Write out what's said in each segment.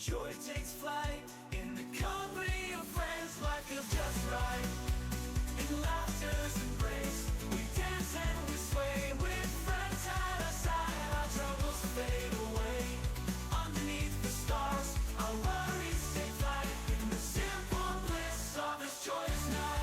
Joy takes flight in the company of friends. Life feels just right. In laughter's embrace, we dance and we sway. With friends at our side, our troubles fade away. Underneath the stars, our worries take flight. In the simple bliss of this joyous night.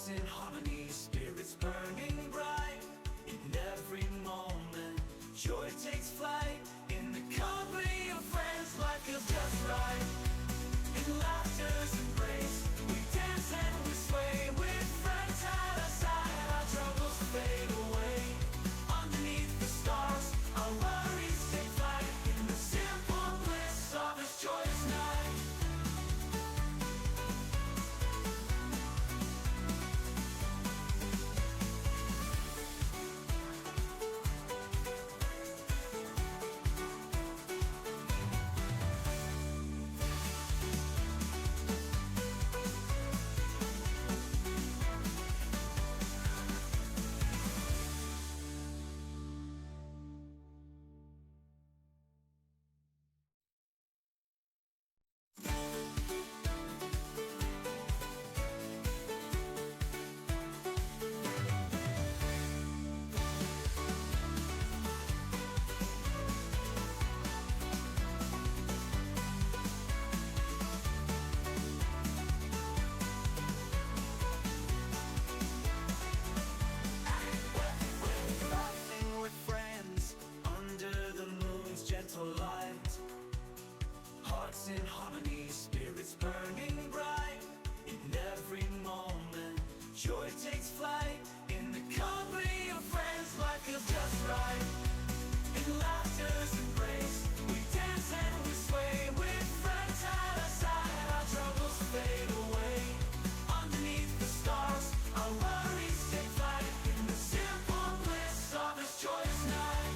In harmony, spirits burning bright. In every moment, joy takes flight. In the company of friends, life feels just right. In laughter's embrace, we dance and we sway. With friends at our side, our troubles fade away. Underneath the stars, our worries take flight. In the simple bliss of this joyous night. In harmony, spirits burning bright. In every moment, joy takes flight. In the company of friends, life feels just right. In laughter's embrace, we dance and we sway. With friends at our side, our troubles fade away. Underneath the stars, our worries take flight. In the simple bliss of this joyous night.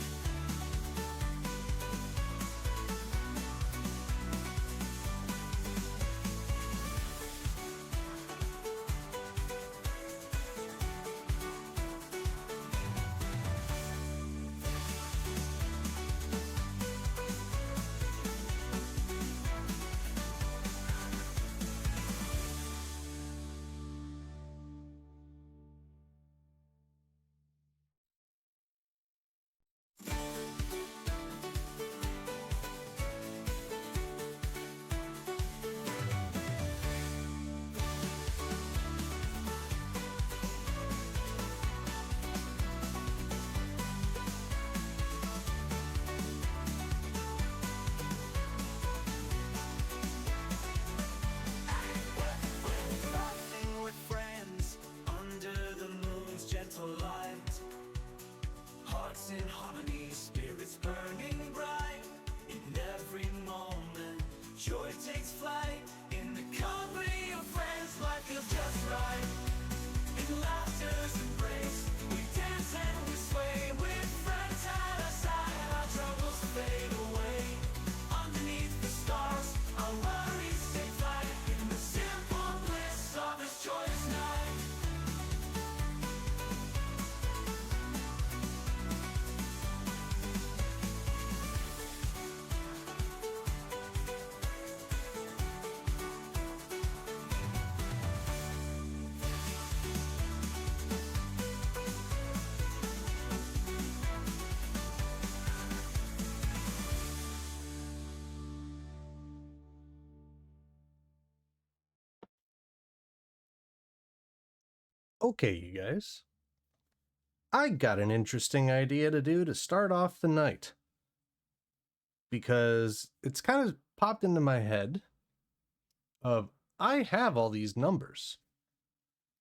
In harmony, spirits burning bright. In every moment, joy takes flight. In the company of friends, life feels just right. In laughter's embrace, we dance and we sway. With friends at our side, our troubles fade away. Underneath the stars, our worries take flight. In the simple bliss of this joyous night. Okay, you guys. I got an interesting idea to do to start off the night. Because it's kind of popped into my head of I have all these numbers.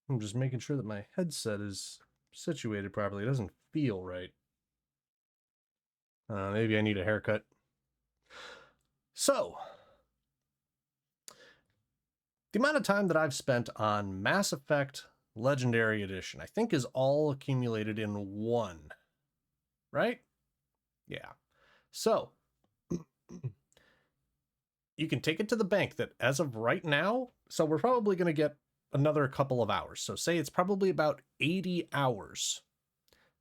I'm just making sure that my headset is situated properly. It doesn't feel right. Maybe I need a haircut. So, the amount of time that I've spent on Mass Effect Legendary Edition, I think, is all accumulated in one. Right? Yeah. So, you can take it to the bank that as of right now, so we're probably going to get another couple of hours. So, say it's probably about 80 hours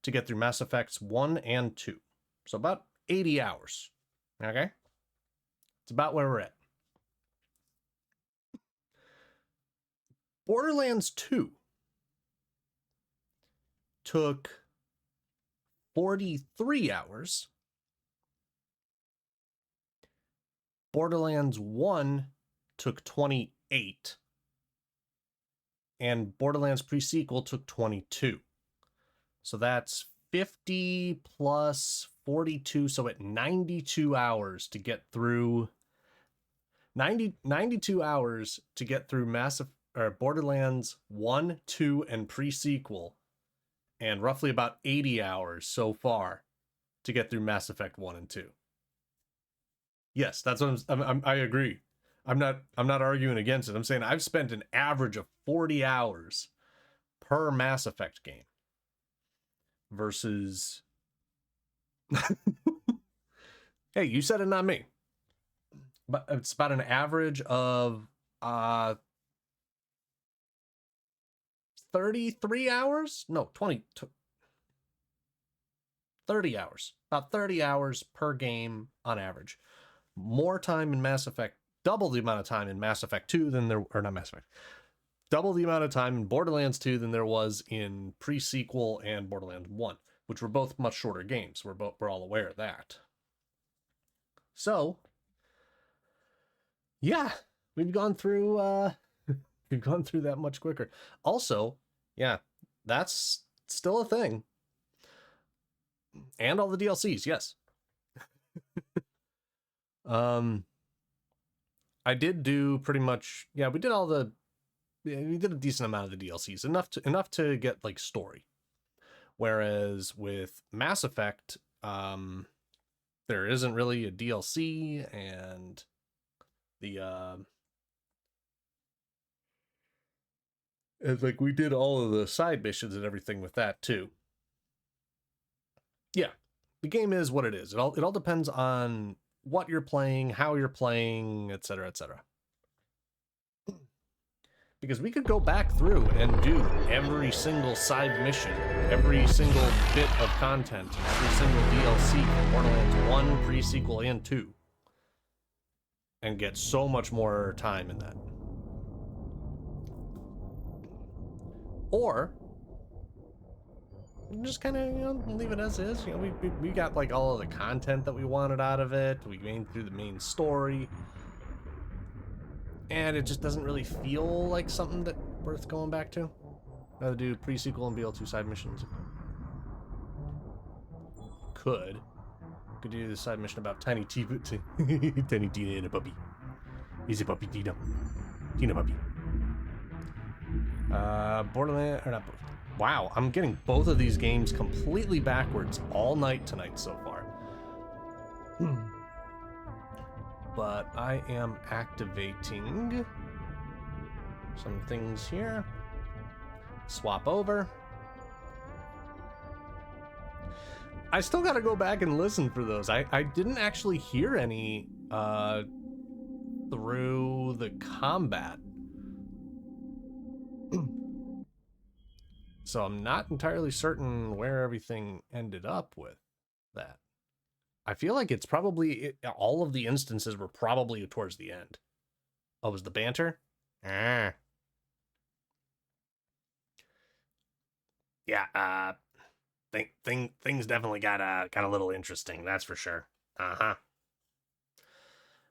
to get through Mass Effects 1 and 2. So, about 80 hours. Okay? It's about where we're at. Borderlands 2 took 43 hours. Borderlands 1 took 28. And Borderlands pre-sequel took 22. So that's 50 plus 42. So at 92 hours to get through 92 hours to get through Borderlands 1, 2, and pre-sequel, and roughly about 80 hours so far to get through Mass Effect 1 and 2. Yes, that's what I agree. I'm not arguing against it. I'm saying I've spent an average of 40 hours per Mass Effect game versus hey, you said it, not me. But it's about an average of 33 hours? No, 30 hours. About 30 hours per game on average. More time in Mass Effect, double the amount of time in Mass Effect 2 than there, or not Mass Effect, double the amount of time in Borderlands 2 than there was in pre-sequel and Borderlands 1, which were both much shorter games. We're all aware of that. So, yeah, we've gone through that much quicker. Also, yeah, that's still a thing. And all the DLCs, yes. I did do pretty much, yeah, we did a decent amount of the DLCs, enough to get like story. Whereas with Mass Effect, there isn't really a DLC, and it's like we did all of the side missions and everything with that too. Yeah, the game is what it is. It all depends on what you're playing, how you're playing, etc., etc. Because we could go back through and do every single side mission, every single bit of content, every single DLC from Borderlands 1, pre-sequel, and 2. And get so much more time in that. Or just kind of, leave it as is. We got like all of the content that we wanted out of it. We made through the main story. And it just doesn't really feel like something that worth going back to. Rather do pre-sequel and BL2 side missions. Could do the side mission about Tiny Tina and a puppy. He's a puppy, Tina puppy. Borderlands, or not. Wow, I'm getting both of these games completely backwards all night tonight so far. But I am activating some things here. Swap over. I still gotta go back and listen for those. I didn't actually hear any through the combat. So I'm not entirely certain where everything ended up with that. I feel like it's probably, all of the instances were probably towards the end. Oh, was the banter? Yeah, things definitely got a little interesting, that's for sure. It's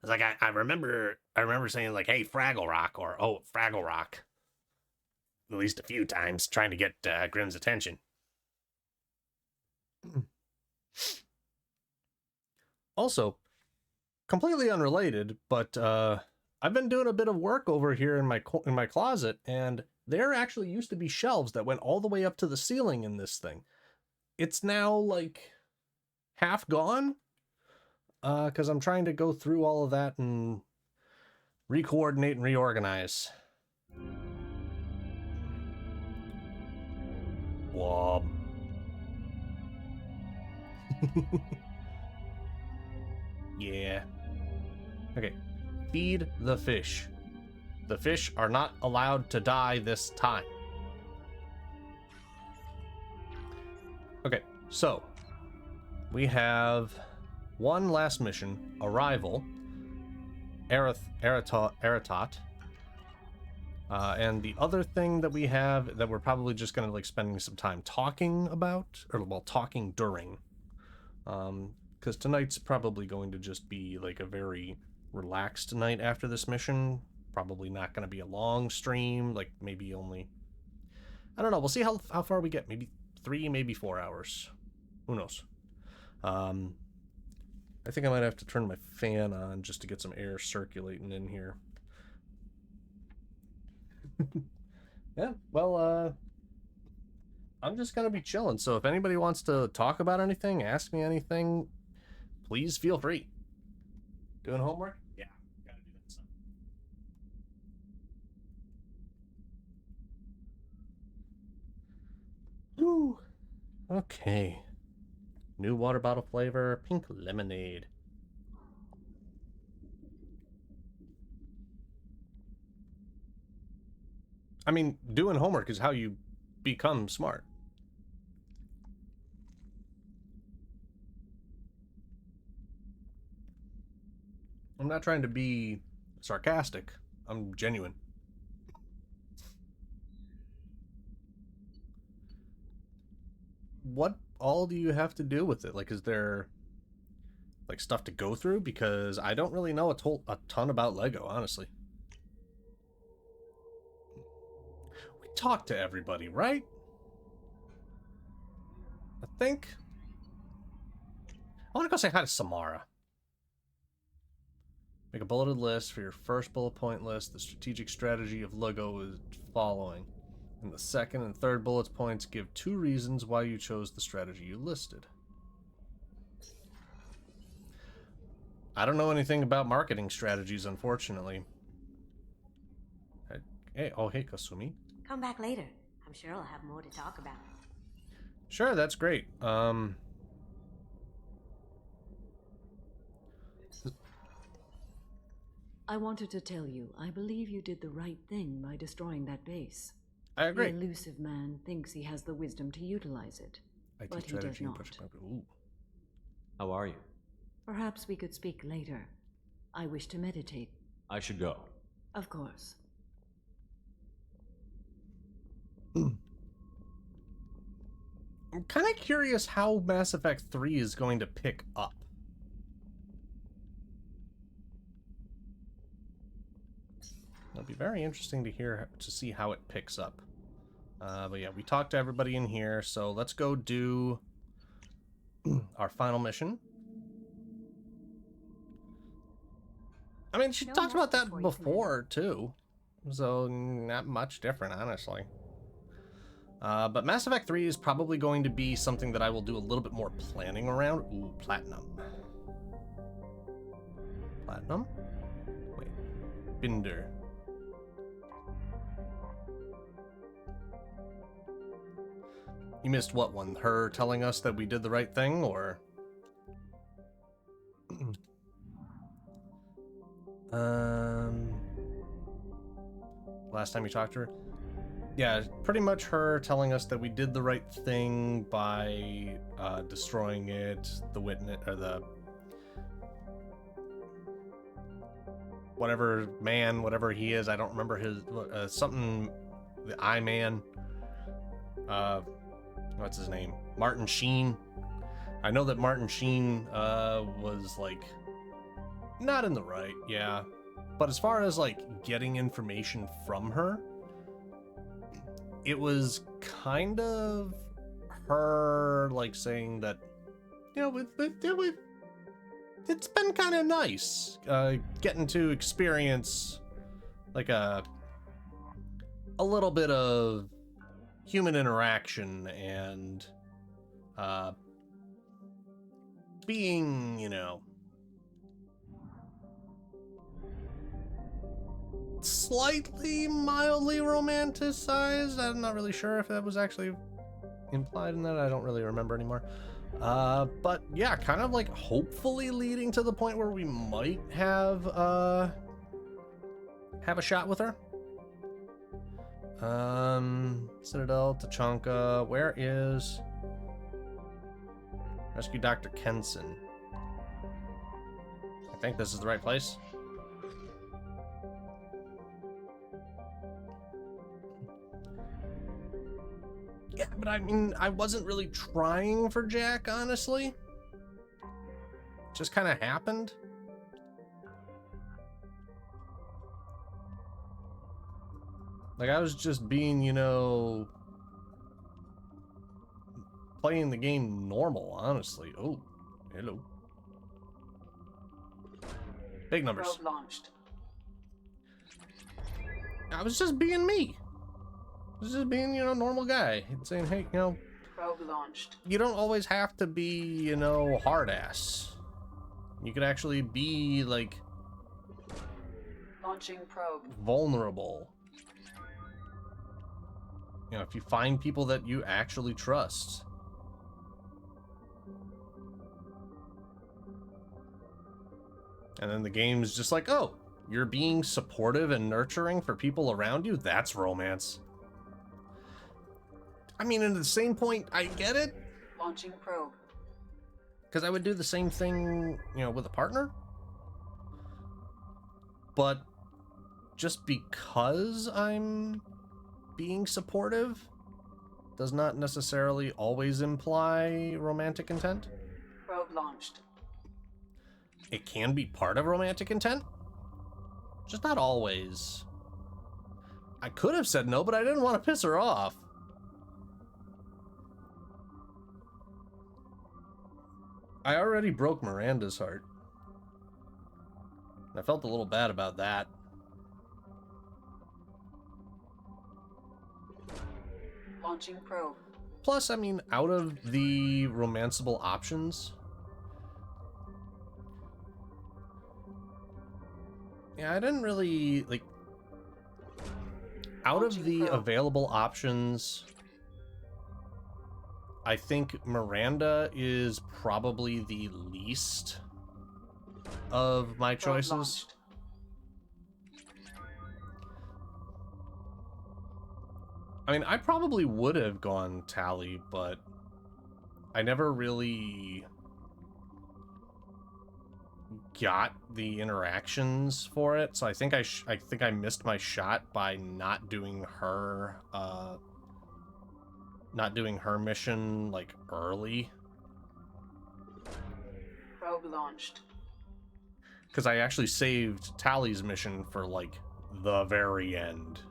like I remember saying like, "Hey, Fraggle Rock," or "Oh, Fraggle Rock." at least a few times trying to get Grimm's attention. Also, completely unrelated, but I've been doing a bit of work over here in my closet, and there actually used to be shelves that went all the way up to the ceiling in this thing. It's now like half gone, because I'm trying to go through all of that and re-coordinate and reorganize. Wob. Yeah. Okay. Feed the fish. The fish are not allowed to die this time. Okay, so we have one last mission, Arrival, Aratot. And the other thing that we have that we're probably just going to like spending some time talking about, or well, talking during, because tonight's probably going to just be like a very relaxed night after this mission. Probably not going to be a long stream, like maybe only, I don't know, we'll see how far we get, maybe 3, maybe 4 hours, who knows. I think I might have to turn my fan on just to get some air circulating in here. Yeah, well, I'm just gonna be chilling, so if anybody wants to talk about anything, ask me anything, please feel free. Doing homework? Yeah, gotta do that stuff. Ooh, okay. New water bottle flavor, pink lemonade. I mean, doing homework is how you become smart. I'm not trying to be sarcastic. I'm genuine. What all do you have to do with it? Like, is there like stuff to go through? Because I don't really know a ton about Lego, honestly. We talked to everybody, right? I think. I want to go say hi to Samara. Make a bulleted list for your first bullet point list. The strategic strategy of Lego is following. In the second and third bullet points, give 2 reasons why you chose the strategy you listed. I don't know anything about marketing strategies, unfortunately. Hey, oh, hey, Kasumi. Come back later. I'm sure I'll have more to talk about. Sure, that's great. I wanted to tell you, I believe you did the right thing by destroying that base. I agree. The elusive man thinks he has the wisdom to utilize it, but he does not. Ooh. How are you? Perhaps we could speak later. I wish to meditate. I should go. Of course. I'm kind of curious how Mass Effect 3 is going to pick up. It'll be very interesting to see how it picks up. But yeah, we talked to everybody in here, so let's go do our final mission. I mean, she talked about that before, too. So, not much different, honestly. But Mass Effect 3 is probably going to be something that I will do a little bit more planning around. Ooh, platinum. Platinum? Wait. Binder. You missed what one? Her telling us that we did the right thing, or? Last time you talked to her? Yeah, pretty much her telling us that we did the right thing by destroying it, the witness, or the whatever man, whatever he is, I don't remember his, something, the I-Man, what's his name? Martin Sheen. I know that Martin Sheen was like not in the right, yeah. But as far as like getting information from her, it was kind of her like saying that, you know, it's been kind of nice getting to experience like a little bit of human interaction and being, you know, slightly mildly romanticized. I'm not really sure if that was actually implied in that. I don't really remember anymore. But yeah, kind of like hopefully leading to the point where we might have a shot with her. Citadel, Tachanka, where is Rescue Dr. Kenson? I think this is the right place. Yeah, but I mean, I wasn't really trying for Jack, honestly. It just kind of happened. Like, I was just being, you know, playing the game normal, honestly. Oh, hello. Big numbers. Probe launched. I was just being me. I was just being, you know, normal guy. And saying, hey, you know, Probe launched. you don't always have to be, you know, hard ass. You could actually be, like, Launching probe. vulnerable. You know, if you find people that you actually trust. And then the game's just like, oh, you're being supportive and nurturing for people around you? That's romance. I mean, at the same point, I get it. Launching probe. Because I would do the same thing, you know, with a partner. But just because I'm being supportive does not necessarily always imply romantic intent. Probe launched. It can be part of romantic intent, just not always. I could have said no, but I didn't want to piss her off. I already broke Miranda's heart. I felt a little bad about that. Launching probe. Plus, I mean, out of the romanceable options, yeah, I didn't really, like, out of the available options, I think Miranda is probably the least of my Probe choices. launched. I mean, I probably would have gone Tally, but I never really got the interactions for it, so I think I missed my shot by not doing her mission like early. Probe launched. Because I actually saved Tally's mission for like the very end.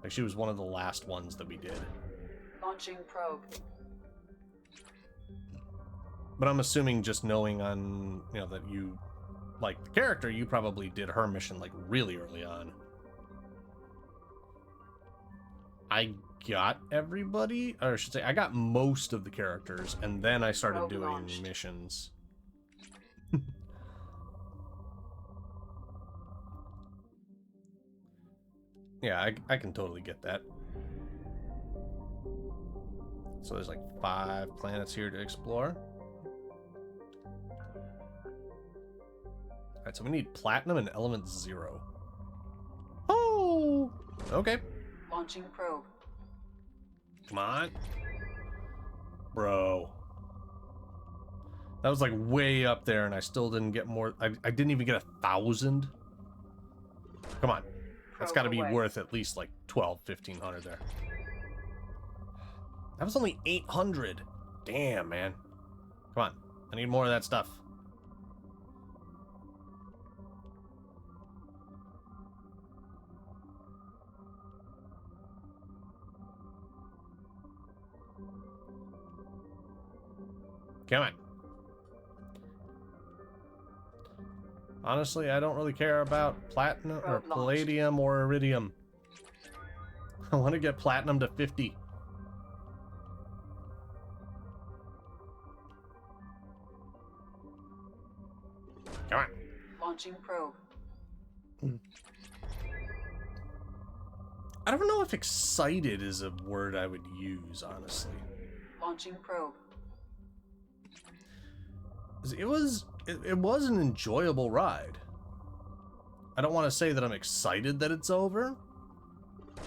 Like she was one of the last ones that we did. Launching probe. But I'm assuming just knowing on, you know, that you like the character, you probably did her mission like really early on. I got everybody, or I should say I got most of the characters, and then I started Probe doing launched. missions. Yeah, I can totally get that. So there's like 5 planets here to explore. Alright, so we need platinum and element 0. Oh! Okay. Launching probe. Come on. Bro. That was like way up there and I still didn't get more. I didn't even get 1,000. Come on. That's got to be away. worth at least like 1,500 there. That was only 800. Damn, man. Come on. I need more of that stuff. Come on. Honestly, I don't really care about platinum or Probe launched. palladium or iridium. I want to get platinum to 50. Come on. Launching probe. I don't know if excited is a word I would use, honestly. Launching probe. It was an enjoyable ride. I don't want to say that I'm excited that it's over,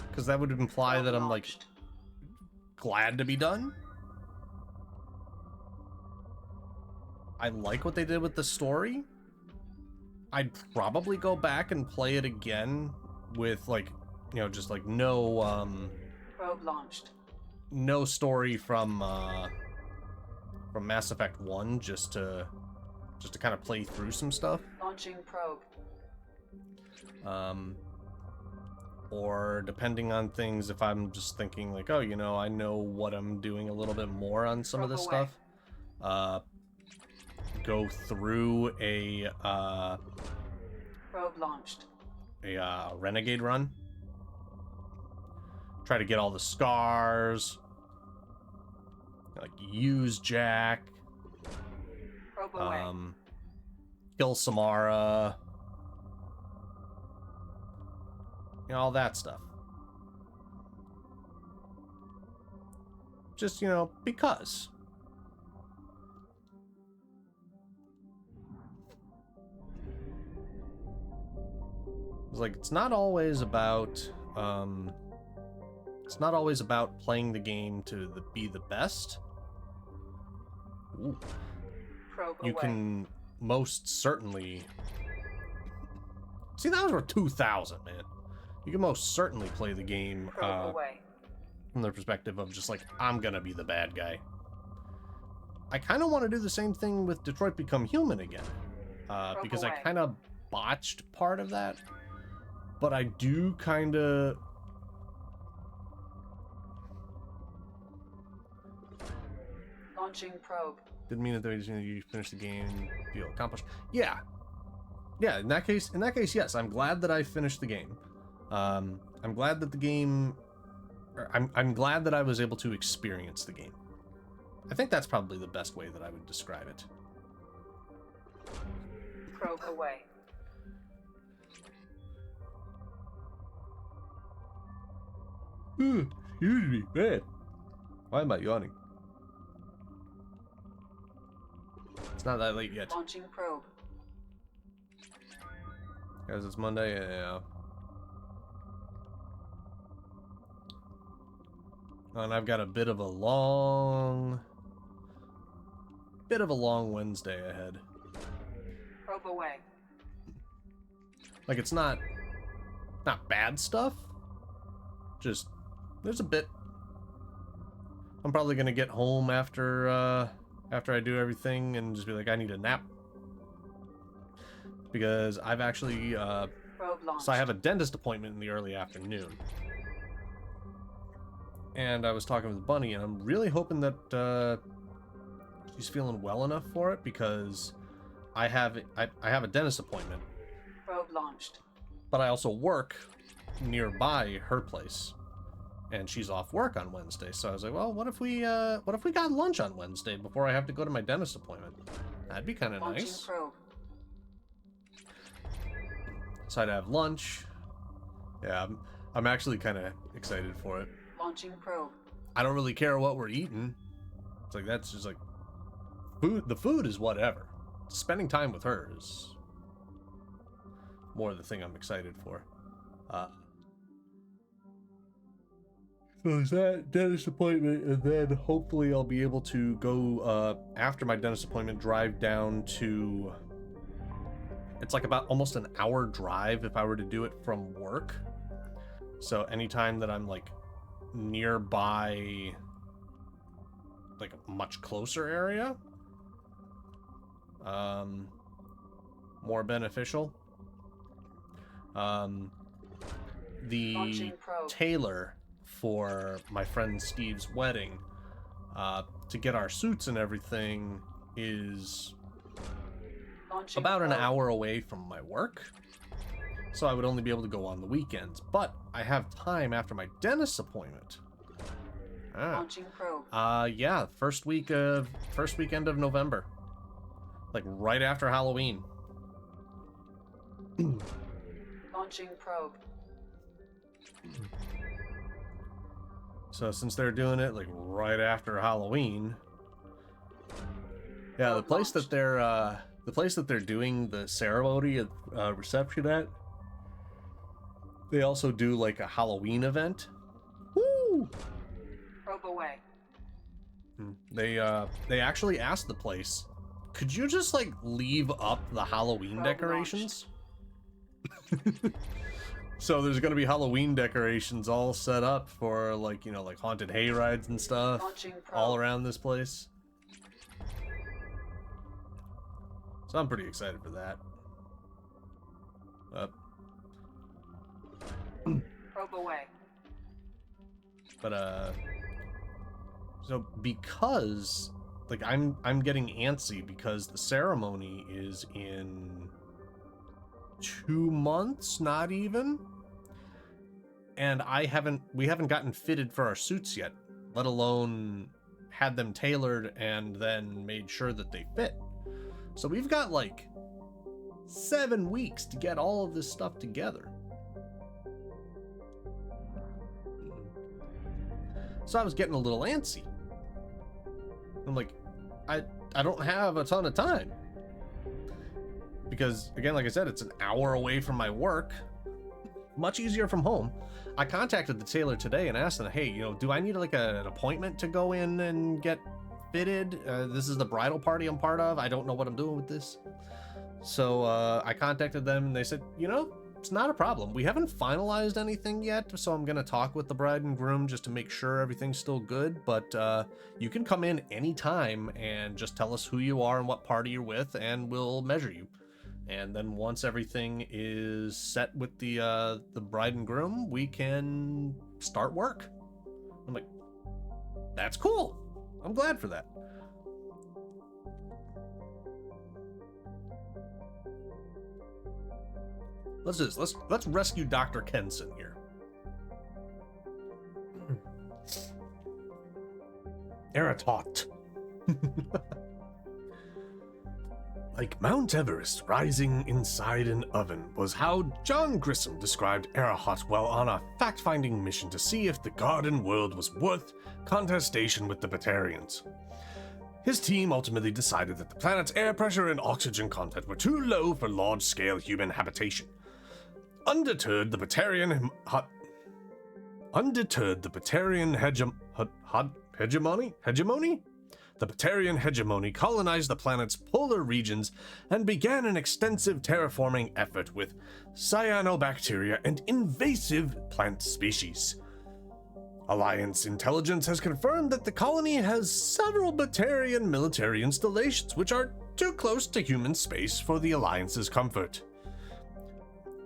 because that would imply Probe that I'm like launched. glad to be done. I like what they did with the story. I'd probably go back and play it again with like, you know, just like no Probe launched. no story from Mass Effect 1 just to kind of play through some stuff. Launching probe. Or depending on things, if I'm just thinking like, oh, you know, I know what I'm doing a little bit more on some of this Probe away. stuff. Go through a Probe launched. renegade run. Try to get all the scars. Like use Jack. Probe away. Kill Samara. You know, all that stuff. Just, you know, because. It's like, it's not always about playing the game to be the best. Ooh. Probe You away. can most certainly see, that was worth 2,000, man. You can most certainly play the game Probe away. from the perspective of just like, I'm gonna be the bad guy. I kind of want to do the same thing with Detroit Become Human again, because I away. kind of botched part of that, but I do kind of. Launching probe. Didn't mean that you finish the game, feel accomplished. Yeah, in that case, yes. I'm glad that I finished the game. I'm glad that the game. I'm glad that I was able to experience the game. I think that's probably the best way that I would describe it. Probe away. Excuse me, man. Why am I yawning? It's not that late yet. Launching probe. Guys, it's Monday. Yeah. And I've got a bit of a long Wednesday ahead. Probe away. Like, it's not bad stuff. Just there's a bit. I'm probably gonna get home after I do everything and just be like, I need a nap, because I've actually Probe launched. so I have a dentist appointment in the early afternoon. And I was talking with Bunny, and I'm really hoping that she's feeling well enough for it, because I have a dentist appointment, Probe launched. but I also work nearby her place, and she's off work on Wednesday. So I was like, well, what if we got lunch on Wednesday before I have to go to my dentist appointment? That'd be kind of Launching nice. probe. So I'd have lunch. Yeah, I'm actually kind of excited for it. Launching probe. I don't really care what we're eating. It's like, that's just like food. The food is whatever. Spending time with her is more the thing I'm excited for. So is that dentist appointment, and then hopefully I'll be able to go after my dentist appointment, drive down to. It's like about almost an hour drive if I were to do it from work. So anytime that I'm like nearby, like a much closer area, more beneficial. The Launching probe. tailor for my friend Steve's wedding, to get our suits and everything, is Launching about an probe. hour away from my work, so I would only be able to go on the weekends. But I have time after my dentist appointment. Launching probe. Yeah, first weekend of November, like right after Halloween. Launching probe. So since they're doing it like right after Halloween, yeah, the place that they're doing the ceremony of reception at, they also do like a Halloween event. Woo! Probe away. They actually asked the place, could you just like leave up the Halloween Probe decorations? So there's gonna be Halloween decorations all set up for like, you know, like haunted hay rides and stuff Launching probe. all around this place. So I'm pretty excited for that. Probe away. But so because like I'm getting antsy because the ceremony is in 2 months, not even. And we haven't gotten fitted for our suits yet, let alone had them tailored and then made sure that they fit. So we've got like 7 weeks to get all of this stuff together. So I was getting a little antsy. I'm like, I don't have a ton of time. Because, again, like I said, it's an hour away from my work. Much easier from home. I contacted the tailor today and asked them, hey, you know, do I need like an appointment to go in and get fitted? This is the bridal party I'm part of. I don't know what I'm doing with this. So I contacted them and they said, you know, it's not a problem. We haven't finalized anything yet, so I'm going to talk with the bride and groom just to make sure everything's still good. But you can come in anytime and just tell us who you are and what party you're with, and we'll measure you. And then once everything is set with the bride and groom, we can start work. I'm like, that's cool. I'm glad for that. Let's do this. Let's rescue Dr. Kenson here. Eratot. Like Mount Everest rising inside an oven was how John Grissom described Eratot while on a fact-finding mission to see if the garden world was worth contestation with the Batarians. His team ultimately decided that the planet's air pressure and oxygen content were too low for large-scale human habitation. Undeterred, the Batarian hegemony? The Batarian hegemony colonized the planet's polar regions and began an extensive terraforming effort with cyanobacteria and invasive plant species. Alliance intelligence has confirmed that the colony has several Batarian military installations which are too close to human space for the Alliance's comfort.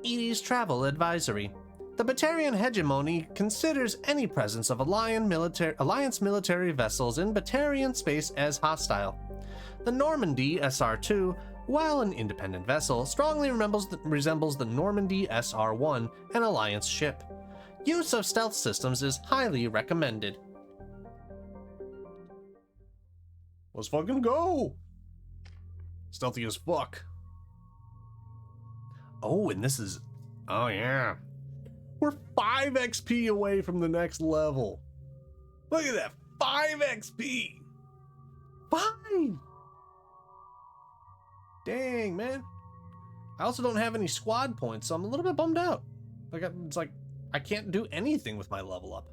Edie's travel advisory. The Batarian hegemony considers any presence of Alliance military vessels in Batarian space as hostile. The Normandy SR-2, while an independent vessel, strongly resembles the Normandy SR-1, an Alliance ship. Use of stealth systems is highly recommended. Let's fucking go! Stealthy as fuck. Oh, and this is... Oh, yeah. We're 5 XP away from the next level. Look at that. 5 XP. 5! Dang, man. I also don't have any squad points, so I'm a little bit bummed out. It's like I can't do anything with my level up.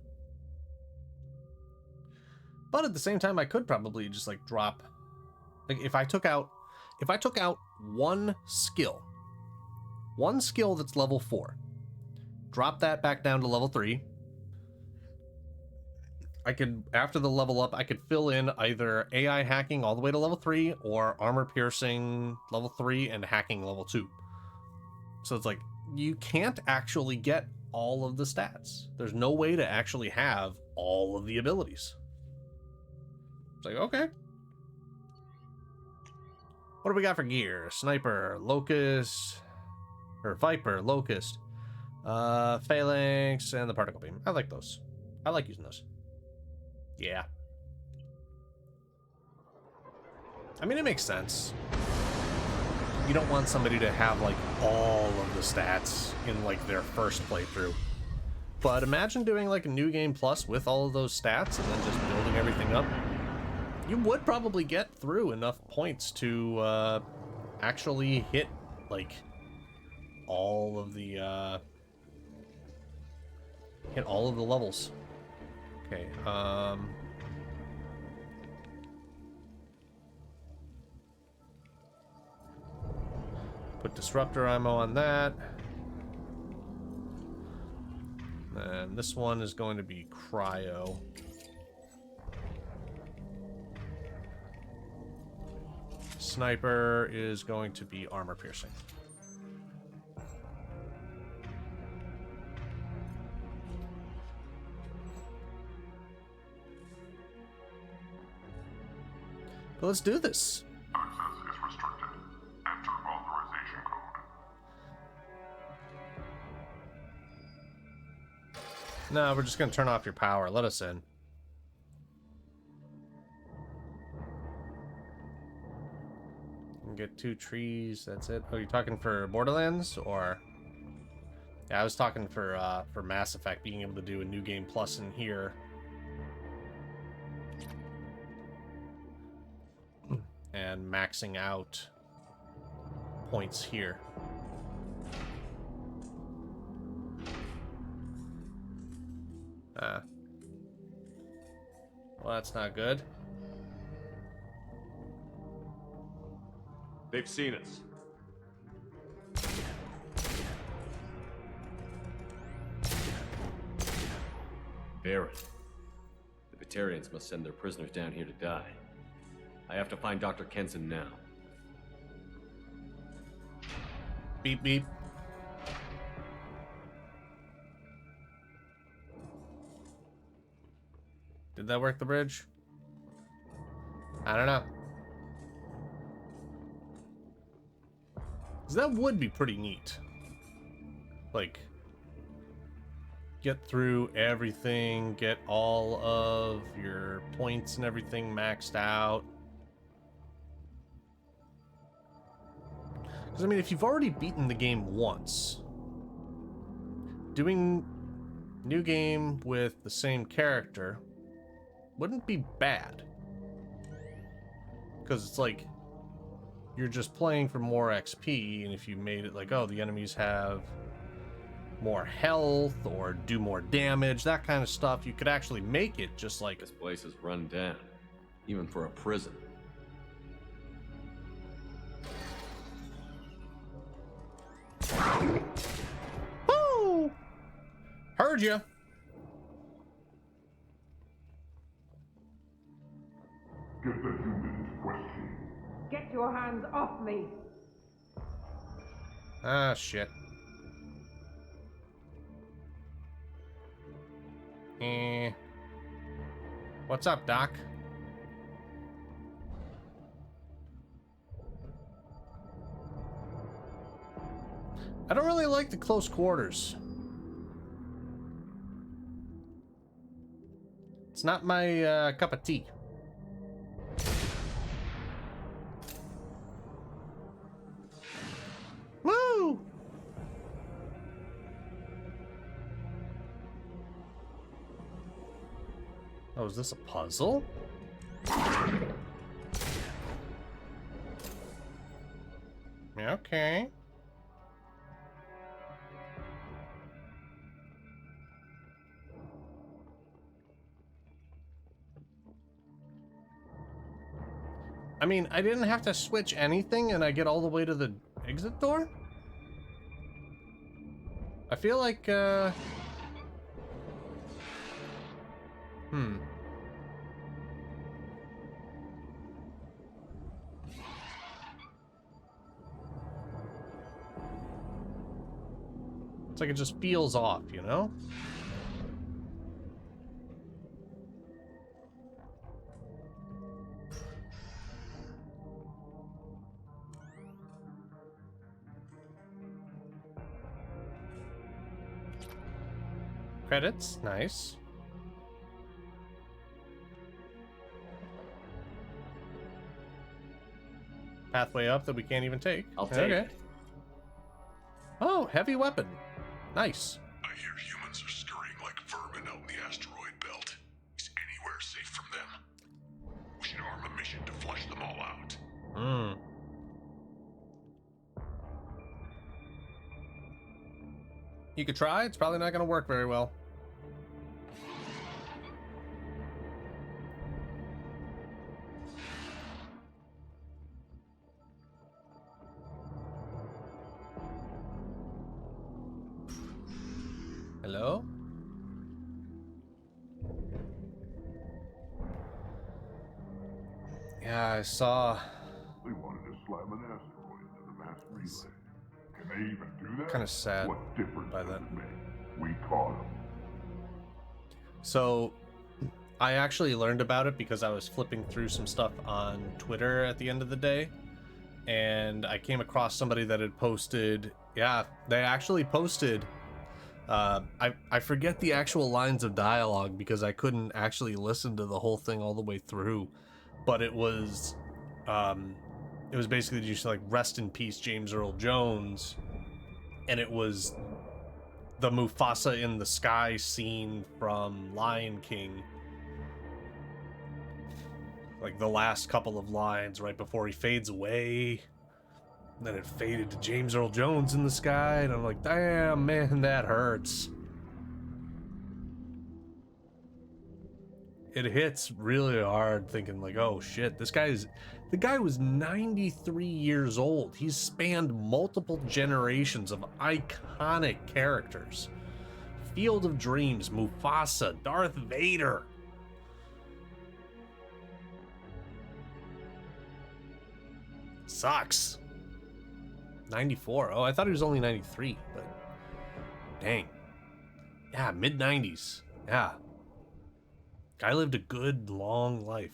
But at the same time, I could probably just like drop... Like if I took out one skill that's level 4, drop that back down to level 3. I could, after the level up, I could fill in either AI hacking all the way to level 3 or armor piercing level 3 and hacking level 2. So it's like, you can't actually get all of the stats. There's no way to actually have all of the abilities. It's like, okay. What do we got for gear? Sniper, Locust, or Viper, Locust, Phalanx, and the Particle Beam. I like those. I like using those. Yeah. I mean, it makes sense. You don't want somebody to have, like, all of the stats in, like, their first playthrough. But imagine doing, like, a New Game Plus with all of those stats and then just building everything up. You would probably get through enough points to, actually hit, like, all of the, hit all of the levels. Okay, put disruptor ammo on that. And this one is going to be cryo. Sniper is going to be armor piercing. But let's do this. Access is restricted. Enter authorization code. No, we're just going to turn off your power. Let us in. Get 2 trees. That's it. Oh, you're talking for Borderlands, or? Yeah, I was talking for Mass Effect, being able to do a New Game Plus in here. And maxing out points here. Well, that's not good. They've seen us. Baron. The Batarians must send their prisoners down here to die. I have to find Dr. Kenson now. Beep, beep. Did that work, the bridge? I don't know. 'Cause that would be pretty neat. Like, get through everything, get all of your points and everything maxed out. Because, I mean, if you've already beaten the game once, doing new game with the same character wouldn't be bad. Because it's like, you're just playing for more XP, and if you made it like, oh, the enemies have more health or do more damage, that kind of stuff, you could actually make it just like... This place is run down, even for a prison. Woo! Heard ya. Get the human question. Get your hands off me! Ah, shit. What's up, Doc? I don't really like the close quarters. It's not my cup of tea. Woo! Oh, is this a puzzle? Okay. I mean, I didn't have to switch anything and I get all the way to the exit door? I feel like, It's like it just feels off, you know? credits. Nice. Pathway up that we can't even take. I'll take it. Oh, heavy weapon. Nice. I hear humans are scurrying like vermin out in the asteroid belt. Is anywhere safe from them? We should arm a mission to flush them all out. Hmm. You could try. It's probably not going to work very well. Hello? Yeah, I saw. They wanted to slam an asteroid into the mass relay. Can they even do that? Kinda sad What difference by does that. it make? We caught them. So, I actually learned about it because I was flipping through some stuff on Twitter at the end of the day, and I came across somebody that had posted. Yeah, they actually posted. I forget the actual lines of dialogue because I couldn't actually listen to the whole thing all the way through, but it was basically just like rest in peace James Earl Jones, and it was the Mufasa in the sky scene from Lion King, like the last couple of lines right before he fades away. And then it faded to James Earl Jones in the sky, and I'm like, damn, man, that hurts. It hits really hard thinking like, oh shit, the guy was 93 years old. He's spanned multiple generations of iconic characters. Field of Dreams, Mufasa, Darth Vader. Sucks. 94. Oh, I thought he was only 93, but dang. Yeah, mid-90s. Yeah. Guy lived a good, long life.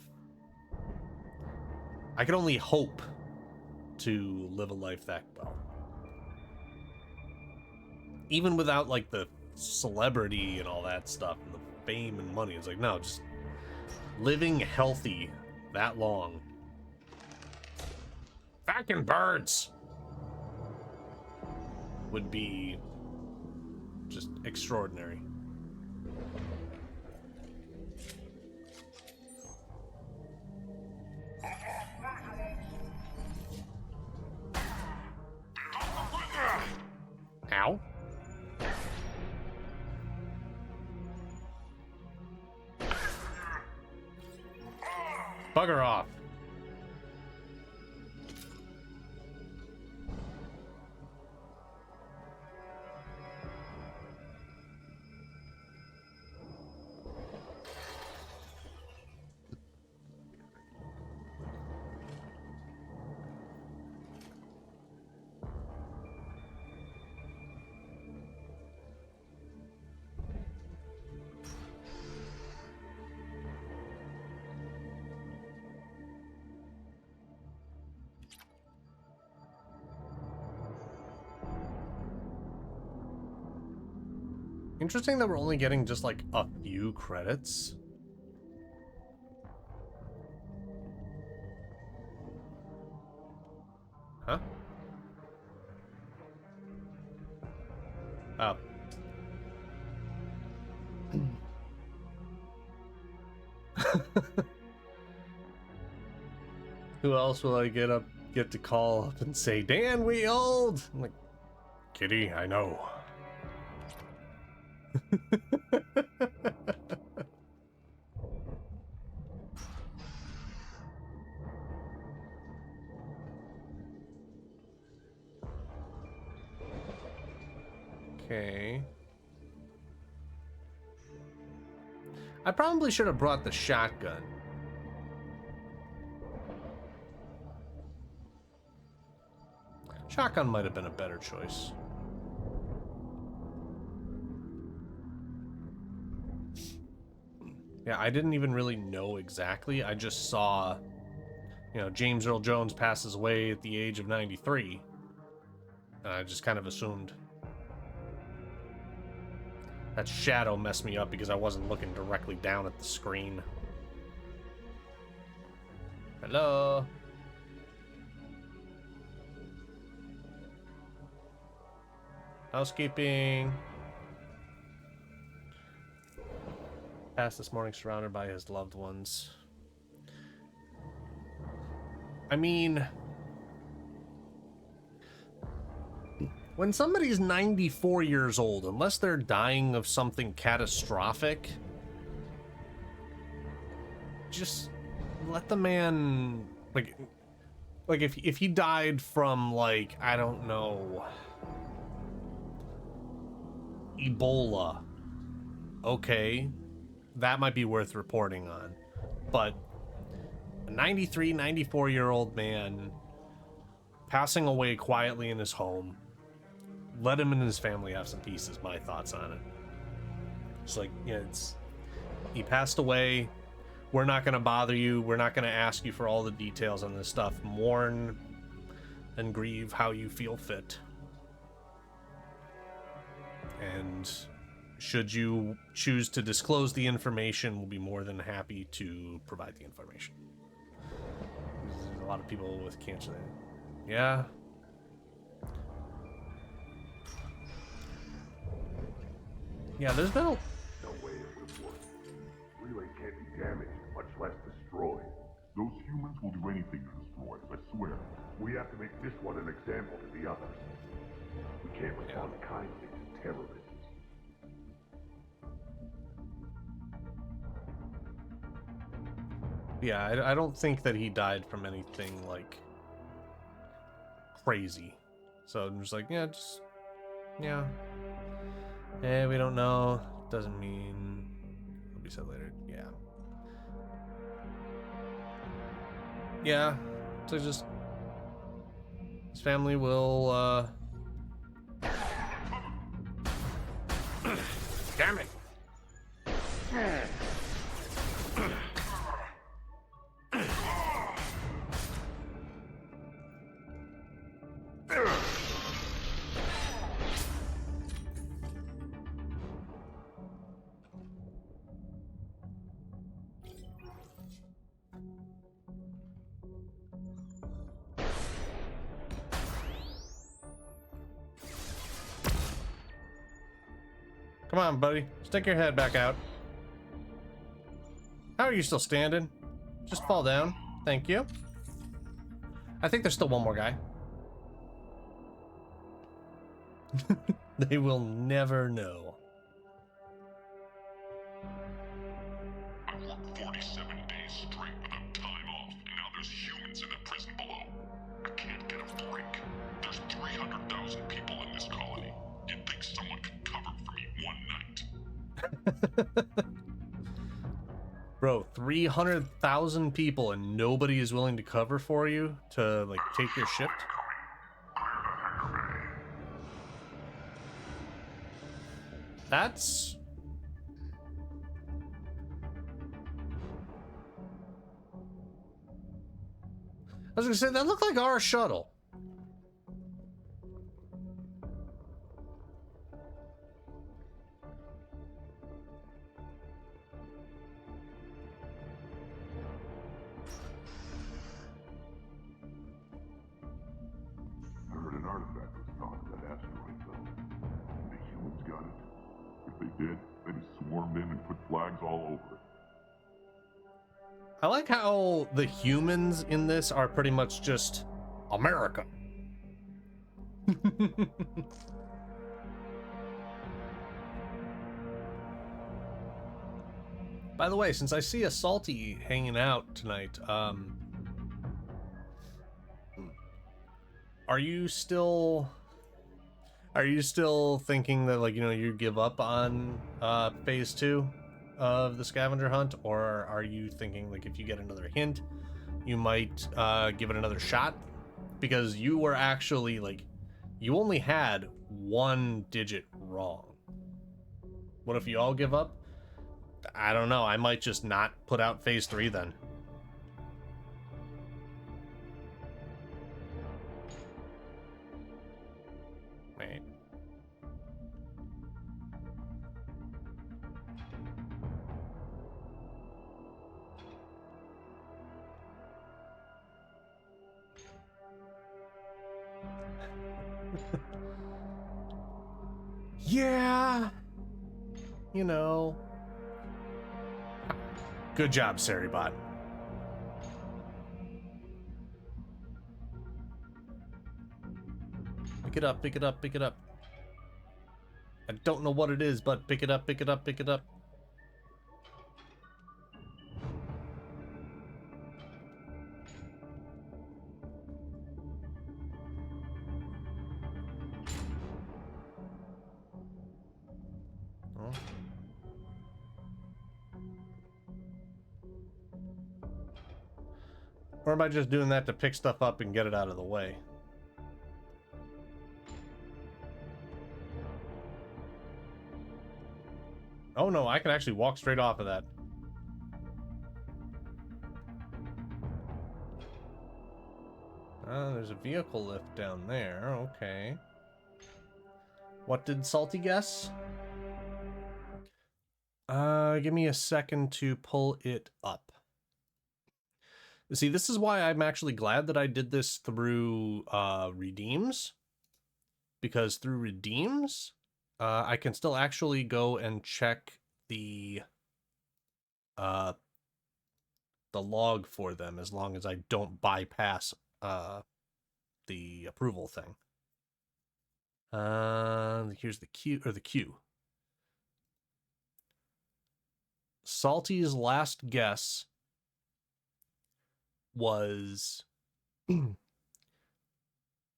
I could only hope to live a life that well. Even without, like, the celebrity and all that stuff, and the fame and money. It's like, no, just living healthy that long. Fucking birds! Would be just extraordinary. Ow. Bugger off. Interesting that we're only getting just like a few credits. Huh? Oh. Who else will I get to call up and say, Dan, we old? I'm like, Kitty, I know. Okay. I probably should have brought the shotgun. Shotgun might have been a better choice. Yeah, I didn't even really know exactly. I just saw, you know, James Earl Jones passes away at the age of 93. And I just kind of assumed. That shadow messed me up because I wasn't looking directly down at the screen. Hello? Housekeeping. Passed this morning surrounded by his loved ones. I mean, when somebody's 94 years old, unless they're dying of something catastrophic, just let the man, like if he died from, like, I don't know, Ebola, okay, that might be worth reporting on. But a 93, 94-year-old man passing away quietly in his home, let him and his family have some peace, is my thoughts on it. It's like, yeah, it's, he passed away. We're not going to bother you. We're not going to ask you for all the details on this stuff. Mourn and grieve how you feel fit. And should you choose to disclose the information, we'll be more than happy to provide the information. There's a lot of people with cancer there. Yeah. Yeah, there's been a... No way it would have worked. Relay can't be damaged, much less destroyed. Those humans will do anything to destroy us, I swear. We have to make this one an example to the others. We can't respond kindly to terrorists. Yeah, I don't think that he died from anything, like, crazy. So I'm just like, yeah, just... Yeah. Eh, we don't know. Doesn't mean... It'll be said later. Yeah. Yeah. So just... His family will, Damn it! Come on, buddy. Stick your head back out. How are you still standing? Just fall down. Thank you. I think there's still one more guy. They will never know. I worked 47 days straight without time off, and now there's humans in the prison below. I can't get a break. There's 300,000 people in this colony. You'd think someone could cover for me one night. Bro, 300,000 people and nobody is willing to cover for you to, like, take your shift? That's... I was gonna say, that looked like our shuttle. I heard an artifact was found in that asteroid belt. The humans got it. If they did, they'd have swarmed in and put flags all over it. I like how the humans in this are pretty much just America. By the way, since I see a Salty hanging out tonight, are you still thinking that, like, you know, you give up on phase 2 of the scavenger hunt, or are you thinking, like, if you get another hint, you might give it another shot? Because you were actually, like, you only had one digit wrong. What if you all give up? I don't know. I might just not put out phase 3 then. Wait. Yeah. You know. Good job, Saribot. Pick it up, pick it up, pick it up. I don't know what it is, but pick it up, pick it up, pick it up. Oh. Or am I just doing that to pick stuff up and get it out of the way? Oh no, I can actually walk straight off of that. There's a vehicle lift down there. Okay. What did Salty guess? Give me a second to pull it up. See, this is why I'm actually glad that I did this through Redeems. Because through Redeems, I can still actually go and check the log for them as long as I don't bypass the approval thing. Here's the queue. Salty's last guess was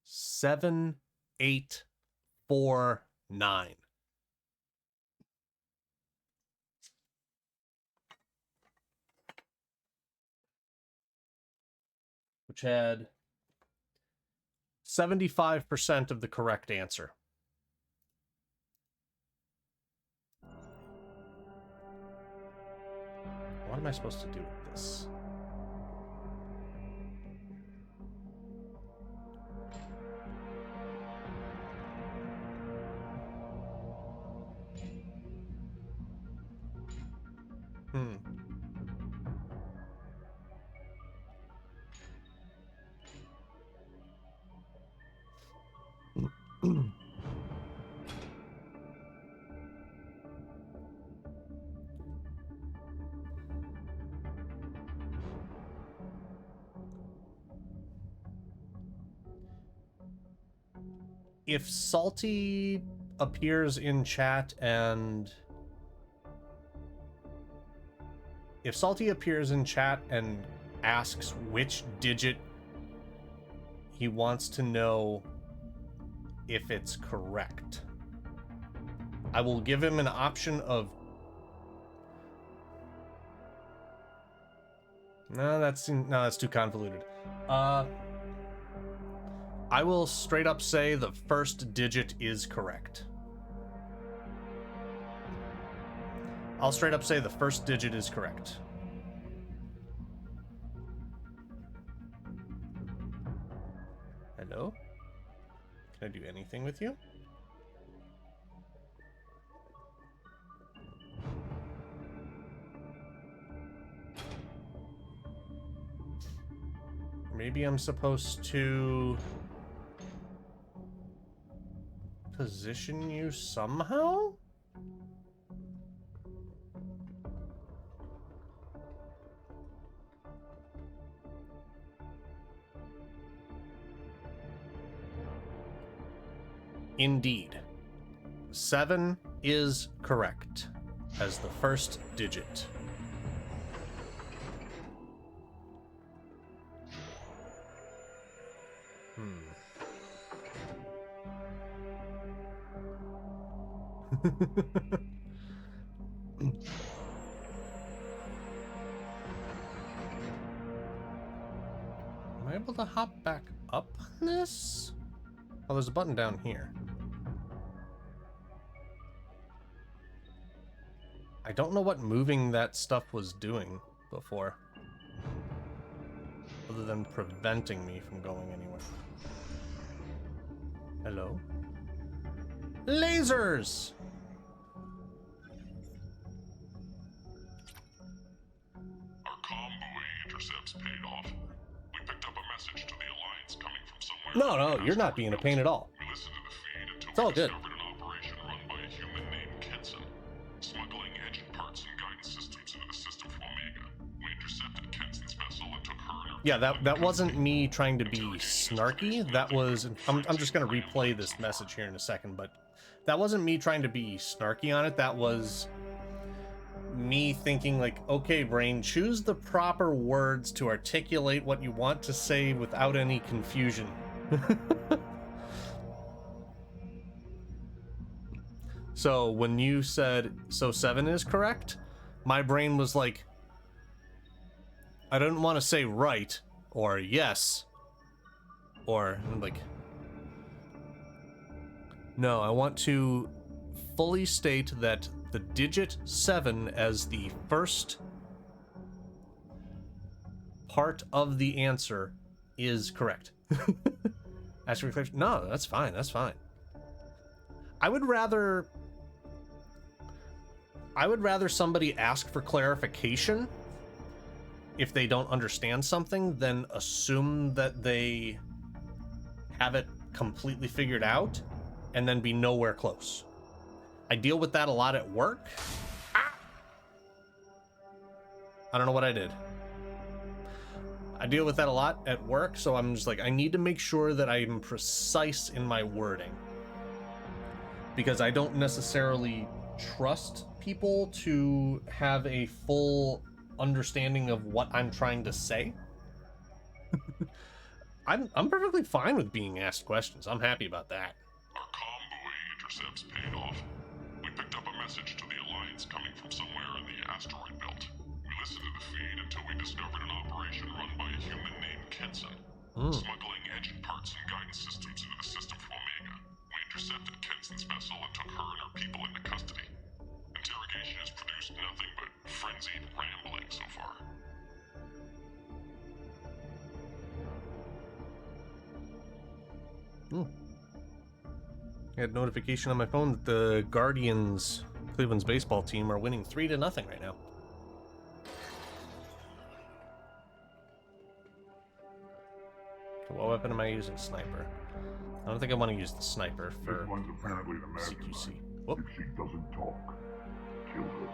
7849. Which had 75% of the correct answer. What am I supposed to do with this? If Salty appears in chat and asks which digit he wants to know if it's correct, I will give him an option of no, that's too convoluted. I will straight up say the first digit is correct. I'll straight up say the first digit is correct. Hello? Can I do anything with you? Maybe I'm supposed to position you somehow? Indeed. 7 is correct as the first digit. Am I able to hop back up on this? Oh, there's a button down here. I don't know what moving that stuff was doing before, other than preventing me from going anywhere. Hello? Lasers! Our convoy intercepts paid off. We picked up a message to the Alliance coming from somewhere. No, you're not being a pain at all. We listened to the feed until It's all we good. discovered an operation run by a Yeah, that wasn't me trying to be snarky. That was... I'm just going to replay this message here in a second, but that wasn't me trying to be snarky on it. That was me thinking like, okay, brain, choose the proper words to articulate what you want to say without any confusion. So when you said, so 7 is correct, my brain was like, I didn't want to say right or yes or like, no, I want to fully state that the digit 7 as the first part of the answer is correct. Ask for clarification. No, that's fine. That's fine. I would rather somebody ask for clarification if they don't understand something than assume that they have it completely figured out and then be nowhere close. I deal with that a lot at work. I don't know what I did. I deal with that a lot at work, so I'm just like, I need to make sure that I'm precise in my wording. Because I don't necessarily trust people to have a full understanding of what I'm trying to say. I'm perfectly fine with being asked questions. I'm happy about that. Our convoy intercepts paid off. We picked up a message to the Alliance coming from somewhere in the asteroid belt. We listened to the feed until we discovered an operation run by a human named Kenson, smuggling engine parts and guidance systems into the system from Omega. We intercepted Kenson's vessel and took her and her people into custody. Interrogation has produced nothing but frenzied rambling so far. I had notification on my phone that the Guardians, Cleveland's baseball team, are winning 3-0 right now. What weapon am I using? Sniper. I don't think I want to use the sniper for This one's apparently the CQC. Mastermind. Whoop. If she doesn't talk, kill her.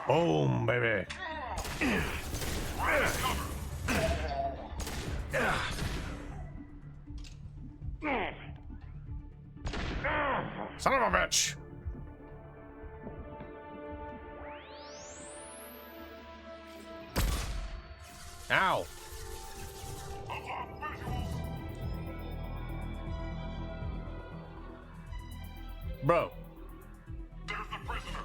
Boom, baby. Son of a bitch. Ow. Bro. There's the prisoner!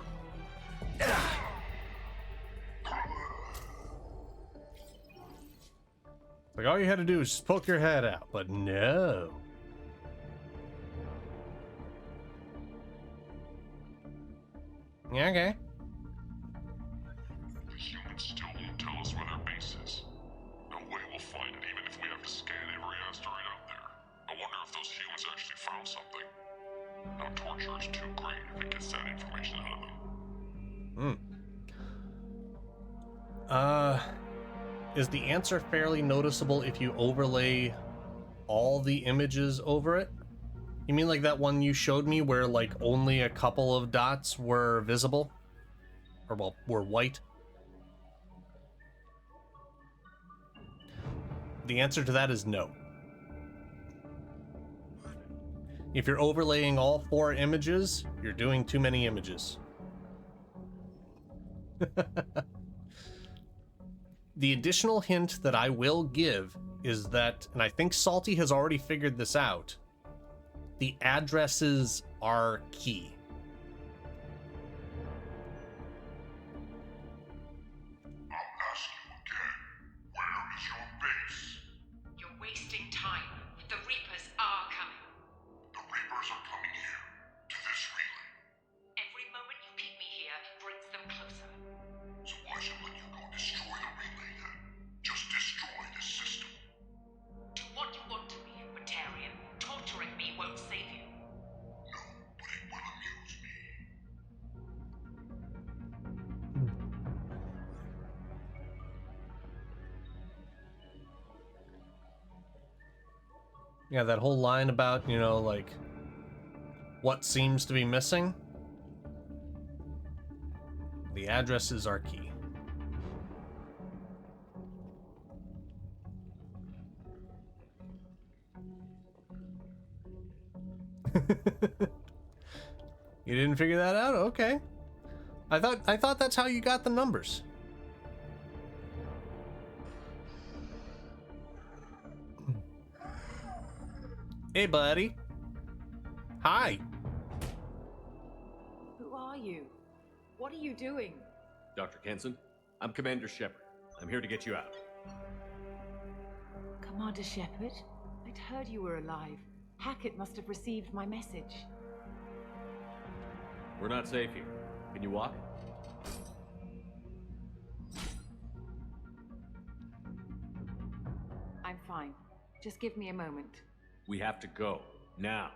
Like, all you had to do was just poke your head out, but no. Yeah, okay. The humans still won't tell us where their base is. No way we'll find it, even if we have to scan every asteroid out there. I wonder if those humans actually found something. Now torture is too great if it gets that information out of them. Is the answer fairly noticeable if you overlay all the images over it? You mean like that one you showed me where like only a couple of dots were visible? Or well, were white? The answer to that is no. If you're overlaying all 4 images, you're doing too many images. The additional hint that I will give is that, and I think Salty has already figured this out, the addresses are key. I'll ask you again. Where is your base? You're wasting time. The Reapers are coming. The Reapers are coming here, to this relay. Every moment you keep me here brings them closer. So why should let you go destroy the relay then? Just destroy the system. Do what you want to me, Batarian. Torturing me won't save you. No, but it will amuse Yeah, that whole line about, you know, like, what seems to be missing? The address is our key. You didn't figure that out? Okay. I thought that's how you got the numbers. Hey, buddy. Hi. Who are you? What are you doing? Dr. Kenson, I'm Commander Shepard. I'm here to get you out. Commander Shepard? I'd heard you were alive. Hackett must have received my message. We're not safe here. Can you walk? I'm fine. Just give me a moment. We have to go. Now.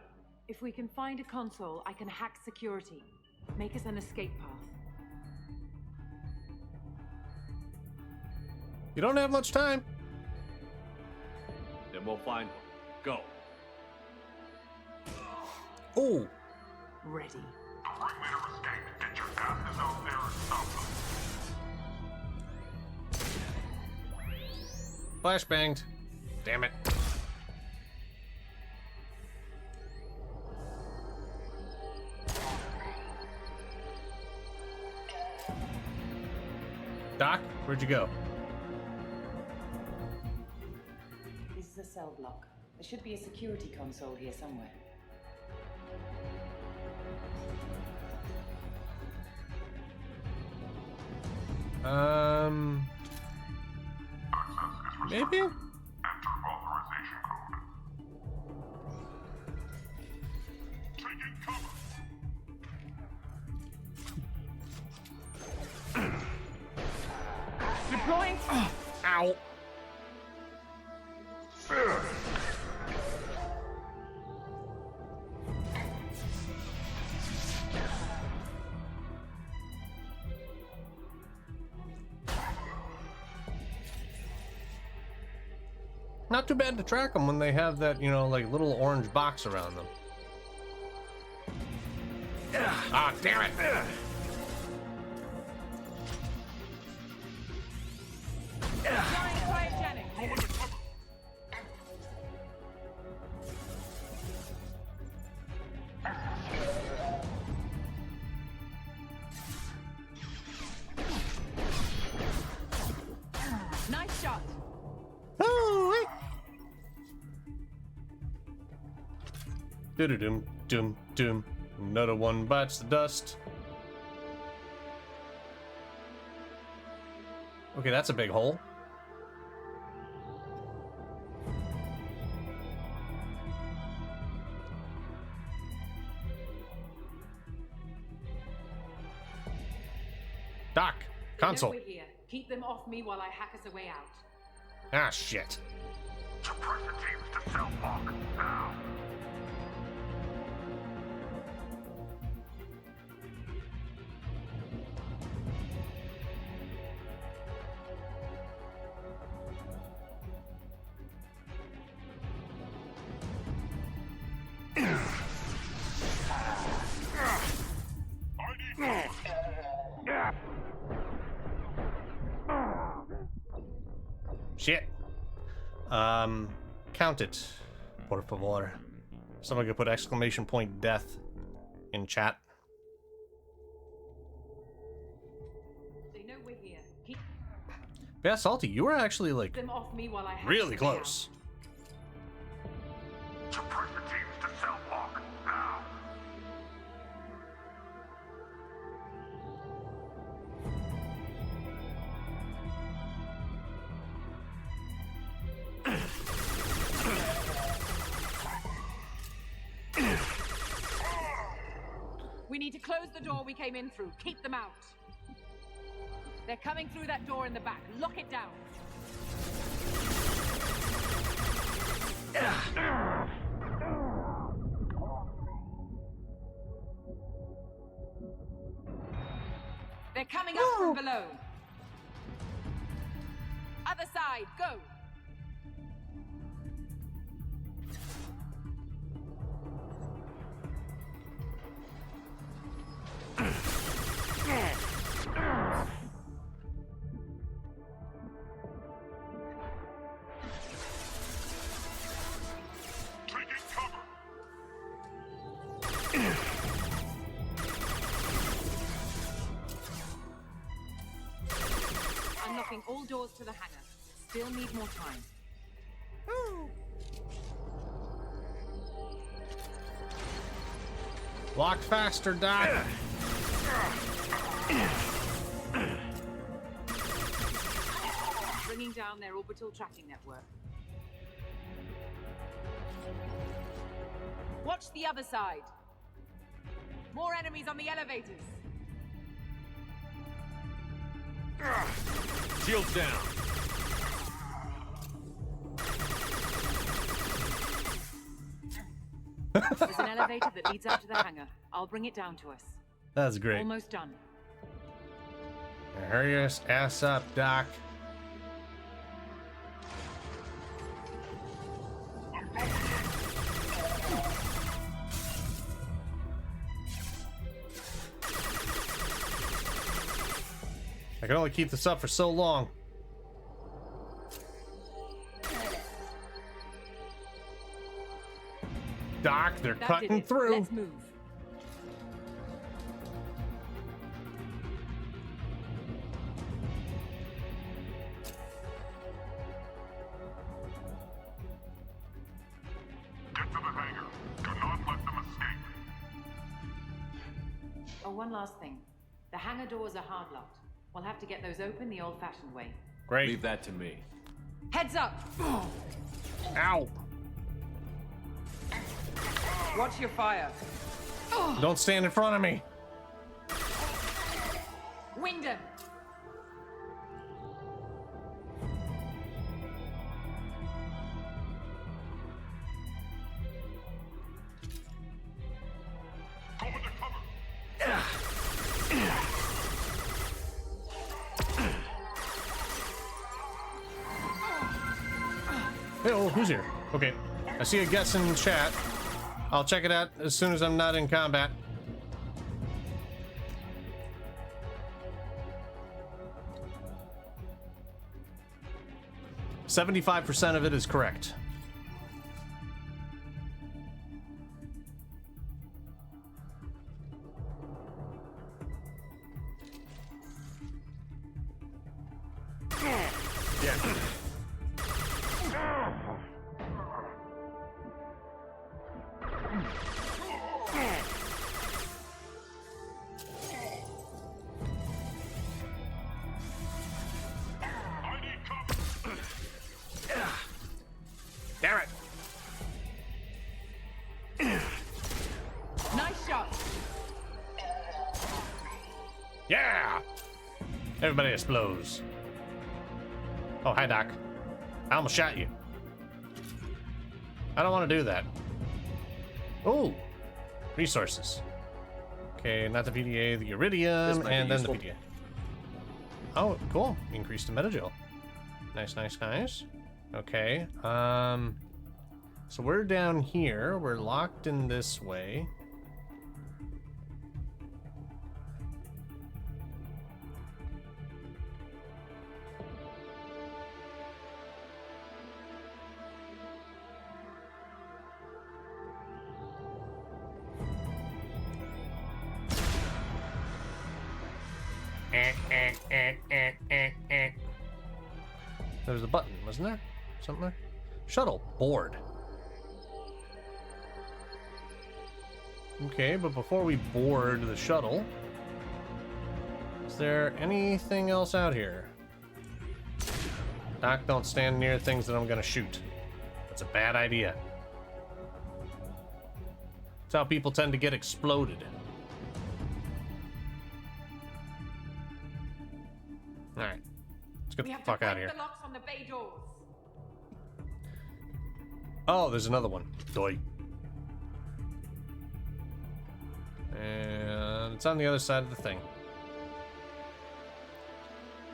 If we can find a console, I can hack security. Make us an escape path. You don't have much time. Then we'll find one. Go. Oh. Ready. The ringleader escaped. Get your asses out there and stop them. Flashbanged. Damn it. Doc, where'd you go? This is a cell block. There should be a security console here somewhere. Maybe? Enter authorization code. Taking cover. Deploying. Ow. Not too bad to track them when they have that, you know, like little orange box around them. Ah, damn it! Deploying cryogenic. Nice shot. Oh, doo-doo-doom, doom, doom. Another one bites the dust. Okay, that's a big hole. Doc, console. They know we're here. Keep them off me while I hack us a way out. Ah, shit. Suppress the teams to cell block. Now. Shit. Count it, por favor. Someone could put exclamation point death in chat. They know we're here. Keep Yeah, Salty, you were actually like them off me while I hack really us a way close. Suppress the teams to cell block. Now. We need to close the door we came in through. Keep them out. They're coming through that door in the back. Lock it down. They're coming up from below. Other side, go. Locking all doors to the hangar. Still need more time. Lock faster, Doc. Bringing down their orbital tracking network. Watch the other side. More enemies on the elevators. Shields down. There's an elevator that leads up to the hangar. I'll bring it down to us. That's great. Almost done. Hurry your ass up, Doc. I can only keep this up for so long. Doc, they're That cutting did it. through. Let's move. Get to the hangar. Do not let them escape. Oh, one last thing. The hangar doors are hard locked. We'll have to get those open the old-fashioned way. Great. Leave that to me. Heads up! Ow. Watch your fire. Don't stand in front of me. Wyndham! Go into cover. Hey, oh, who's here? Okay. I see a guess in chat. I'll check it out as soon as I'm not in combat. "75% of it is correct." I need cover. Damn it! Nice shot! Yeah! Everybody explodes. Oh, hi, Doc. I almost shot you. I don't want to do that. Oh, resources. Okay, not the PDA, the This iridium, might be and then the useful. PDA. Oh, cool. Increase the metagel. Nice, nice, nice. Okay. So we're down here. We're locked in this way. There was a button, wasn't there? Something there? Shuttle. Board. Okay, but before we board the shuttle, is there anything else out here? Doc, don't stand near things that I'm gonna shoot. That's a bad idea. That's how people tend to get exploded. Alright. Let's get We the have fuck to out of break here. the locks on the bay doors. Oh, there's another one. Doi. And it's on the other side of the thing.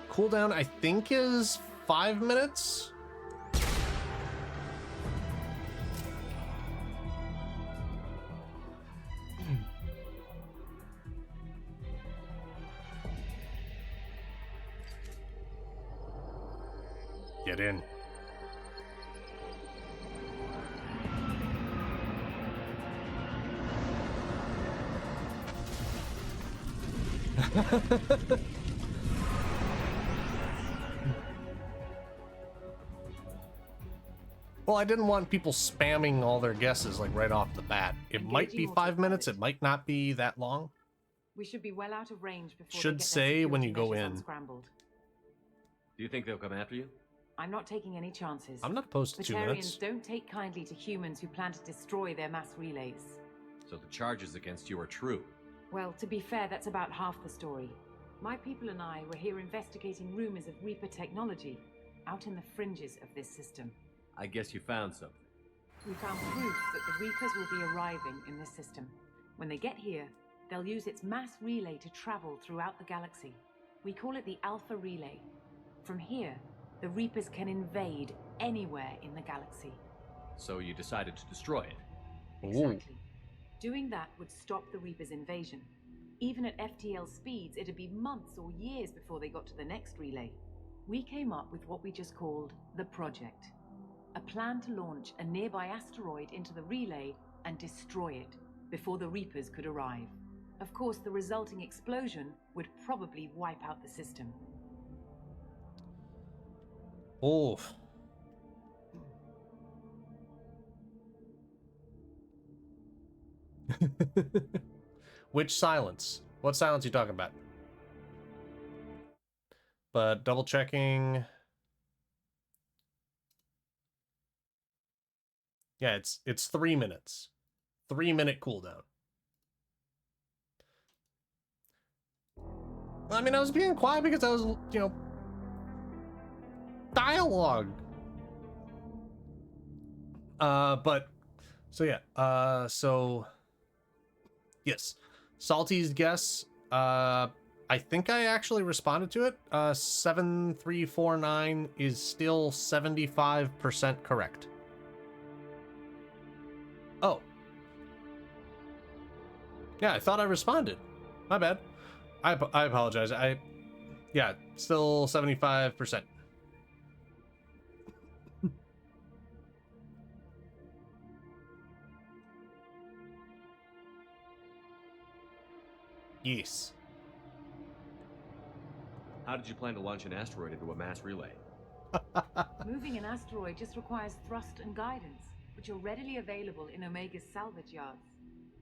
Cooldown, I think, is 5 minutes. Get in. Well, I didn't want people spamming all their guesses like right off the bat. It might be Engaging 5 minutes. autopilot. It might not be that long. We should be well out of range before Should they get say their when you security go measures in. unscrambled. Do you think they'll come after you? I'm not taking any chances. I'm not opposed to 2 Batarians minutes. don't take kindly to humans who plan to destroy their mass relays. So the charges against you are true. Well, to be fair, that's about half the story. My people and I were here investigating rumors of Reaper technology out in the fringes of this system. I guess you found something. We found proof that the Reapers will be arriving in this system. When they get here, they'll use its mass relay to travel throughout the galaxy. We call it the Alpha Relay. From here, the Reapers can invade anywhere in the galaxy. So you decided to destroy it. Exactly. Doing that would stop the Reapers' invasion. Even at FTL speeds, it'd be months or years before they got to the next relay. We came up with what we just called the Project. A plan to launch a nearby asteroid into the relay and destroy it before the Reapers could arrive. Of course, the resulting explosion would probably wipe out the system. Oof. Which silence? What silence you talking about? But double checking. Yeah, it's 3 minutes. 3 minute cooldown. I mean, I was being quiet because I was, you know, dialogue. But so yeah, so yes, Salty's guess. I think I actually responded to it. 7349 is still 75% correct. Oh. Yeah, I thought I responded. My bad. I apologize. Yeah, still 75%. Yes. How did you plan to launch an asteroid into a mass relay? Moving an asteroid just requires thrust and guidance, which are readily available in Omega's salvage yards.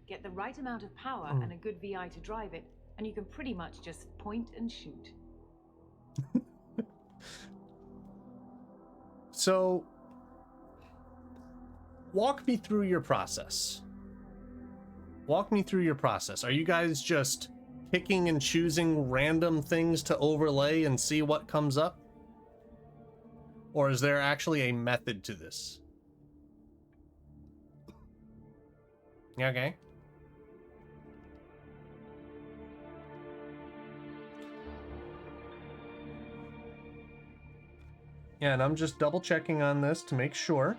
Get the right amount of power and a good VI to drive it, and you can pretty much just point and shoot. So, walk me through your process. Walk me through your process. Are you guys just picking and choosing random things to overlay and see what comes up? Or is there actually a method to this? Okay. Yeah, and I'm just double checking on this to make sure.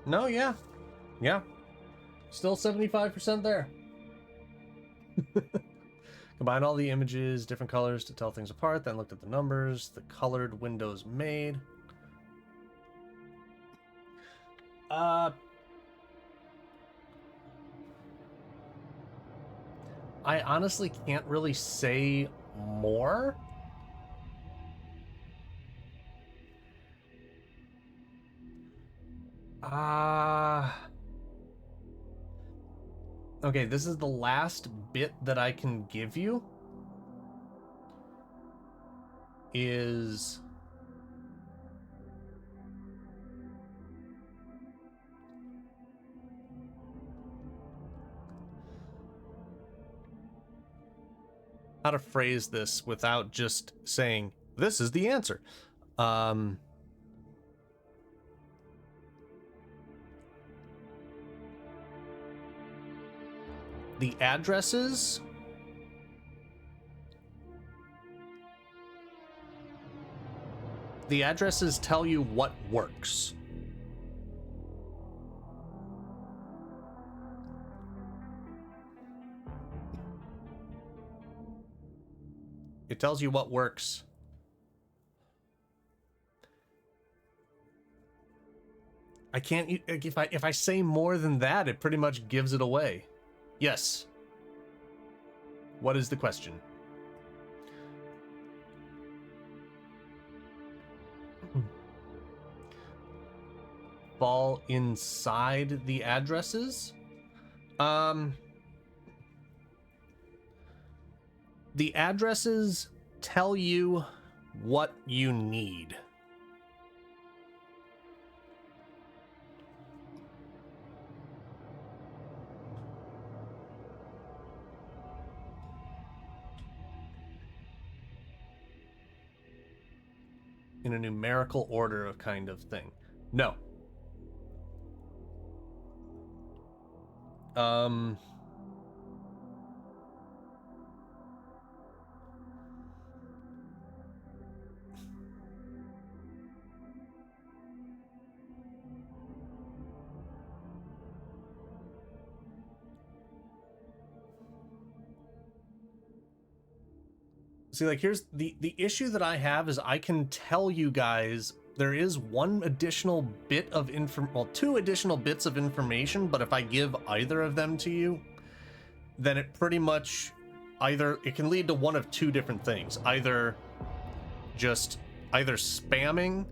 No, yeah. Yeah. Still 75% there. Combine all the images, different colors to tell things apart, then looked at the numbers, the colored windows made. I honestly can't really say more. Okay, this is the last bit that I can give you. Is how to phrase this without just saying this is the answer. The addresses The addresses tell you what works. It tells you what works. I can't, if I say more than that, it pretty much gives it away. Yes. What is the question? Fall inside the addresses? The addresses tell you what you need. In a numerical order of kind of thing. No. See, like, here's the issue that I have is I can tell you guys there is one additional bit of two additional bits of information, but if I give either of them to you, then it pretty much it can lead to one of two different things. Either spamming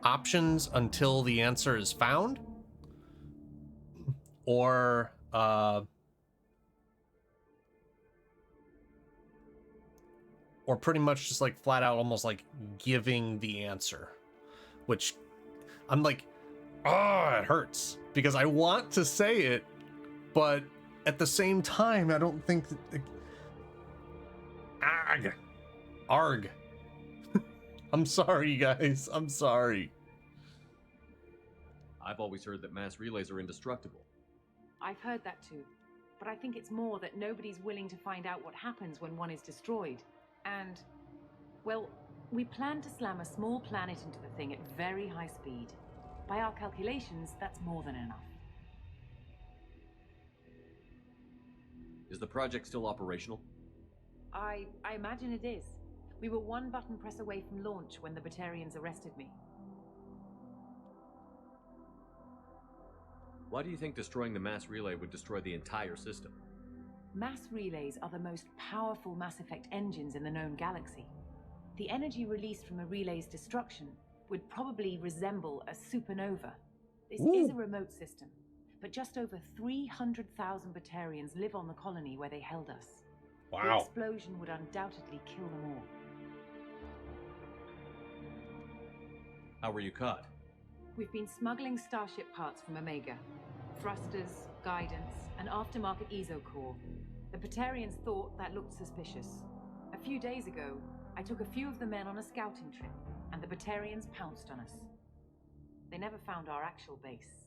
options until the answer is found, or pretty much just like flat out almost like giving the answer, which I'm like, oh, it hurts because I want to say it, but at the same time, I don't think that, arg. I'm sorry, guys. I'm sorry. I've always heard that mass relays are indestructible. I've heard that too, but I think it's more that nobody's willing to find out what happens when one is destroyed. And, well, we plan to slam a small planet into the thing at very high speed. By our calculations, that's more than enough. Is the project still operational? I imagine it is. We were one button press away from launch when the Batarians arrested me. Why do you think destroying the mass relay would destroy the entire system? Mass relays are the most powerful Mass Effect engines in the known galaxy. The energy released from a relay's destruction would probably resemble a supernova. This is a remote system, but just over 300,000 Batarians live on the colony where they held us. Wow. The explosion would undoubtedly kill them all. How were you caught? We've been smuggling Starship parts from Omega. Thrusters, guidance, and aftermarket ESO core. The Batarians thought that looked suspicious. A few days ago, I took a few of the men on a scouting trip, and the Batarians pounced on us. They never found our actual base.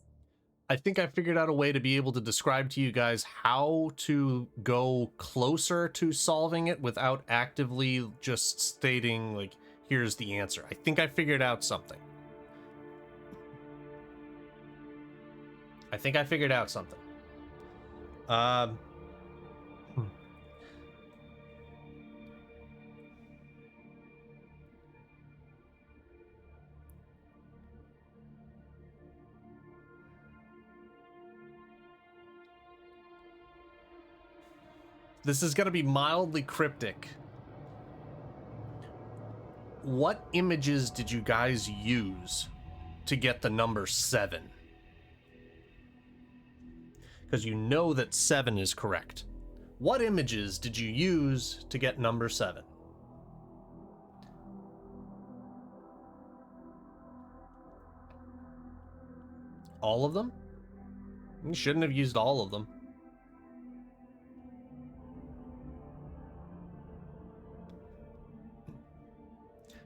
I think I figured out a way to be able to describe to you guys how to go closer to solving it without actively just stating, like, here's the answer. I think I figured out something. This is going to be mildly cryptic. What images did you guys use to get the number 7? Because you know that 7 is correct. What images did you use to get number 7? All of them? You shouldn't have used all of them.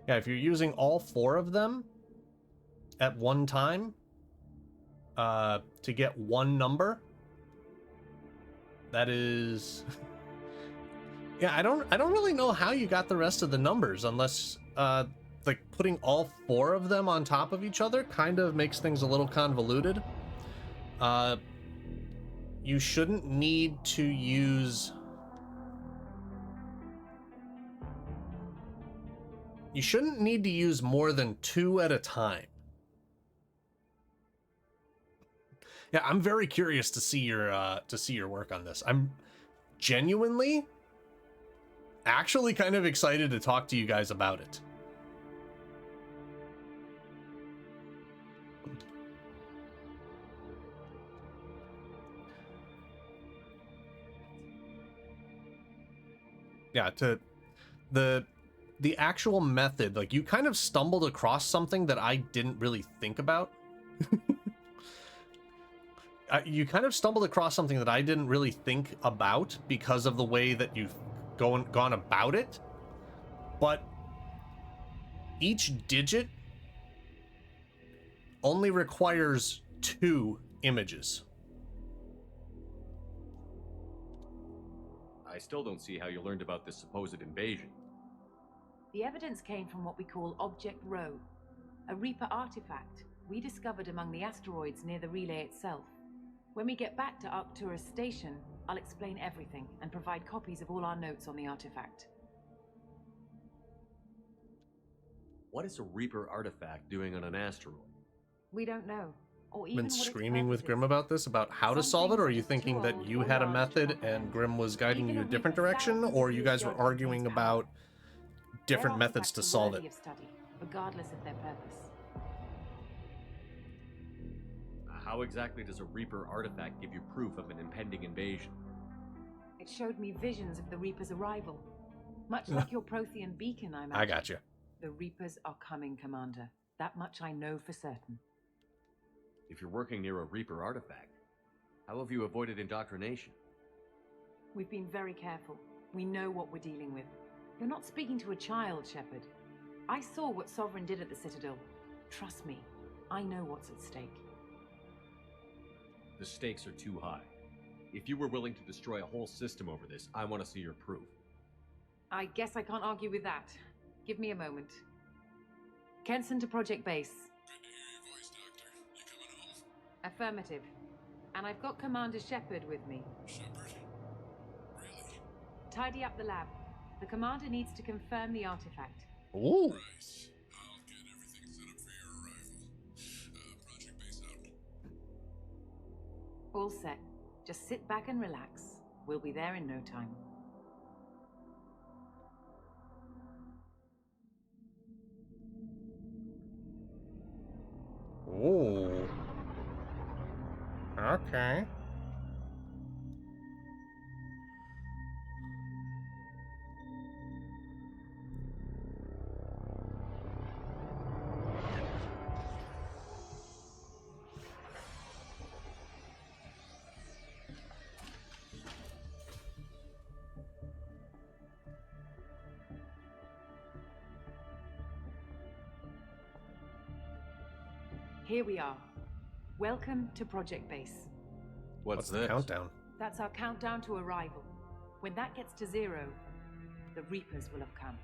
Yeah, if you're using all 4 of them at one time to get one number, that is Yeah, I don't really know how you got the rest of the numbers unless like putting all 4 of them on top of each other kind of makes things a little convoluted. You shouldn't need to use more than 2 at a time. Yeah, I'm very curious to see your work on this. I'm genuinely actually kind of excited to talk to you guys about it. Yeah, to the actual method, like you kind of stumbled across something that I didn't really think about. You kind of stumbled across something that I didn't really think about because of the way that you've gone about it. But each digit only requires 2 images. I still don't see how you learned about this supposed invasion. The evidence came from what we call Object Rho, a Reaper artifact we discovered among the asteroids near the relay itself. When we get back to Arcturus Station, I'll explain everything and provide copies of all our notes on the artifact. What is a Reaper artifact doing on an asteroid? We don't know. Or even Been what its screaming with purpose Grim is. about this, about how to Some solve it, or are things you are thinking too that old you or had a large to method and comprehend. Grim was guiding Even you a a different Reaper direction, thousands or of you years guys were ago arguing contains about power. different Their methods to artifacts are solve worthy it? of study, regardless of their purpose. How exactly does a Reaper artifact give you proof of an impending invasion? It showed me visions of the Reaper's arrival. Much like your Prothean beacon, I imagine. I got you. The Reapers are coming, Commander. That much I know for certain. If you're working near a Reaper artifact, how have you avoided indoctrination? We've been very careful. We know what we're dealing with. You're not speaking to a child, Shepard. I saw what Sovereign did at the Citadel. Trust me, I know what's at stake. The stakes are too high. If you were willing to destroy a whole system over this, I want to see your proof. I guess I can't argue with that. Give me a moment. Kenson to Project Base. Good to hear your voice, Doctor. You coming home? Affirmative. And I've got Commander Shepard with me. Shepard? Really? Tidy up the lab. The Commander needs to confirm the artifact. Ooh. Right. I'll get everything set up for your arrival. Project Base out. All set. Just sit back and relax. We'll be there in no time. Ooh. Okay. Here we are. Welcome to Project Base. What's the this? countdown? That's our countdown to arrival. When that gets to 0, the Reapers will have come.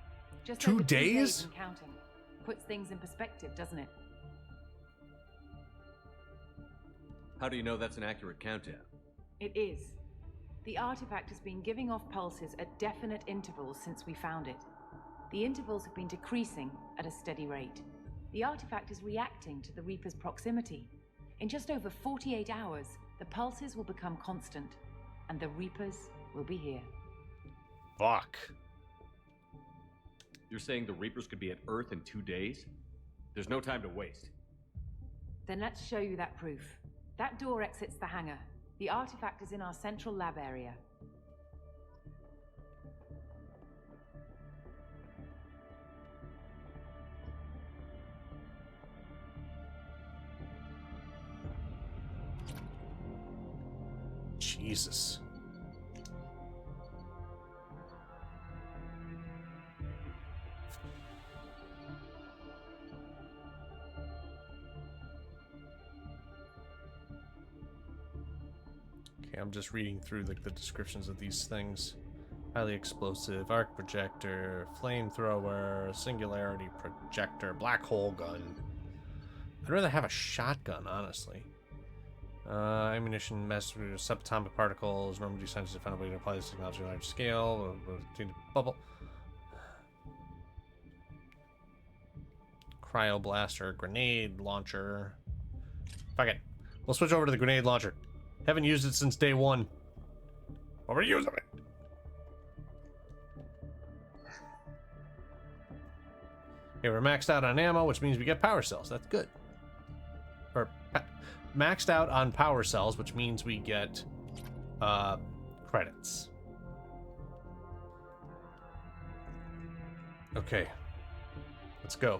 Just 2 over 2 days? and counting. Puts things in perspective, doesn't it? How do you know that's an accurate countdown? It is. The artifact has been giving off pulses at definite intervals since we found it. The intervals have been decreasing at a steady rate. The artifact is reacting to the Reaper's proximity. In just over 48 hours, the pulses will become constant, and the Reapers will be here. Fuck. You're saying the Reapers could be at Earth in 2 days? There's no time to waste. Then let's show you that proof. That door exits the hangar. The artifact is in our central lab area. Jesus. Okay, I'm just reading through the descriptions of these things. Highly explosive, arc projector, flamethrower, singularity projector, black hole gun. I'd rather have a shotgun, honestly. Ammunition, mass subatomic particles, normal scientists have found a way to apply this technology on a large scale. Bubble. Cryoblaster, grenade launcher. Fuck it. We'll switch over to the grenade launcher. Haven't used it since day one. But we're using it. Okay, we're maxed out on ammo, which means we get power cells. That's good. Or maxed out on power cells, which means we get credits. Okay. Let's go.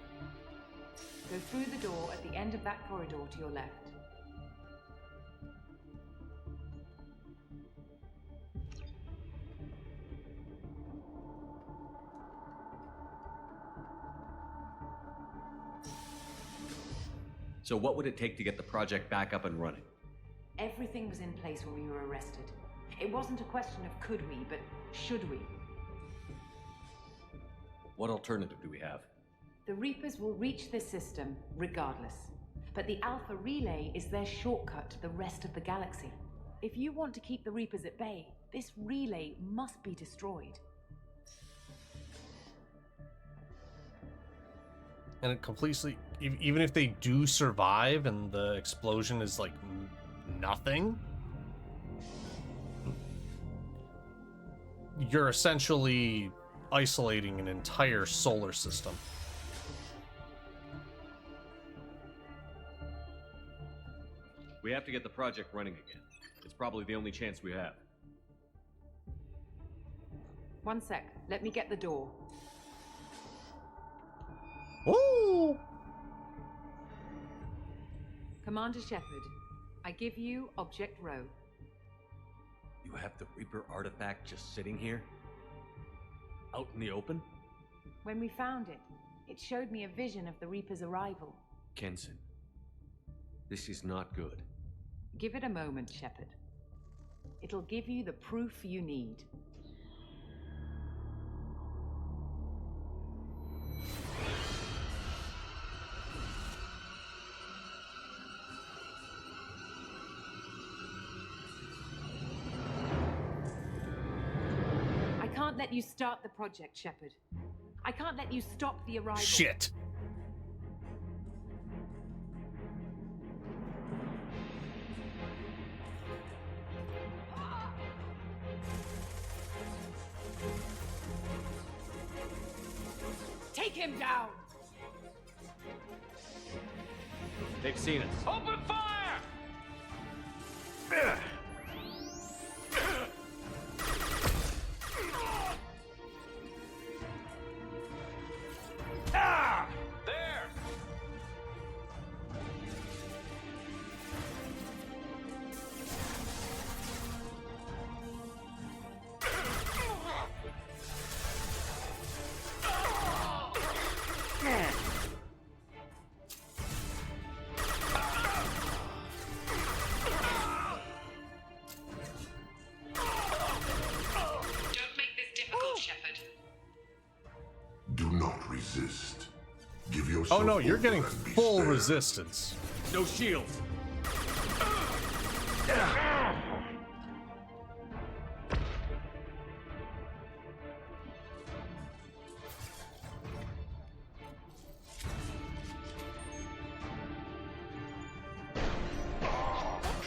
Go through the door at the end of that corridor to your left. So what would it take to get the project back up and running? Everything was in place when we were arrested. It wasn't a question of could we, but should we. What alternative do we have? The Reapers will reach this system regardless. But the Alpha Relay is their shortcut to the rest of the galaxy. If you want to keep the Reapers at bay, this relay must be destroyed. And it completely, even if they do survive and the explosion is like nothing, you're essentially isolating an entire solar system. We have to get the project running again. It's probably the only chance we have. One sec, let me get the door. Woo! Commander Shepard, I give you Object Rho. You have the Reaper artifact just sitting here? Out in the open? When we found it, it showed me a vision of the Reaper's arrival. Kenson, this is not good. Give it a moment, Shepard. It'll give you the proof you need. I can't let you start the project, Shepard. I can't let you stop the arrival. Shit. Take him down! They've seen us. Open fire! Ah! There! Don't make this difficult, Shepard. Do not resist. Give yourself Oh no, you're over getting and be full spared. resistance. No shields!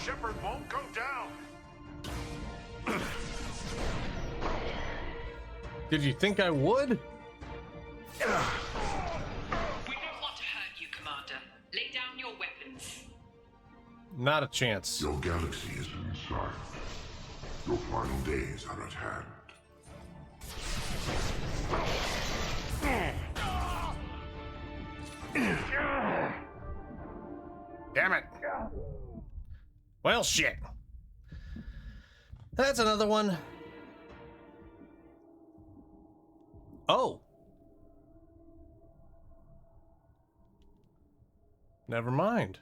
Shepard won't go down. Did you think I would? We don't want to hurt you, Commander. Lay down your weapons. Not a chance. Your galaxy is in sight. Your final days are at hand. Damn it. Well, shit. That's another one. Oh. Never mind.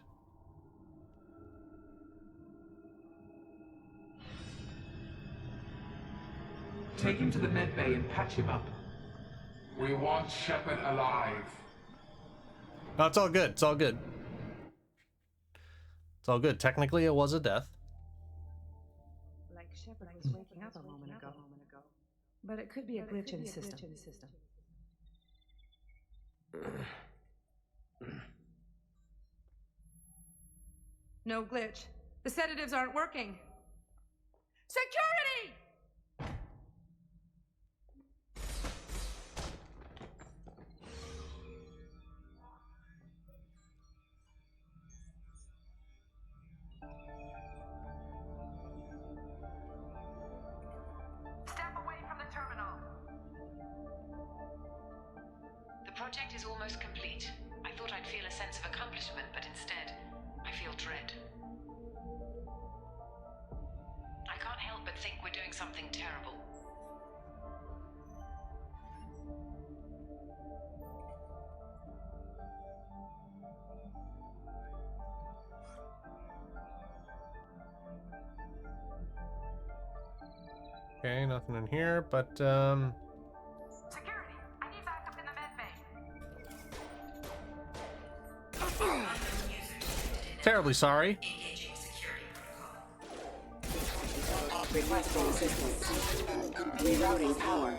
Take him to the med bay and patch him up. We want Shepard alive. No, it's all good. It's all good. It's all good. Technically, it was a death. Like Shepard was waking up a moment ago. But it could be a glitch in his system. No glitch. The sedatives aren't working. Security! Step away from the terminal. The project is almost complete. I thought I'd feel a sense of accomplishment, but instead, I feel dread. I can't help but think we're doing something terrible. Okay, nothing in here, but Security, I need backup in the med bay. terribly sorry. Requesting assistance. Rerouting power.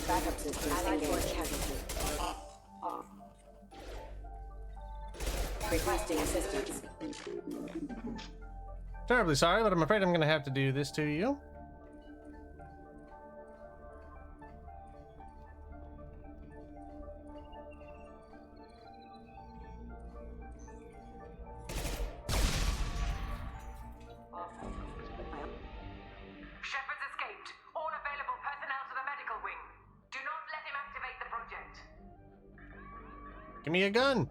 Backup system engaged. Requesting assistance. Terribly sorry, but I'm afraid I'm going to have to do this to you. Shepard's escaped. All available personnel to the medical wing. Do not let him activate the project. Give me a gun.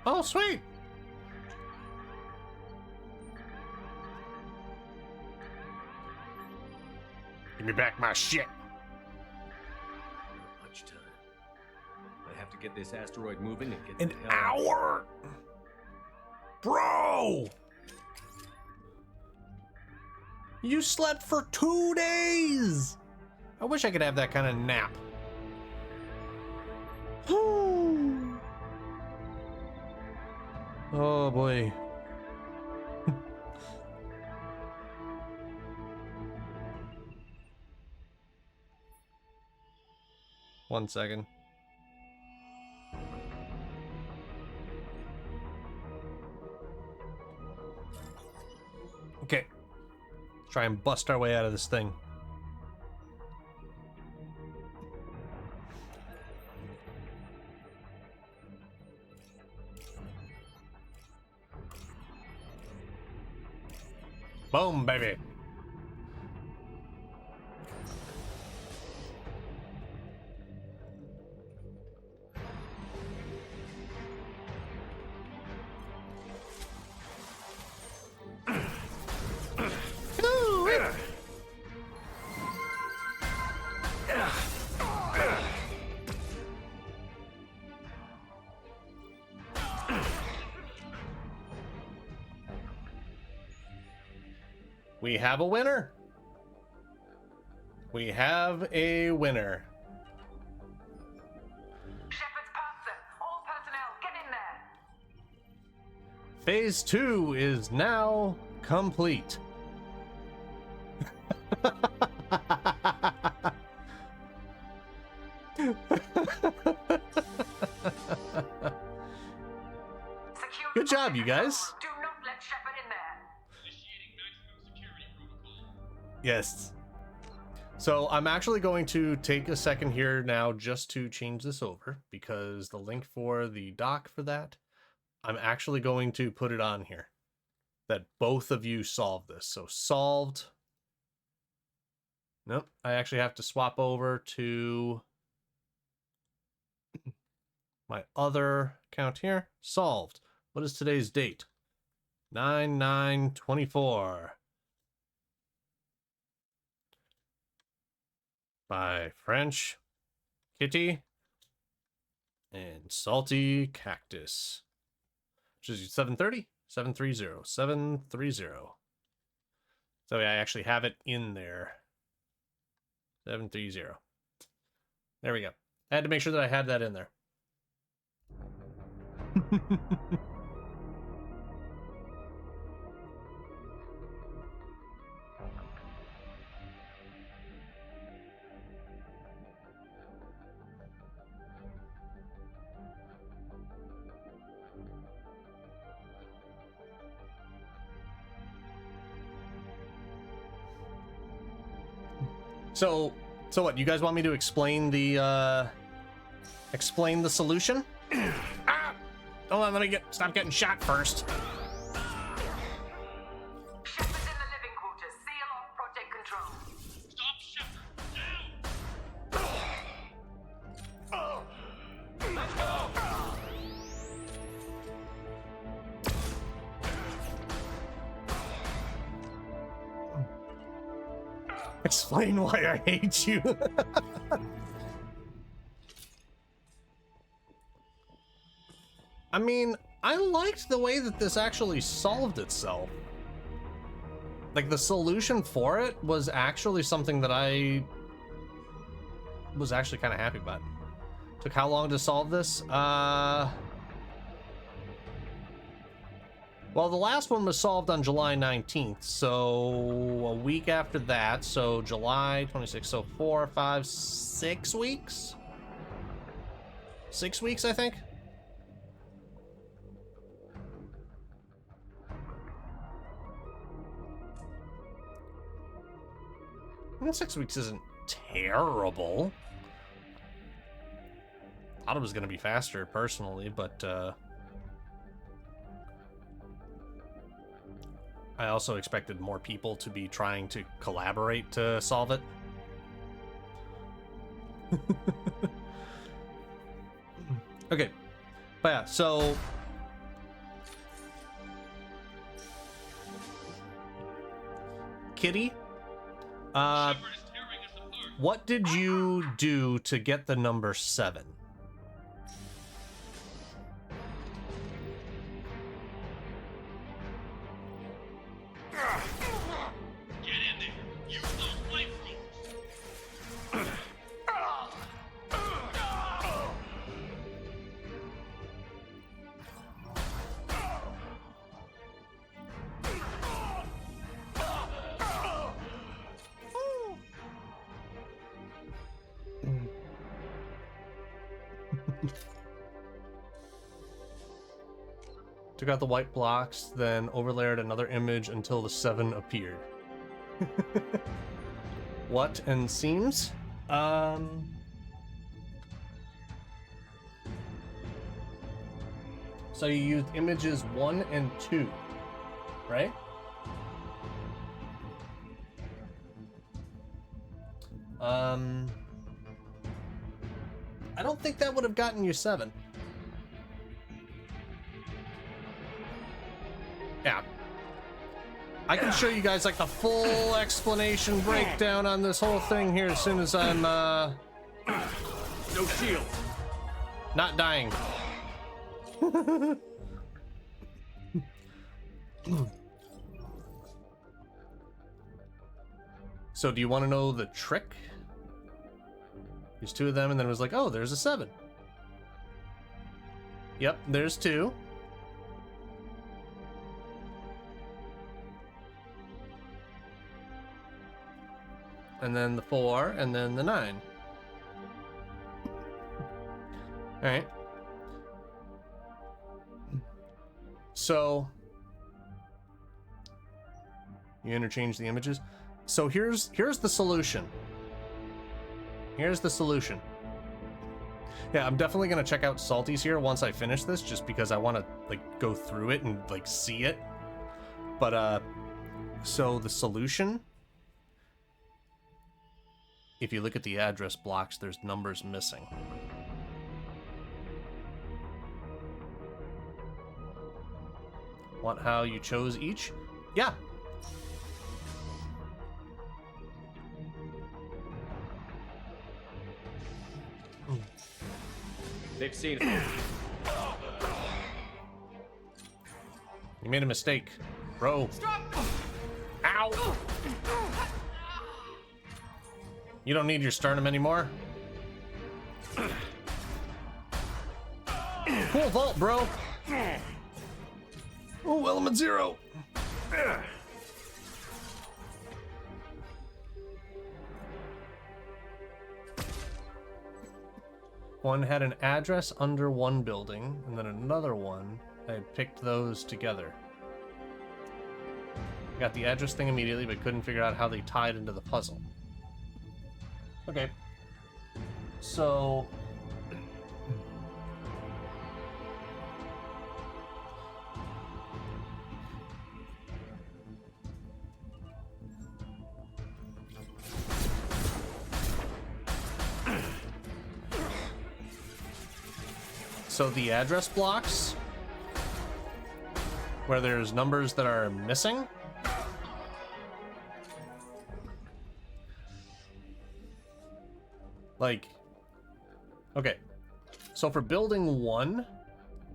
Oh, sweet. Give me back my shit. Not much time. I have to get this asteroid moving and get An the hell out. hour? Bro! You slept for 2 days! I wish I could have that kind of nap. Oh boy. One second. Okay. Let's try and bust our way out of this thing. Boom, baby. We have a winner. We have a winner. Shepard's past them. All personnel, get in there. Phase 2 is now complete. Good job, you guys. Do not let Shepard in there. Yes. So I'm actually going to take a second here now just to change this over, because the link for the doc for that, I'm actually going to put it on here that both of you solved this. So solved. Nope. I actually have to swap over to my other account here. Solved. What is today's date? 9/9/24. By French Kitty and Salty Cactus. which is 730? 730. 730. So I actually have it in there. 730. There we go. I had to make sure that I had that in there. So what? You guys want me to explain the solution? Ah! Hold on, let me stop getting shot first. Shepard's in the living quarters. Seal off Project Control. Stop Shepard! Now! Let's go! Explain why I hate you. I mean, I liked the way that this actually solved itself. Like, the solution for it was actually something that I was actually kind of happy about. Took how long to solve this? Well, the last one was solved on July 19th, so a week after that, so July 26th, so 4, 5, 6 weeks? 6 weeks, I think? And 6 weeks isn't terrible. Thought it was going to be faster, personally, but, I also expected more people to be trying to collaborate to solve it. Okay. But yeah, so Kitty, what did you do to get the number 7? Get in there! Use those flamethrowers! Took out the white blocks, then overlaid another image until the 7 appeared. What and seems? So you used images 1 and 2, right? I don't think that would have gotten you 7. Yeah. I can show you guys like the full explanation breakdown on this whole thing here as soon as I'm No shield. Not dying. So do you want to know the trick? There's 2 of them, and then it was like, oh, there's a 7. Yep, there's 2. And then the 4, and then the 9. Alright. So you interchange the images. So here's the solution. Here's the solution. Yeah, I'm definitely gonna check out Salty's here once I finish this, just because I want to like go through it and like see it. But so the solution, if you look at the address blocks, there's numbers missing. Want how you chose each? Yeah. They've seen it. You made a mistake, bro. Ow! You don't need your sternum anymore. Cool vault, bro. Oh, element 0. One had an address under one building, and then another one, I picked those together. Got the address thing immediately, but couldn't figure out how they tied into the puzzle. Okay. So... So the address blocks, where there's numbers that are missing, like, okay, so for building 1,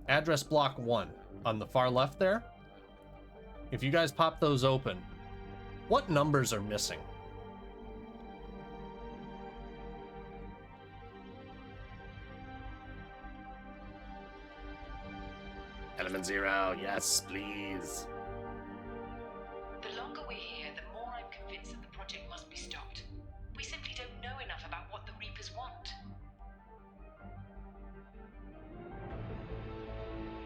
address block 1 on the far left there, if you guys pop those open, what numbers are missing? Element 0, yes, please. The longer we're here, the more I'm convinced that the project must be stopped. We simply don't know enough about what the Reapers want.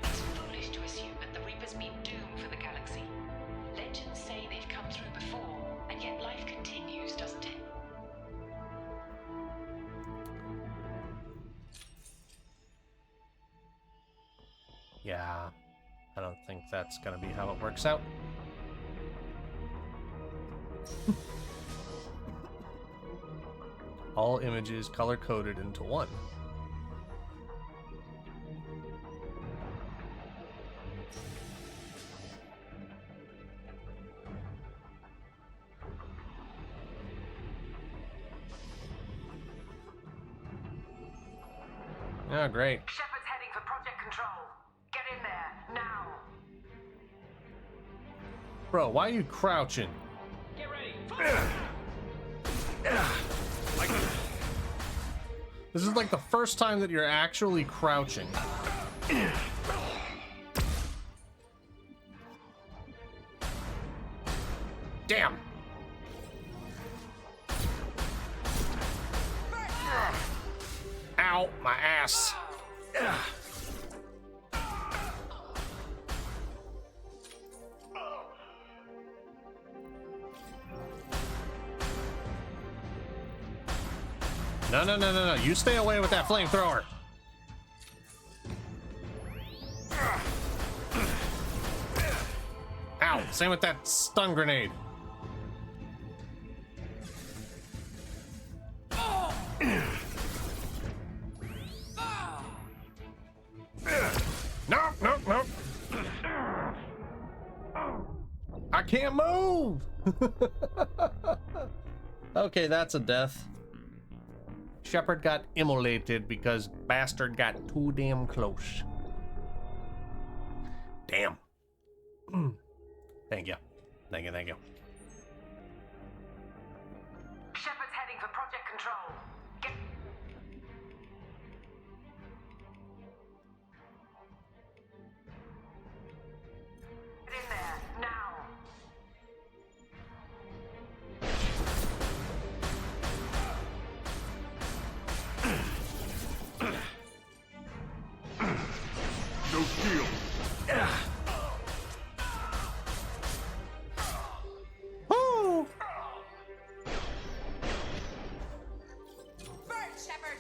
It's foolish to assume that the Reapers mean doom for the galaxy. Legends say they've come through before, and yet life continues, doesn't it? Yeah, I don't think that's gonna be how it works out. All images color-coded into one. Oh, great. Shepard's heading for Project Control. Get in there, now! Bro, why are you crouching? Get ready! This is like the first time that you're actually crouching. Damn! Ow, my ass. No, no, no, no, no. You stay away with that flamethrower. Ow, same with that stun grenade. Nope, nope, nope. I can't move. Okay, that's a death. Shepard got immolated because Bastard got too damn close. Damn. Thank you. Thank you, thank you. Shepard's heading for Project Control. Get in there, now! No shield. Woo! Burn, Shepard!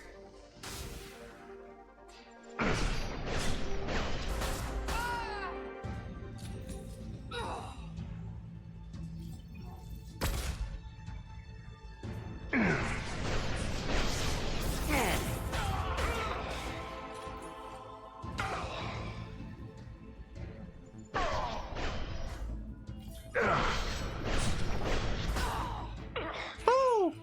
Woo!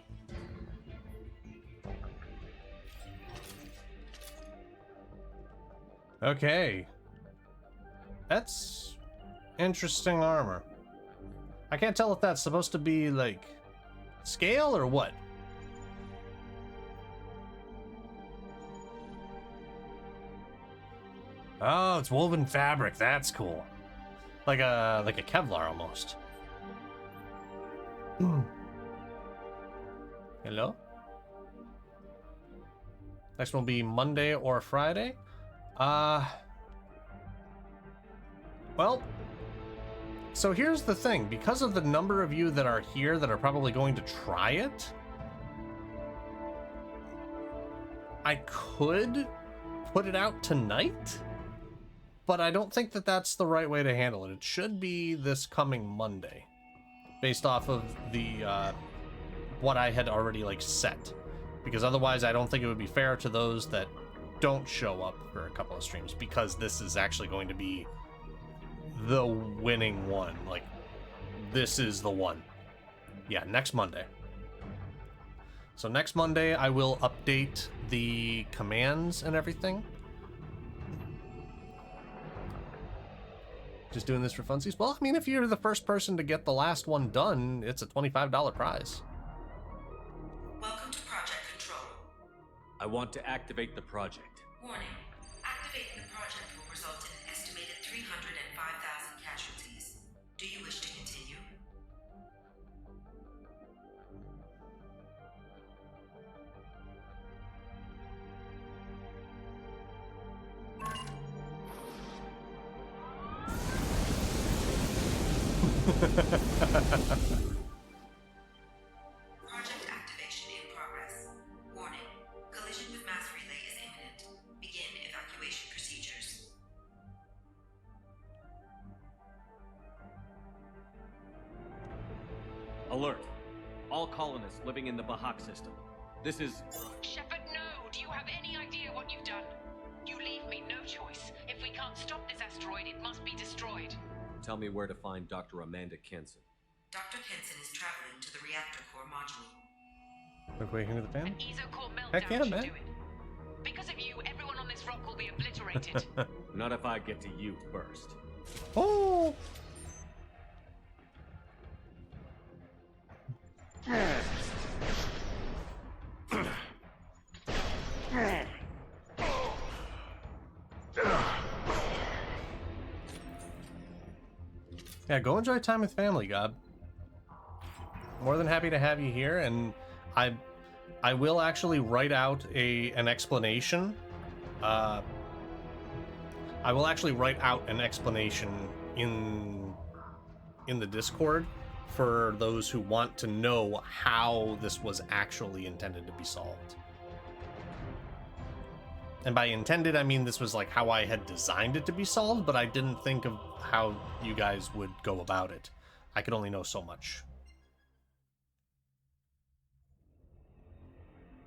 Okay. That's Interesting armor. I can't tell if that's supposed to be, like, scale or what. Oh, it's woven fabric. That's cool. Like a Kevlar almost. Hello? Next one will be Monday or Friday. Well, so here's the thing. Because of the number of you that are here that are probably going to try it, I could put it out tonight, but I don't think that that's the right way to handle it. It should be this coming Monday, based off of the what I had already like set, because otherwise I don't think it would be fair to those that don't show up for a couple of streams, because this is actually going to be the winning one. Like, this is the one. Yeah, next Monday. So next Monday I will update the commands and everything. Just doing this for funsies? Well, I mean, if you're the first person to get the last one done, it's a $25 prize. Welcome to Project Control. I want to activate the project. Warning. Activating the project will result in an estimated 305,000 casualties. Do you wish to continue? Project activation in progress. Warning. Collision with mass relay is imminent. Begin evacuation procedures. Alert. All colonists living in the Bahak system. This is... Shepard, no! Do you have any idea what you've done? You leave me no choice. If we can't stop this asteroid, it must be destroyed. Tell me where to find Dr. Amanda Kenson. Dr. Kenson is traveling to the reactor core module. Quick way into the fan? An EZO-core meltdown Heck yeah, should man. do it. Because of you, everyone on this rock will be obliterated. Not if I get to you first. Oh! Yeah, go enjoy time with family, Gob. More than happy to have you here, and I will actually write out an explanation. I will actually write out an explanation in the Discord for those who want to know how this was actually intended to be solved. And by intended, I mean this was like how I had designed it to be solved, but I didn't think of how you guys would go about it. I could only know so much.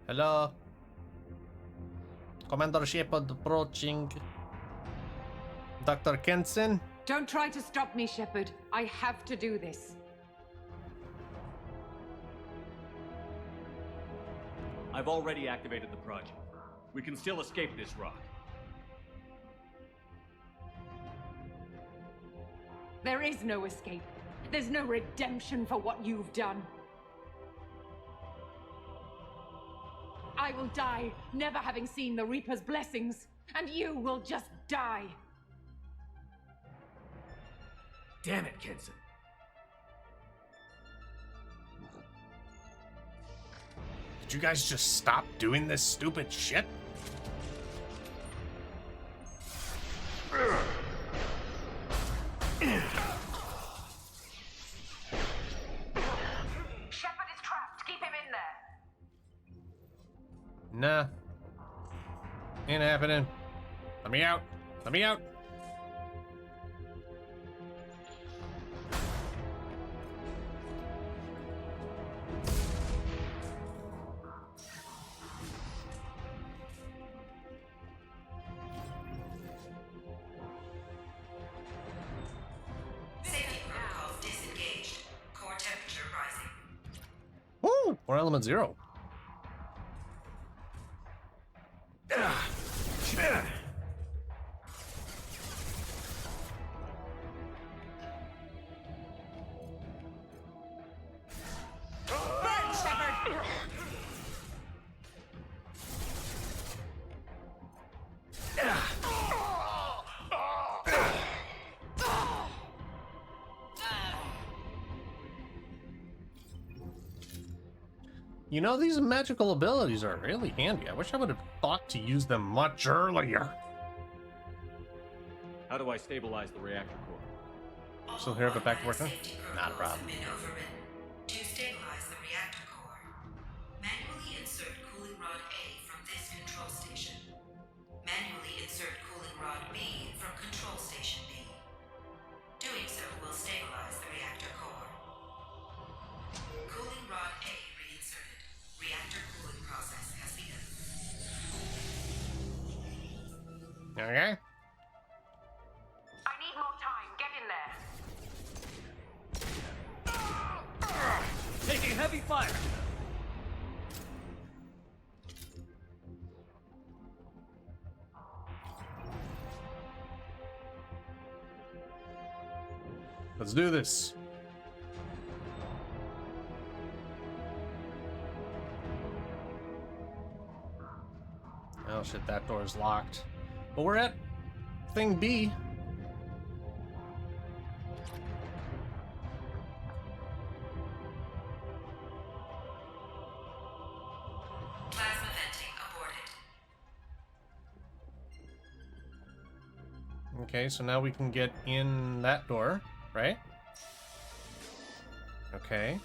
Hello? Commander Shepard approaching. Dr. Kenson? Don't try to stop me, Shepard. I have to do this. I've already activated the project. We can still escape this rock. There is no escape. There's no redemption for what you've done. I will die, never having seen the Reaper's blessings, and you will just die. Damn it, Kenson. Did you guys just stop doing this stupid shit? Shepard is trapped. Keep him in there. Nah. Ain't happening. Let me out. Let me out. Safety protocols disengaged. Core temperature rising. Woo! Or element 0. You know, these magical abilities are really handy. I wish I would have thought to use them much earlier. How do I stabilize the reactor core? Still here, but back to work now? Not a problem. To stabilize the reactor core, manually insert cooling rod A from this control station. Manually insert cooling rod B from control station B. Doing so will stabilize the reactor core. Cooling rod A reinserted. Reactor cooling process has begun. Okay. I need more time. Get in there. Taking heavy fire! Let's do this. Oh shit, that door's locked. But we're at thing B. Plasma venting aborted. Okay, so now we can get in that door, right? Okay.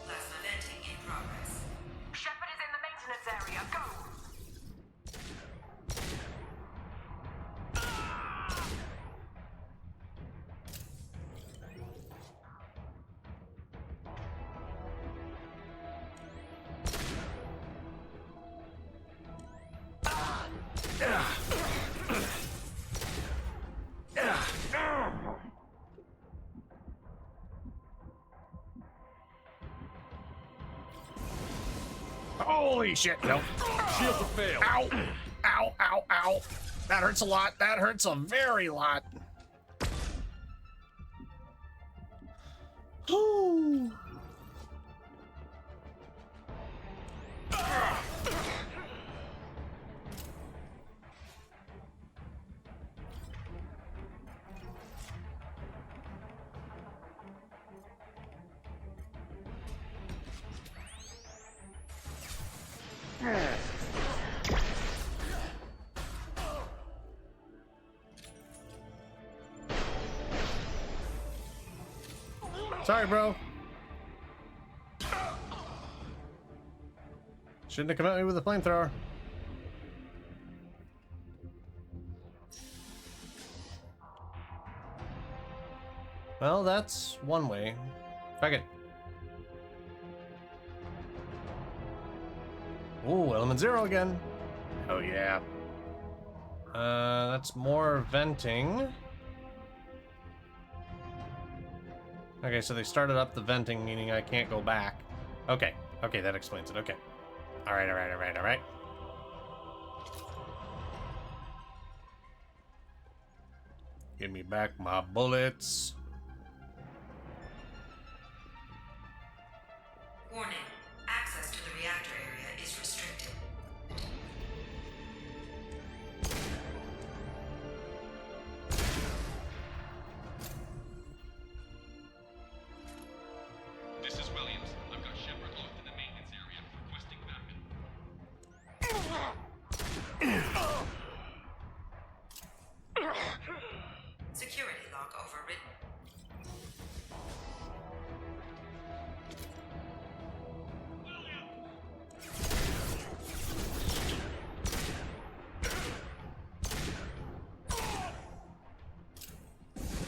Plasma venting in progress. Shepard is in the maintenance area. Go. Holy shit, no. Shields have failed. Ow! Ow, ow, ow. That hurts a lot. That hurts a very lot. Ooh. Sorry, bro. Shouldn't have come at me with a flamethrower. Well, that's one way. Fuck it. Ooh, element 0 again. Oh yeah. That's more venting. Okay, so they started up the venting, meaning I can't go back. Okay, okay, that explains it. Okay. Alright, alright, alright, alright. Give me back my bullets. Warning. Access to the reactor area is restricted. This is Williams. I've got Shepard locked in the maintenance area, requesting backup. Security lock overridden.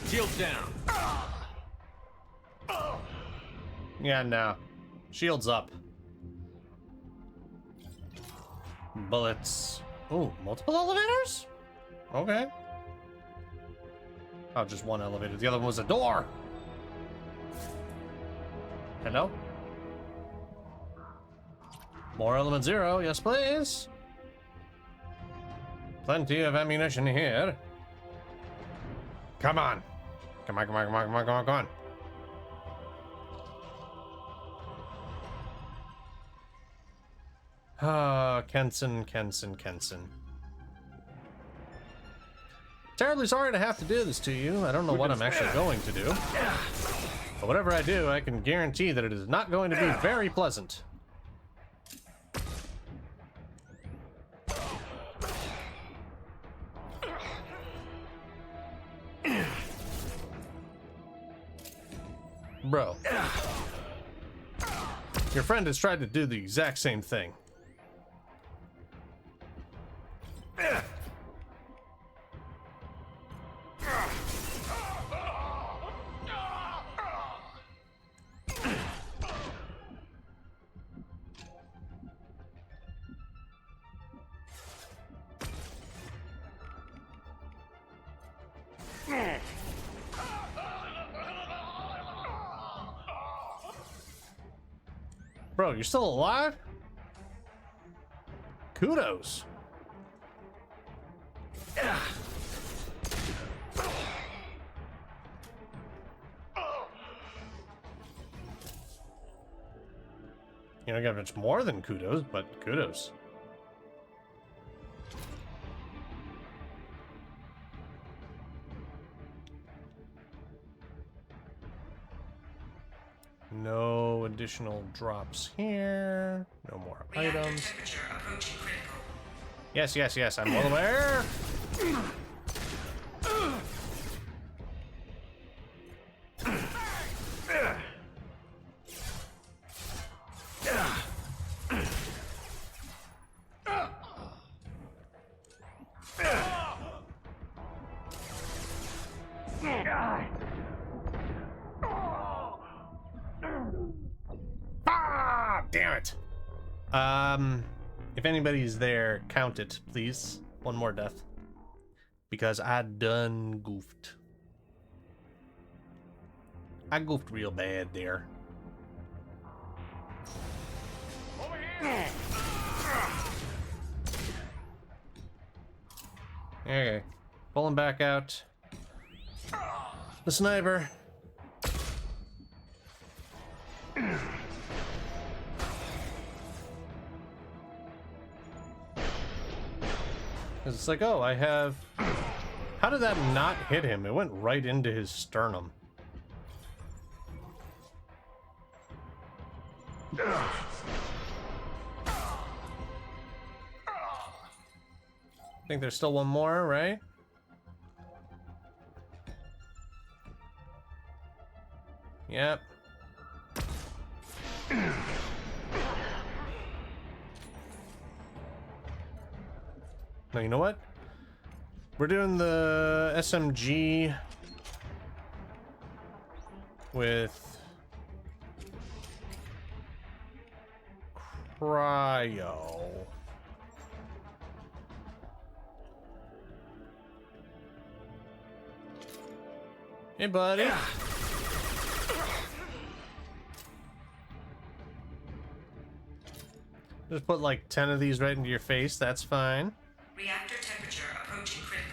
Shields down. Yeah, no. Shields up. Bullets. Ooh, multiple elevators? Okay. Oh, just one elevator. The other one was a door. Hello? More element 0. Yes, please. Plenty of ammunition here. Come on. Come on, come on, come on, come on, come on, come on. Ah, Kenson. Terribly sorry to have to do this to you. I don't know what I'm actually going to do. But whatever I do, I can guarantee that it is not going to be very pleasant. Bro. Your friend has tried to do the exact same thing. Bro, you're still alive? Kudos. You know, I got much more than kudos, but kudos. No additional drops here. No more items. Yes, yes, yes, I'm well aware. Ah, damn it. If anybody's there, count it, please. One more death. Because I done goofed. I goofed real bad there. Over here. Okay. Pulling back out. The sniper. It's like, oh, I have... How did that not hit him? It went right into his sternum. I think there's still one more, right? Yep. No, you know what? We're doing the SMG with cryo. Hey, buddy. Just put like 10 of these right into your face. That's fine. Reactor temperature approaching critical.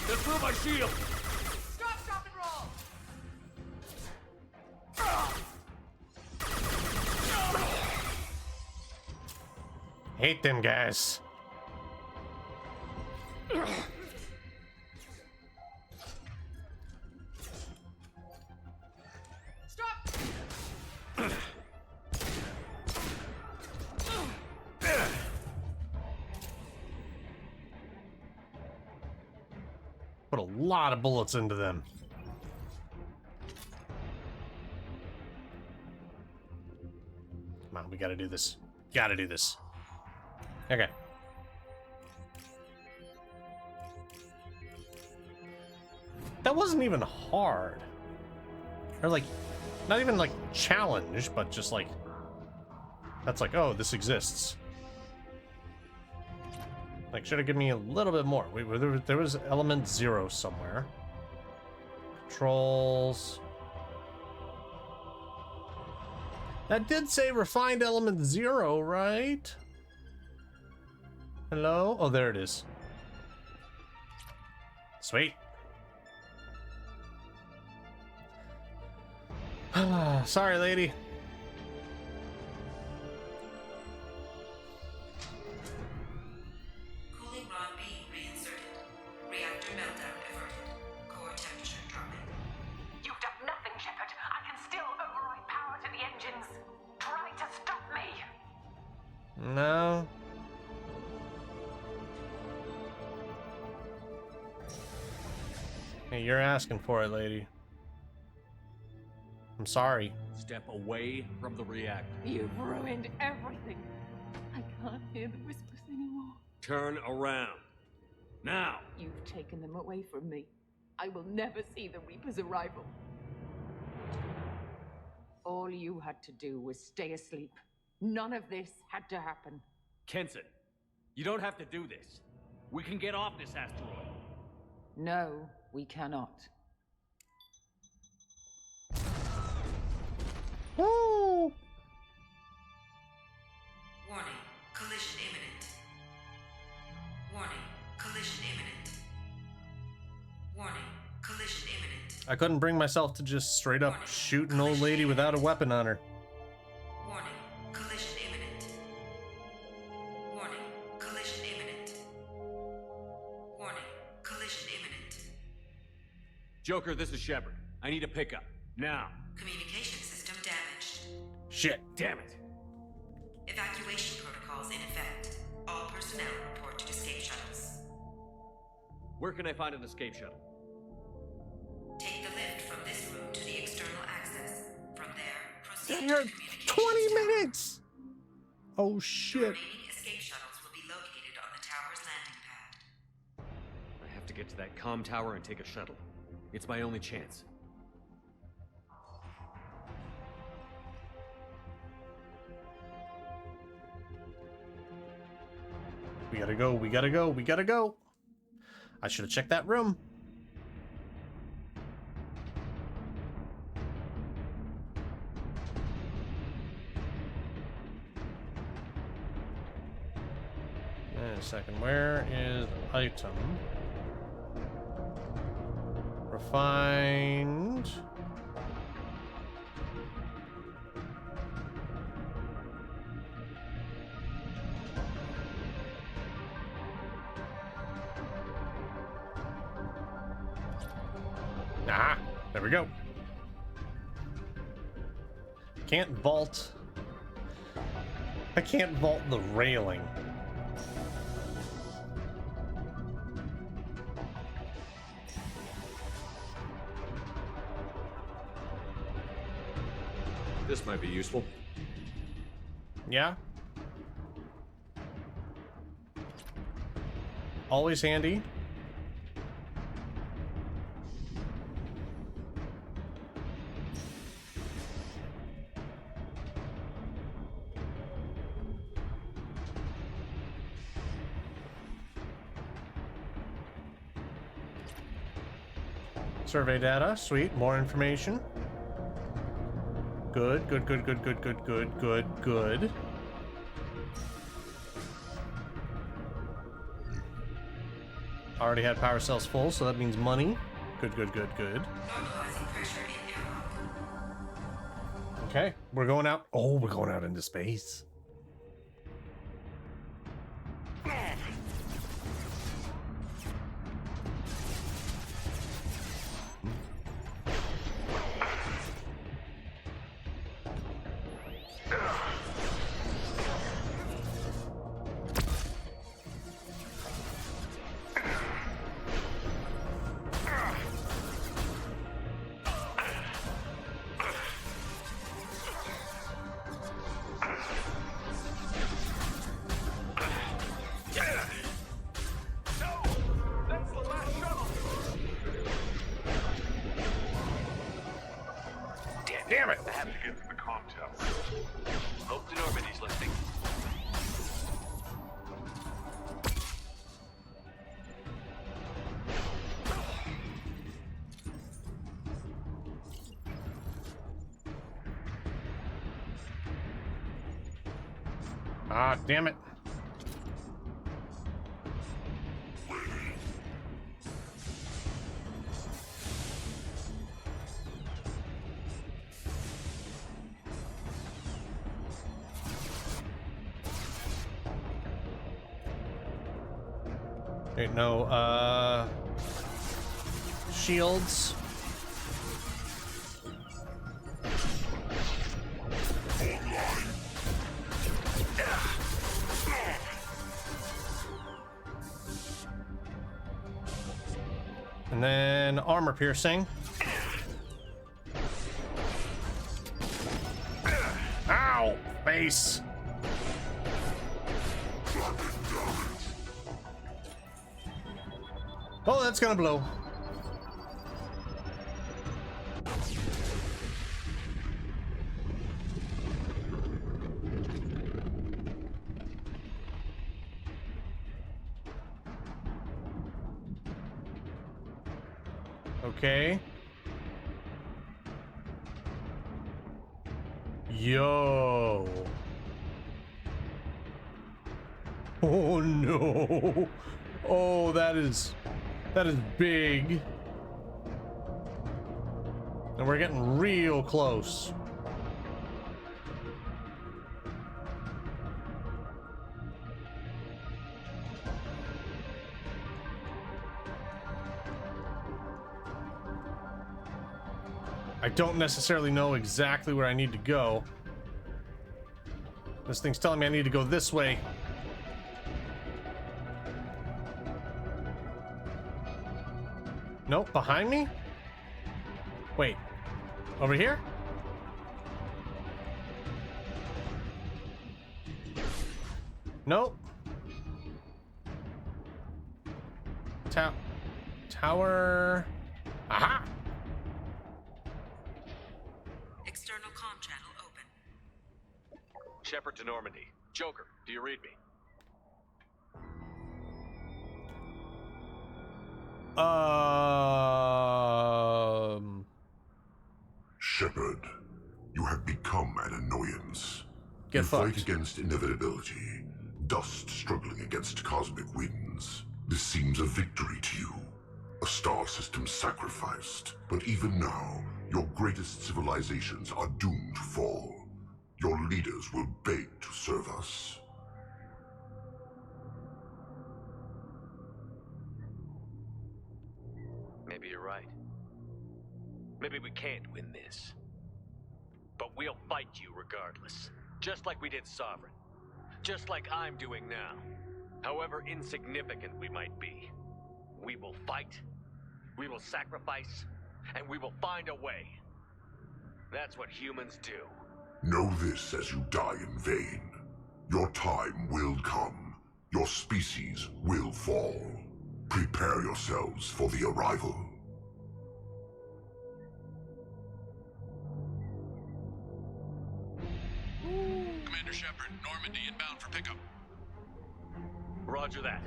Just through my shield. Stop, drop, and roll. Hate them guys. Put a lot of bullets into them. Come on, we gotta do this. Gotta do this. Okay. That wasn't even hard. Or like, not even like challenge, but just like, that's like, oh, this exists. Like, should have given me a little bit more. Wait, there was element 0 somewhere. Controls. That did say refined element 0, right? Hello? Oh, there it is. Sweet. Sorry, lady. Cooling rod B reinserted. Reactor meltdown averted. Core temperature dropping. You've done nothing, Shepard. I can still override power to the engines. Try to stop me. No. Hey, you're asking for it, lady. I'm sorry. Step away from the reactor. You've ruined everything. I can't hear the whispers anymore. Turn around. Now! You've taken them away from me. I will never see the Reaper's arrival. All you had to do was stay asleep. None of this had to happen. Kenson, you don't have to do this. We can get off this asteroid. No, we cannot. Woo! Warning, collision imminent. Warning, collision imminent. Warning, collision imminent. I couldn't bring myself to just straight up shoot an old lady without a weapon on her. Warning, collision imminent. Warning, collision imminent. Warning, collision imminent. Joker, this is Shepard. I need a pickup. Now. Communication system damaged. Shit. Damn it. Evacuation protocols in effect. All personnel report to escape shuttles. Where can I find an escape shuttle? Take the lift from this room to the external access. From there, proceed You're to the communications 20 tower. minutes! Oh The shit. remaining escape shuttles will be located on the tower's landing pad. I have to get to that comm tower and take a shuttle. It's my only chance. We gotta go, we gotta go, we gotta go. I should have checked that room. Wait a second, where is item? Refined. Ah, there we go. Can't vault. I can't vault the railing. This might be useful. Yeah. Always handy. Survey data, sweet, more information. Good, good, good, good, good, good, good, good, good. Already had power cells full, so that means money. Good, good, good, good. Normalizing pressure in airlock. Okay, we're going out. Oh, we're going out into space. Damn it! I have to get to the comm tower. Well, Ah, damn it. Wait, no, shields. And then armor piercing. Ow! Face! Oh, that's gonna blow. Okay. Yo. Oh no. Oh, that is big. And we're getting real close. I don't necessarily know exactly where I need to go. This thing's telling me I need to go this way. Nope, behind me? Wait, over here? Nope. Tower. Aha! External comm channel open. Shepard to Normandy. Joker, do you read me? Shepard, you have become an annoyance. Get you fucked. fight against inevitability, dust struggling against cosmic winds. This seems a victory to you. A star system sacrificed. But even now, your greatest civilizations are doomed to fall. Your leaders will beg to serve us. Maybe you're right. Maybe we can't win this. But we'll fight you regardless. Just like we did Sovereign. Just like I'm doing now. However insignificant we might be. We will fight, we will sacrifice, and we will find a way. That's what humans do. Know this as you die in vain. Your time will come. Your species will fall. Prepare yourselves for the arrival. Commander Shepard, Normandy inbound for pickup. Roger that.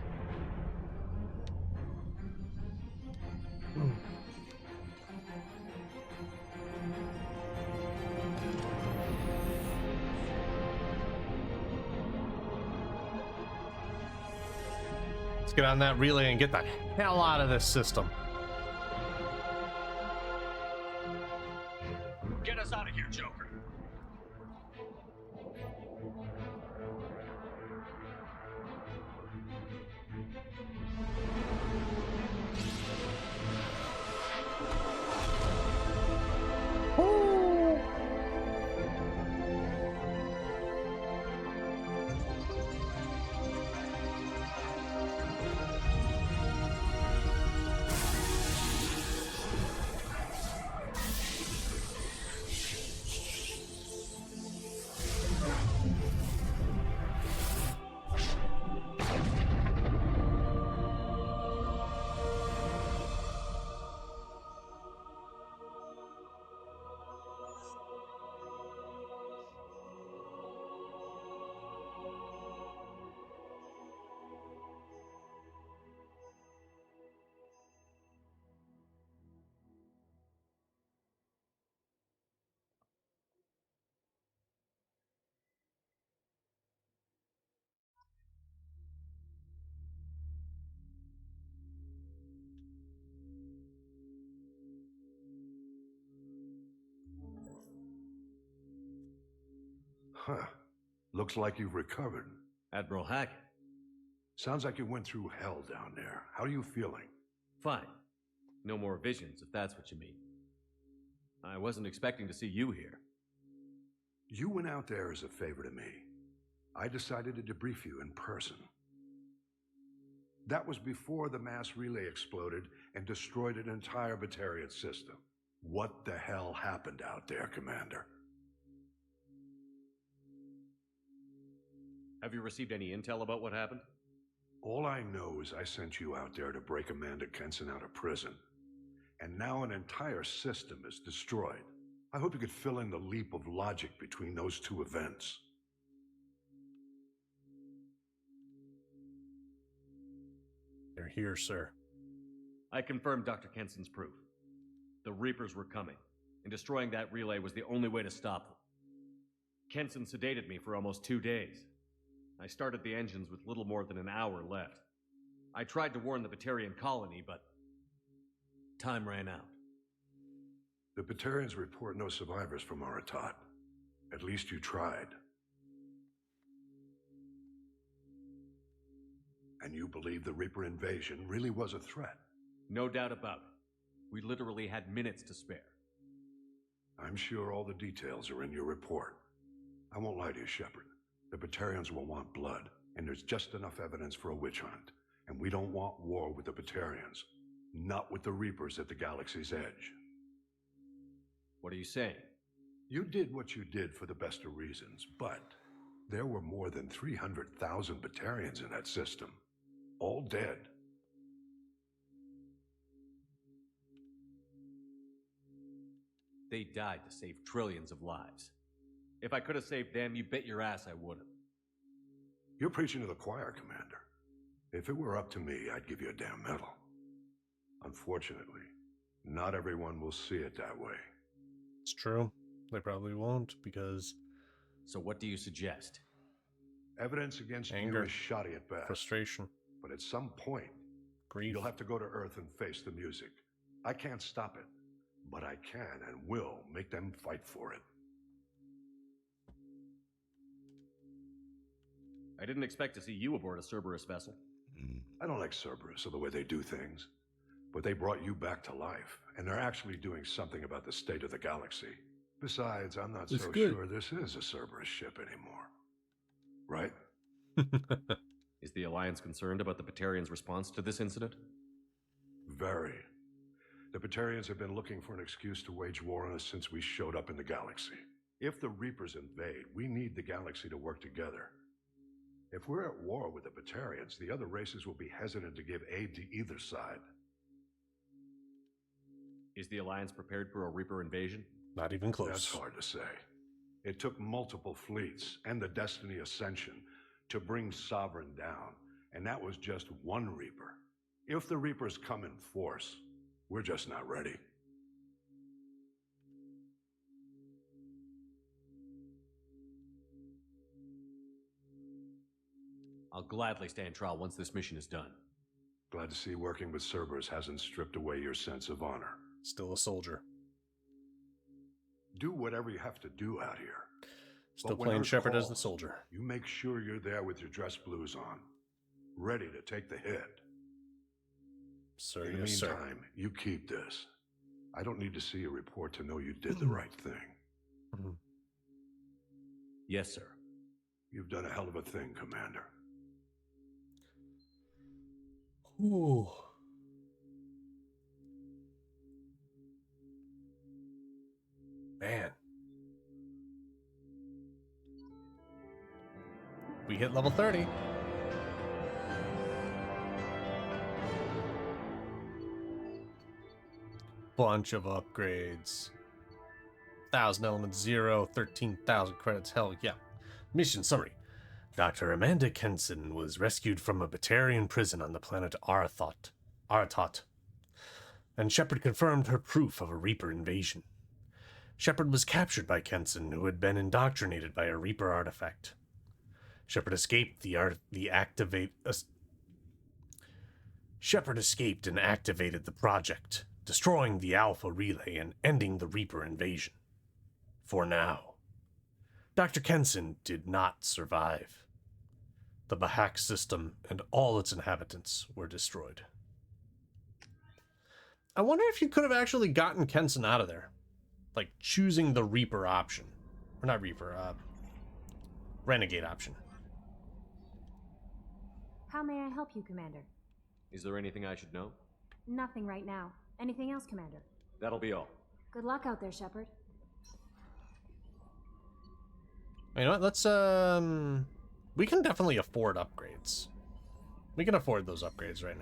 Let's get on that relay and get the hell out of this system. Get us out of here, Joker. Huh. Looks like you've recovered. Admiral Hackett. Sounds like you went through hell down there. How are you feeling? Fine. No more visions, if that's what you mean. I wasn't expecting to see you here. You went out there as a favor to me. I decided to debrief you in person. That was before the mass relay exploded and destroyed an entire Batarian system. What the hell happened out there, Commander? Have you received any intel about what happened? All I know is I sent you out there to break Amanda Kenson out of prison. And now an entire system is destroyed. I hope you could fill in the leap of logic between those two events. They're here, sir. I confirmed Dr. Kenson's proof. The Reapers were coming, and destroying that relay was the only way to stop them. Kenson sedated me for almost 2 days. I started the engines with little more than an hour left. I tried to warn the Batarian colony, but time ran out. The Batarians report no survivors from Aratat. At least you tried. And you believe the Reaper invasion really was a threat? No doubt about it. We literally had minutes to spare. I'm sure all the details are in your report. I won't lie to you, Shepard. The Batarians will want blood, and there's just enough evidence for a witch hunt. And we don't want war with the Batarians. Not with the Reapers at the galaxy's edge. What are you saying? You did what you did for the best of reasons, but there were more than 300,000 Batarians in that system. All dead. They died to save trillions of lives. If I could have saved them, you bet your ass I would have. You're preaching to the choir, Commander. If it were up to me, I'd give you a damn medal. Unfortunately, not everyone will see it that way. It's true. They probably won't, because... So what do you suggest? Evidence against anger, you is shoddy at best. Frustration. But at some point, grief. You'll have to go to Earth and face the music. I can't stop it, but I can and will make them fight for it. I didn't expect to see you aboard a Cerberus vessel. I don't like Cerberus or the way they do things, but they brought you back to life, and they're actually doing something about the state of the galaxy. Besides, I'm not so sure this is a Cerberus ship anymore. Right? Is the Alliance concerned about the Batarians' response to this incident? Very. The Batarians have been looking for an excuse to wage war on us since we showed up in the galaxy. If the Reapers invade, we need the galaxy to work together. If we're at war with the Batarians, the other races will be hesitant to give aid to either side. Is the Alliance prepared for a Reaper invasion? Not even close. That's hard to say. It took multiple fleets and the Destiny Ascension to bring Sovereign down, and that was just one Reaper. If the Reapers come in force, we're just not ready. I'll gladly stand trial once this mission is done. Glad to see working with Cerberus hasn't stripped away your sense of honor. Still a soldier. Do whatever you have to do out here. Still playing Shepard as the soldier. You make sure you're there with your dress blues on, ready to take the hit. Sir, in the meantime, you keep this. I don't need to see a report to know you did the right thing. Yes, sir. You've done a hell of a thing, Commander. Ooh. Man. We hit level 30. Bunch of upgrades. 1,000 elements, 0, 13,000 credits, hell yeah. Mission summary. Dr. Amanda Kenson was rescued from a Batarian prison on the planet Aratat. And Shepard confirmed her proof of a Reaper invasion. Shepard was captured by Kenson, who had been indoctrinated by a Reaper artifact. Shepard escaped Shepard escaped and activated the project, destroying the Alpha Relay and ending the Reaper invasion. For now. Dr. Kenson did not survive. The Bahak system and all its inhabitants were destroyed. I wonder if you could have actually gotten Kenson out of there. Like, choosing the Reaper option. Or not Reaper, Renegade option. How may I help you, Commander? Is there anything I should know? Nothing right now. Anything else, Commander? That'll be all. Good luck out there, Shepard. You know what, let's, we can definitely afford upgrades. We can afford those upgrades right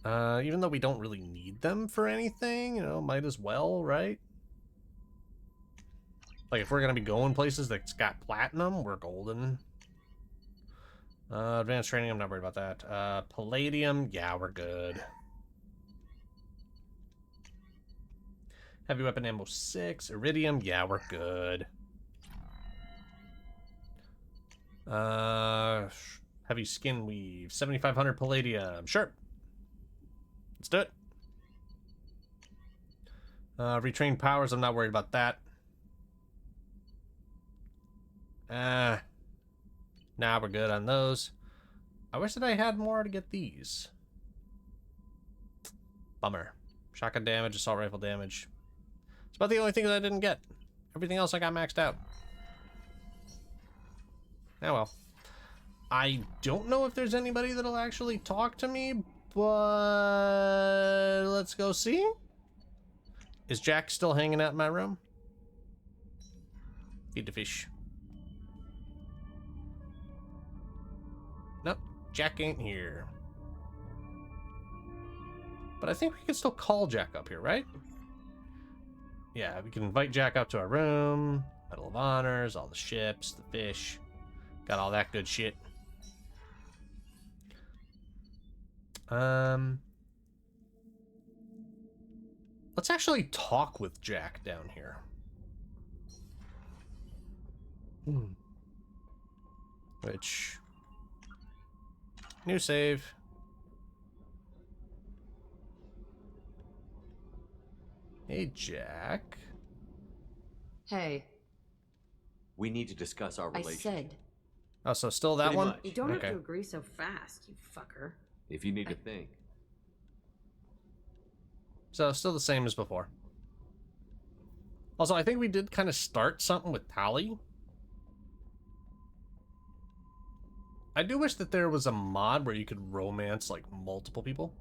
now. Even though we don't really need them for anything, you know, might as well, right? Like, if we're gonna be going places that's got platinum, we're golden. Advanced training, I'm not worried about that. Palladium, yeah, we're good. Heavy weapon ammo 6. Iridium, yeah, we're good. Heavy skin weave, 7,500 palladium, sure. Let's do it. Retrained powers, I'm not worried about that. Nah, we're good on those. I wish that I had more to get these. Bummer. Shotgun damage, assault rifle damage. It's about the only thing that I didn't get. Everything else I got maxed out. Oh well. I don't know if there's anybody that'll actually talk to me, but let's go see. Is Jack still hanging out in my room? Feed the fish. Nope, Jack ain't here. But I think we can still call Jack up here, right? Yeah, we can invite Jack up to our room. Medal of Honors, all the ships, the fish. Got all that good shit. Let's actually talk with Jack down here. Which... New save. Hey, Jack. Hey. We need to discuss our I relationship. said. Oh, so still that Pretty one? much. You don't Okay. have to agree so fast, you fucker. If you need to think. So still the same as before. Also, I think we did kind of start something with Tali. I do wish that there was a mod where you could romance, like, multiple people.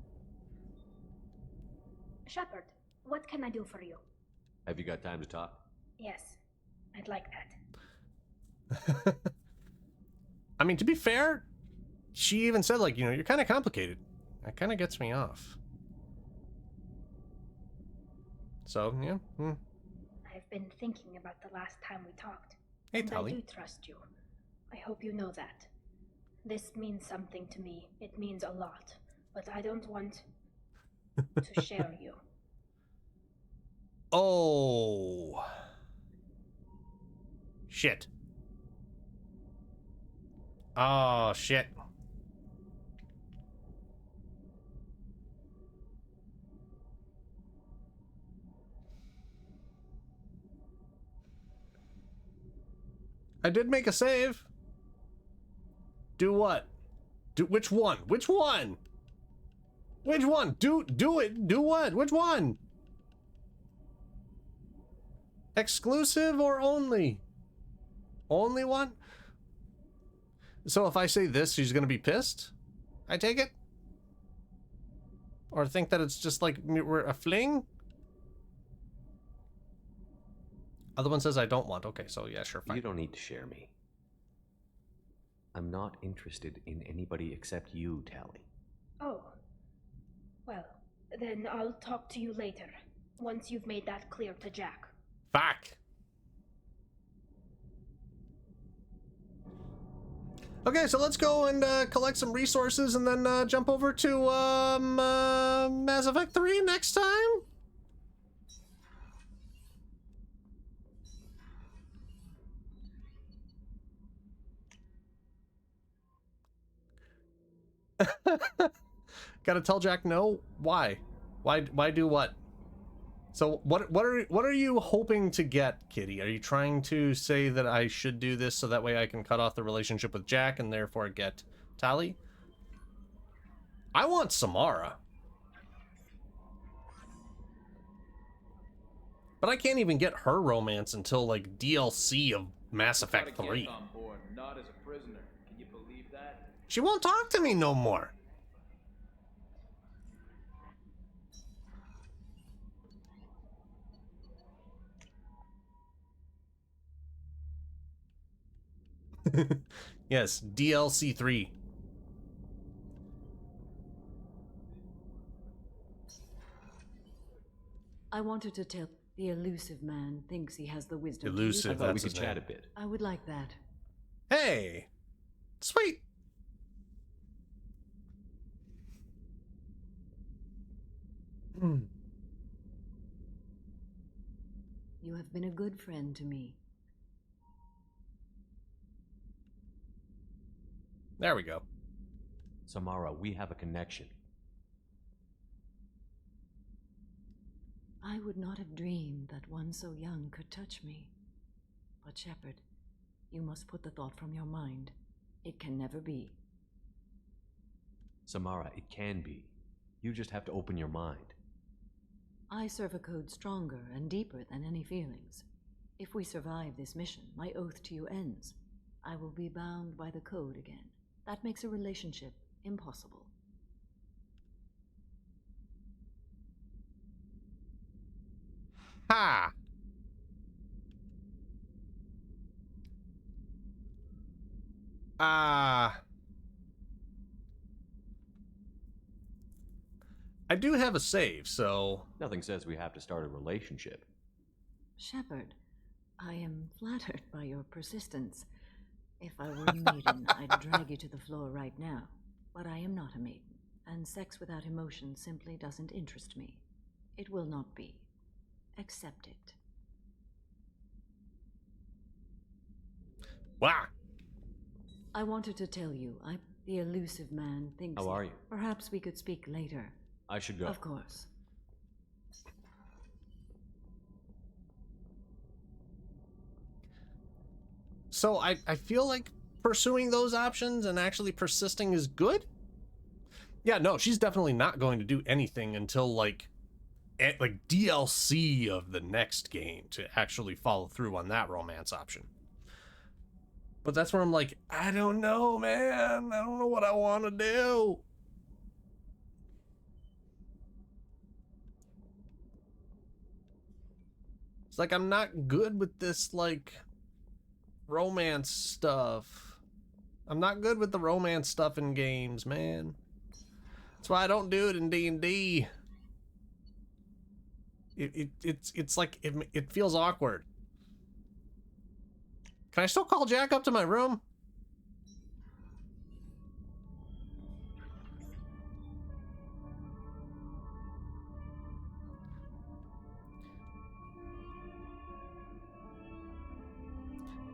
Shepard, what can I do for you? Have you got time to talk? Yes, I'd like that. I mean, to be fair, she even said, like, you know, you're kind of complicated. That kind of gets me off. So, yeah. I've been thinking about the last time we talked. Hey, and Tali. I do trust you. I hope you know that. This means something to me. It means a lot. But I don't want to share you. Oh. Shit. Oh, shit. I did make a save. Do what? Do which one? Which one? Which one? Do it. Do what? Which one? Exclusive or only? Only one? So if I say this, she's gonna be pissed? I take it? Or think that it's just like we're a fling? Other one says I don't want. Okay, so yeah, sure, fine. You don't need to share me. I'm not interested in anybody except you, Tali. Oh. Well, then I'll talk to you later. Once you've made that clear to Jack. Fuck. Okay, so let's go and collect some resources and then jump over to Mass Effect 3 next time? Gotta tell Jack no? Why? Why do what? So what are you hoping to get, Kitty? Are you trying to say that I should do this so that way I can cut off the relationship with Jack and therefore get Tali? I want Samara. But I can't even get her romance until like DLC of Mass Effect 3. On board, not as a prisoner. Can you believe that? She won't talk to me no more. Yes, DLC 3. I wanted to tell the elusive man thinks he has the wisdom. Elusive, I thought we that's could his chat a name. bit. I would like that. Hey, sweet. You have been a good friend to me. There we go. Samara, we have a connection. I would not have dreamed that one so young could touch me. But Shepard, you must put the thought from your mind. It can never be. Samara, it can be. You just have to open your mind. I serve a code stronger and deeper than any feelings. If we survive this mission, my oath to you ends. I will be bound by the code again. That makes a relationship impossible. Ha! I do have a save, so... Nothing says we have to start a relationship. Shepard, I am flattered by your persistence. If I were a maiden, I'd drag you to the floor right now. But I am not a maiden, and sex without emotion simply doesn't interest me. It will not be. Accept it. Wow. I wanted to tell you, the elusive man thinks... How are you? Perhaps we could speak later. I should go. Of course. So I feel like pursuing those options and actually persisting is good? Yeah, no, she's definitely not going to do anything until like DLC of the next game to actually follow through on that romance option. But that's where I'm like, I don't know, man. I don't know what I want to do. It's like I'm not good with this, like, romance stuff. I'm not good with the romance stuff in games, man. That's why I don't do it in D&D. It's like, it feels awkward. Can I still call Jack up to my room?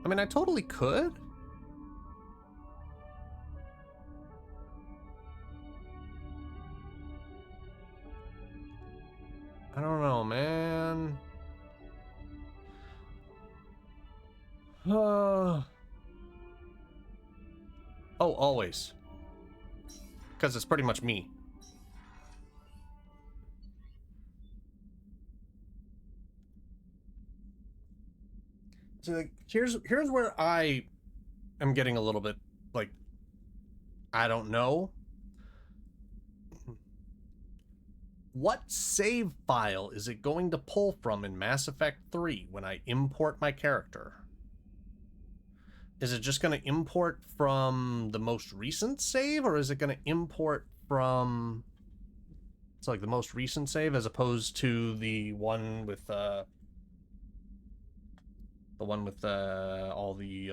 I mean, I totally could. I don't know, man. Oh, always. Because it's pretty much me. So like, here's where I am getting a little bit like, I don't know. What save file is it going to pull from in Mass Effect 3 when I import my character? Is it just going to import from the most recent save, or is it going to import from, it's like the most recent save as opposed to the one with all the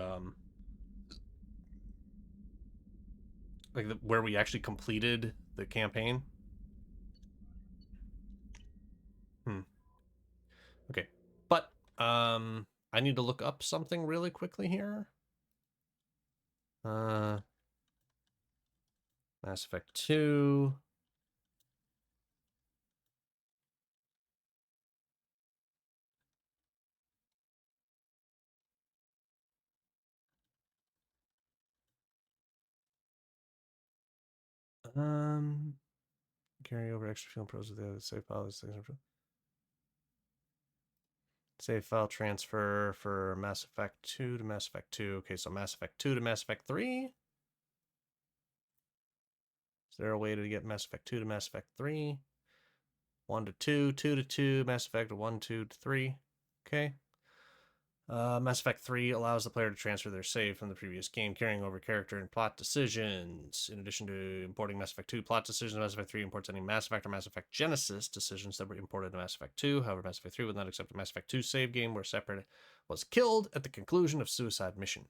like where we actually completed the campaign? Okay, but I need to look up something really quickly here. Mass Effect 2. Carry over extra film pros with the other save file. Save file transfer for Mass Effect 2 to Mass Effect 2. Okay, so Mass Effect 2 to Mass Effect 3. Is there a way to get Mass Effect 2 to Mass Effect 3? 1 to 2, 2 to 2, Mass Effect 1, 2 to 3. Okay. Mass Effect 3 allows the player to transfer their save from the previous game, carrying over character and plot decisions. In addition to importing Mass Effect 2 plot decisions, Mass Effect 3 imports any Mass Effect or Mass Effect Genesis decisions that were imported to Mass Effect 2. However, Mass Effect 3 would not accept a Mass Effect 2 save game where Shepard was killed at the conclusion of suicide mission.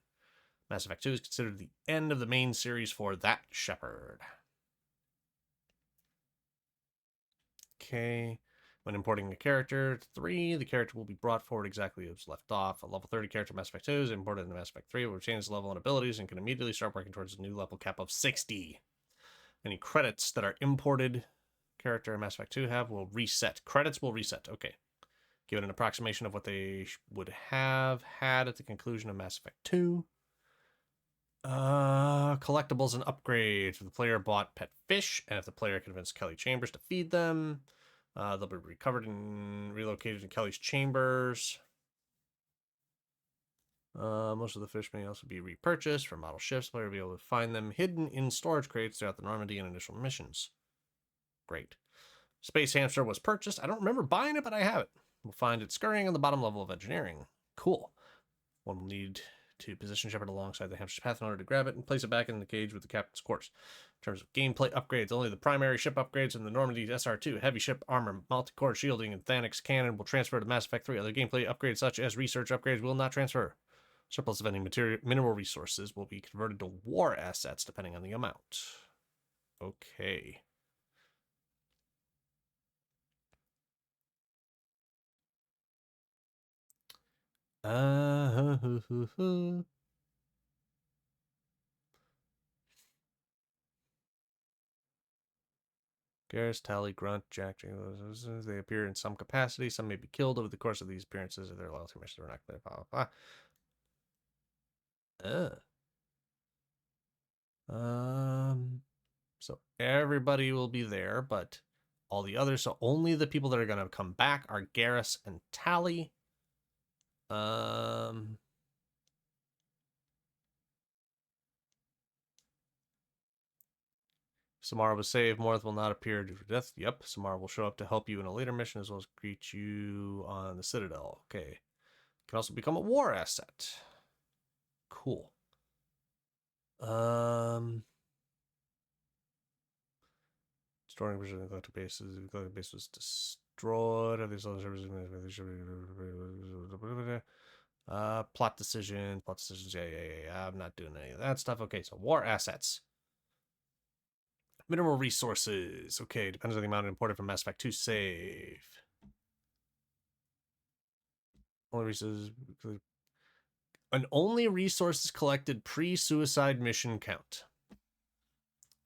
Mass Effect 2 is considered the end of the main series for that Shepard. Okay. When importing a character to 3, the character will be brought forward exactly as left off. A level 30 character in Mass Effect 2 is imported into Mass Effect 3, will change its level and abilities and can immediately start working towards a new level cap of 60. Any credits that are imported character in Mass Effect 2 have will reset. Credits will reset. Okay. Give it an approximation of what they would have had at the conclusion of Mass Effect 2. Collectibles and upgrades. If the player bought pet fish, and if the player convinced Kelly Chambers to feed them, they'll be recovered and relocated in Kelly's chambers. Most of the fish may also be repurchased from model ships. The player will be able to find them hidden in storage crates throughout the Normandy and initial missions. Great. Space Hamster was purchased. I don't remember buying it, but I have it. We'll find it scurrying on the bottom level of engineering. Cool. One will need to position Shepard alongside the hamster's path in order to grab it and place it back in the cage with the captain's course. In terms of gameplay upgrades, only the primary ship upgrades in the Normandy SR2, heavy ship armor, multi-core shielding, and Thanix cannon will transfer to Mass Effect 3. Other gameplay upgrades such as research upgrades will not transfer. Surplus of any mineral resources will be converted to war assets depending on the amount. Okay. Garrus, Tali, Grunt, Jack, they appear in some capacity. Some may be killed over the course of these appearances if their loyalty missions are not clear. So everybody will be there, but all the others, so only the people that are going to come back are Garrus and Tali. Samara was saved. Morth will not appear due to death. Yep, Samara will show up to help you in a later mission as well as greet you on the Citadel. Okay. Can also become a war asset. Cool. Storing version of the collector base. The collector base was destroyed. Plot decisions. Yeah. I'm not doing any of that stuff. Okay, so war assets. Mineral resources. Okay, depends on the amount imported from Mass Effect 2 save. Only resources. An only resources collected pre-suicide mission count.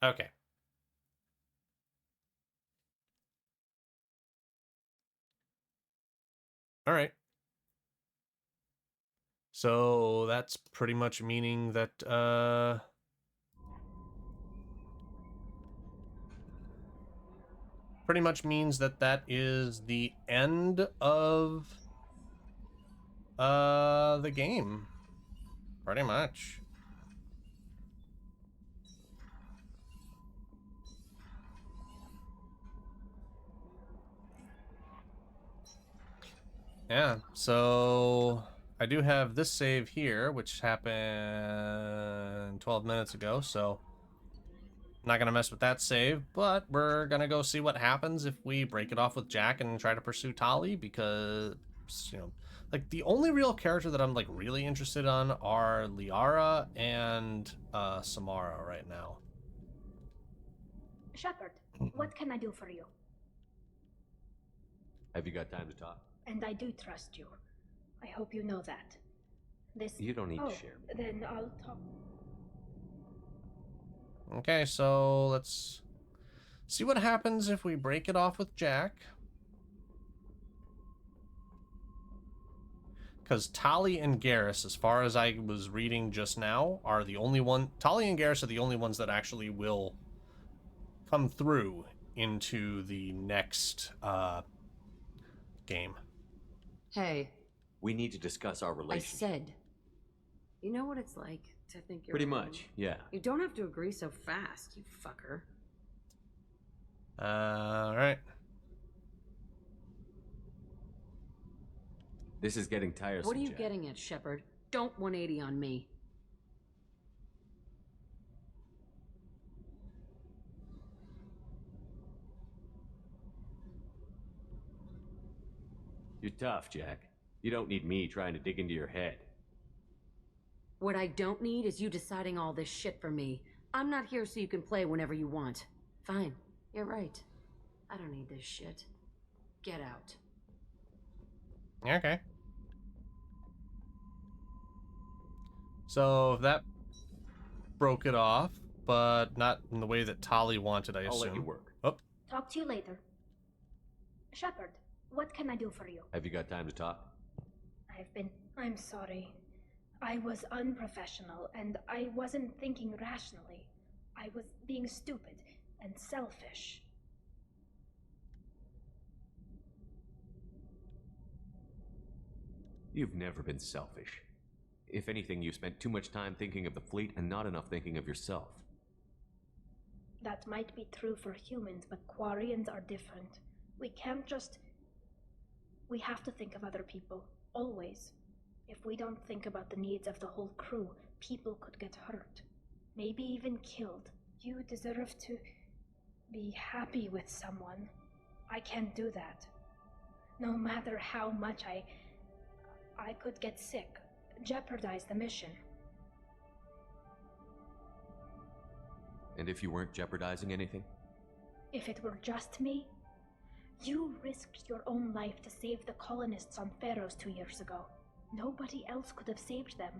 Okay. All right. So that's pretty much meaning that pretty much means that that is the end of the game. Pretty much. Yeah, so I do have this save here, which happened 12 minutes ago, so I'm not going to mess with that save, but we're going to go see what happens if we break it off with Jack and try to pursue Tali, because, you know, like, the only real character that I'm, like, really interested on are Liara and Samara right now. Shepard, what can I do for you? Have you got time to talk? And I do trust you. I hope you know that. You don't need to share. Then I'll talk. Okay, so let's see what happens if we break it off with Jack. Because Tali and Garrus, as far as I was reading just now, are the only one. Tali and Garrus are the only ones that actually will come through into the next game. Hey. We need to discuss our I relationship. said. You know what it's like to think you're Pretty wrong? much, yeah. You don't have to agree so fast, you fucker. Alright. This is getting tiresome, What are you Jack. getting at, Shepard? Don't 180 on me. You're tough, Jack. You don't need me trying to dig into your head. What I don't need is you deciding all this shit for me. I'm not here so you can play whenever you want. Fine, you're right. I don't need this shit. Get out. Okay. So that broke it off, but not in the way that Tali wanted, I assume. I'll let you work. Oh. Talk to you later. Shepard, what can I do for you? Have you got time to talk? I'm sorry. I was unprofessional, and I wasn't thinking rationally. I was being stupid and selfish. You've never been selfish. If anything, you spent too much time thinking of the fleet and not enough thinking of yourself. That might be true for humans, but Quarians are different. We can't just... We have to think of other people, always. If we don't think about the needs of the whole crew, people could get hurt. Maybe even killed. You deserve to be happy with someone. I can't do that. No matter how much I could get sick, jeopardize the mission. And if you weren't jeopardizing anything? If it were just me, you risked your own life to save the colonists on Pharaohs 2 years ago. Nobody else could have saved them.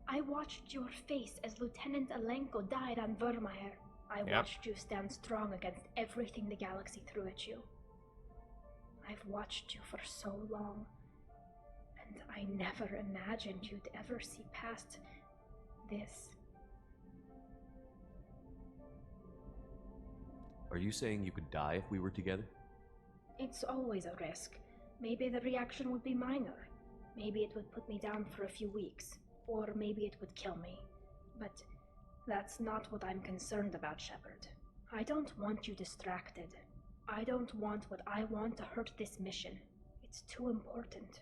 I watched your face as Lieutenant Alenko died on Vermeer. I watched you stand strong against everything the galaxy threw at you. I've watched you for so long, and I never imagined you'd ever see past this. Are you saying you could die if we were together? It's always a risk. Maybe the reaction would be minor. Maybe it would put me down for a few weeks, or maybe it would kill me. But that's not what I'm concerned about, Shepard. I don't want you distracted. I don't want what I want to hurt this mission. It's too important.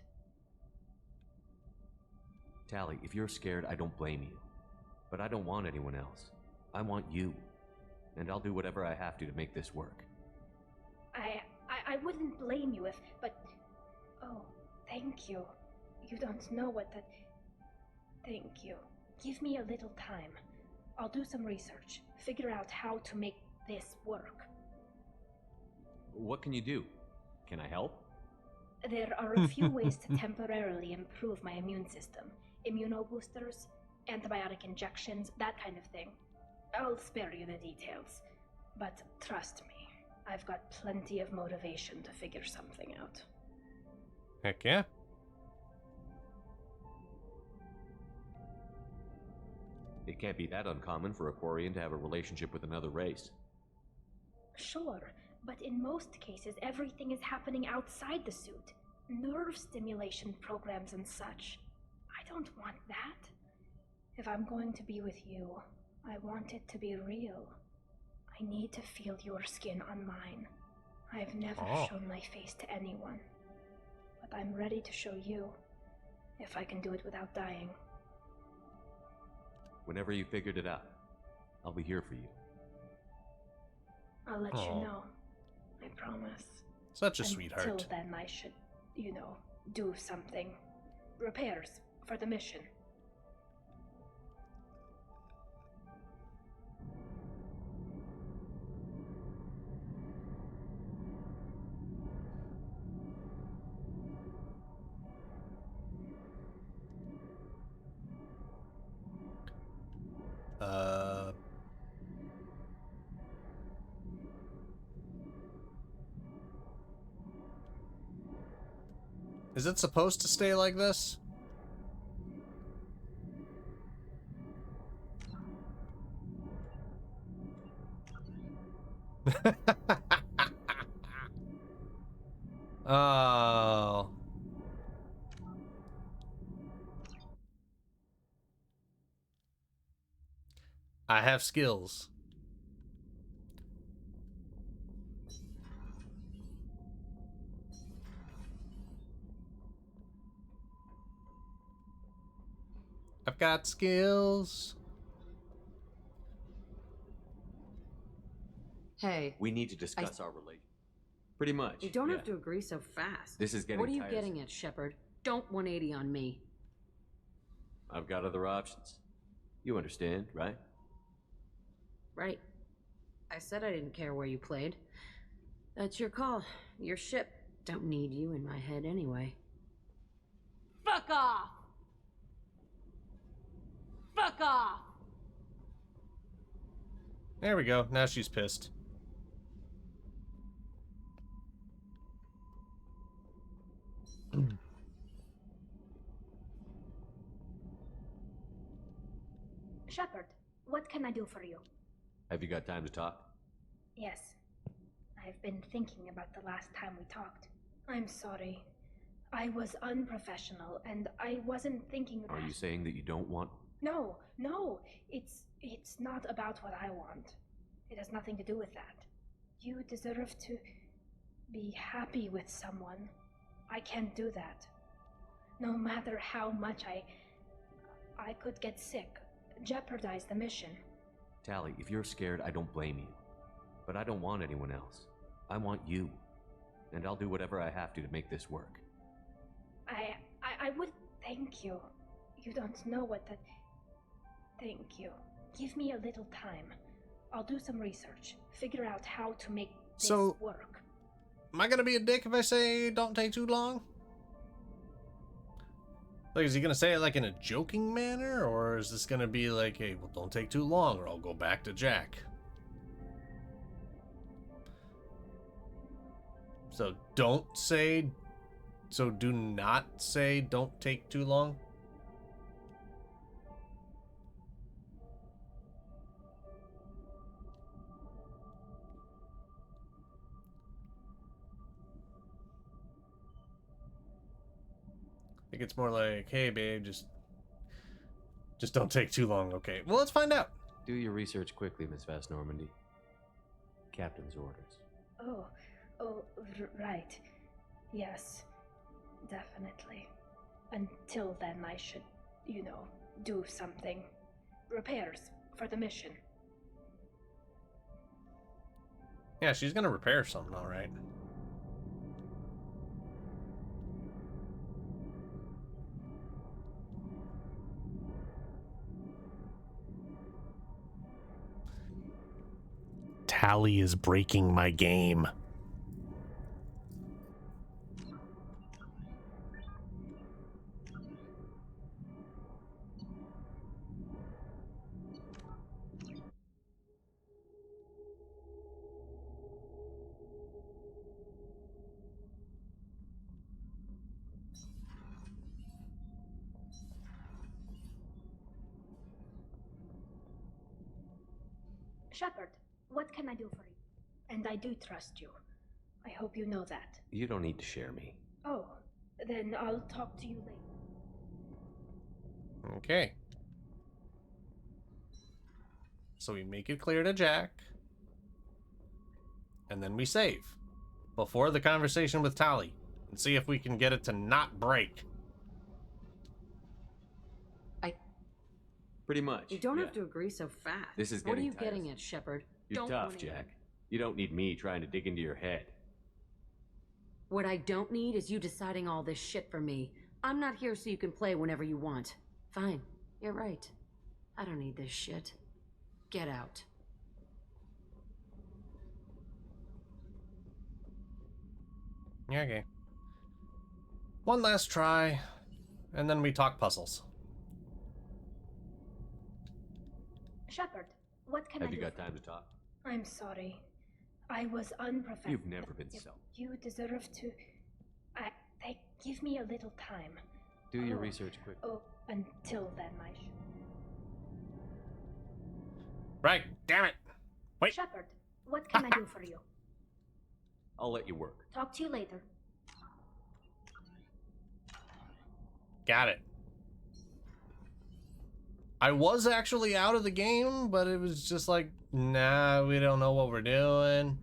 Tali, if you're scared, I don't blame you. But I don't want anyone else. I want you. And I'll do whatever I have to make this work. I wouldn't blame you if, but... Oh, thank you. You don't know what that... Thank you. Give me a little time. I'll do some research, figure out how to make this work. What can you do? Can I help? There are a few ways to temporarily improve my immune system. Immunoboosters, antibiotic injections, that kind of thing. I'll spare you the details. But trust me, I've got plenty of motivation to figure something out. Heck yeah. It can't be that uncommon for a Quarian to have a relationship with another race. Sure, but in most cases everything is happening outside the suit. Nerve stimulation programs and such. I don't want that. If I'm going to be with you, I want it to be real. I need to feel your skin on mine. I've never shown my face to anyone. But I'm ready to show you, if I can do it without dying. Whenever you figured it out, I'll be here for you. I'll let you know. I promise. Such a sweetheart. Until then, I should, do something. Repairs for the mission. Is it supposed to stay like this? Oh. I have skills. I've got skills. Hey. We need to discuss our relation. Pretty much. You don't yeah. have to agree so fast. This is getting What are you tiresome. getting at, Shepard? Don't 180 on me. I've got other options. You understand, right? Right. I said I didn't care where you played. That's your call. Your ship. Don't need you in my head anyway. Fuck off! Fuck off! There we go. Now she's pissed. Shepard, what can I do for you? Have you got time to talk? Yes. I've been thinking about the last time we talked. I'm sorry. I was unprofessional, and I wasn't thinking about... Are you saying that you don't want... No. It's not about what I want. It has nothing to do with that. You deserve to be happy with someone. I can't do that. No matter how much I could get sick, jeopardize the mission. Tali, if you're scared, I don't blame you. But I don't want anyone else. I want you. And I'll do whatever I have to make this work. I would thank you. You don't know what that... Thank you. Give me a little time. I'll do some research. Figure out how to make this work. Am I gonna be a dick if I say don't take too long? Like, is he gonna say it like in a joking manner, or is this gonna be like, hey, well, don't take too long, or I'll go back to Jack? So don't say, so do not say don't take too long? I think it's more like, hey babe, just don't take too long, okay? Well, let's find out. Do your research quickly, Miss Vast Normandy. Captain's orders. Right. Yes, definitely. Until then, I should, do something. Repairs for the mission. Yeah, she's gonna repair something, all right. Tali is breaking my game. Shepard, what can I do for you? And I do trust you. I hope you know that. You don't need to share me. Oh, then I'll talk to you later. Okay. So we make it clear to Jack. And then we save. Before the conversation with Tali. And see if we can get it to not break. Pretty much. You don't have to agree so fast. This is What are getting you tiresome. getting at, Shepard? You're Don't tough, 180. Jack. You don't need me trying to dig into your head. What I don't need is you deciding all this shit for me. I'm not here so you can play whenever you want. Fine. You're right. I don't need this shit. Get out. Yeah, okay. One last try. And then we talk puzzles. Shepard, what can I do? Have you got time to talk? I'm sorry. I was unprofessional. You've never been self. You deserve to... give me a little time. Do your research quick. Until then, I should... Right, damn it! Wait. Shepard, What can I do for you? I'll let you work. Talk to you later. Got it. I was actually out of the game, but it was just like, nah, we don't know what we're doing.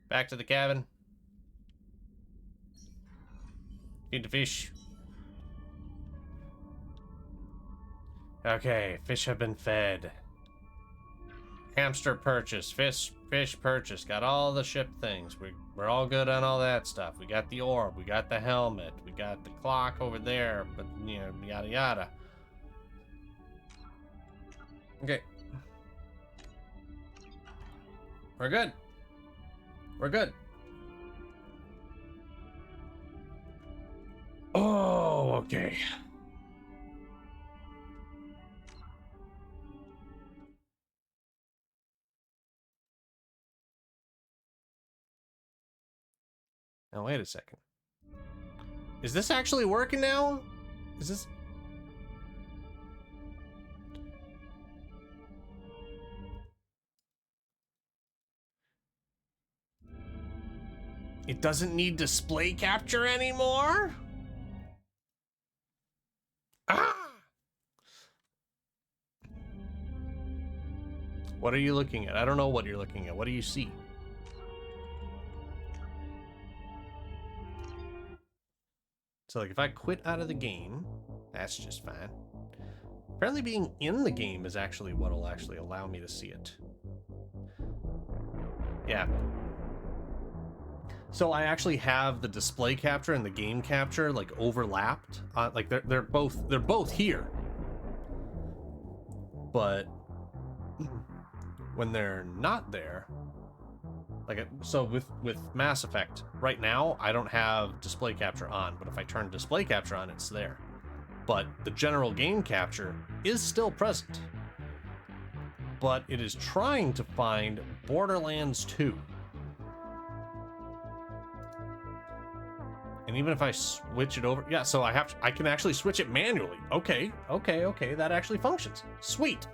Back to the cabin. Feed the fish. Okay, fish have been fed. Hamster purchase, fish purchase. Got all the ship things. We're all good on all that stuff. We got the orb, we got the helmet, we got the clock over there, but you know, yada yada. Okay. We're good. We're good. Oh, okay. Now, wait a second. Is this actually working now? Is this... It doesn't need display capture anymore? Ah! What are you looking at? I don't know what you're looking at. What do you see? So, like, if I quit out of the game, that's just fine. Apparently being in the game is actually what will actually allow me to see it. Yeah. So I actually have the display capture and the game capture, like, overlapped. Like, they're both here. But when they're not there... Like, so with Mass Effect, right now, I don't have display capture on, but if I turn display capture on, it's there. But the general game capture is still present. But it is trying to find Borderlands 2. And even if I switch it over, yeah, so I can actually switch it manually. Okay, that actually functions. Sweet.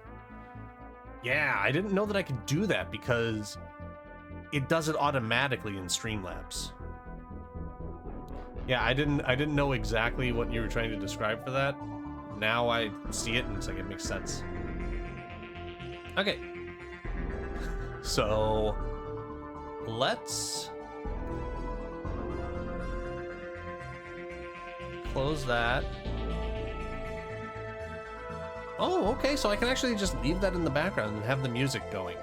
Yeah, I didn't know that I could do that because it does it automatically in Streamlabs. Yeah, I didn't know exactly what you were trying to describe for that. Now I see it and it's like it makes sense. Okay. So let's close that. Oh, okay, so I can actually just leave that in the background and have the music going.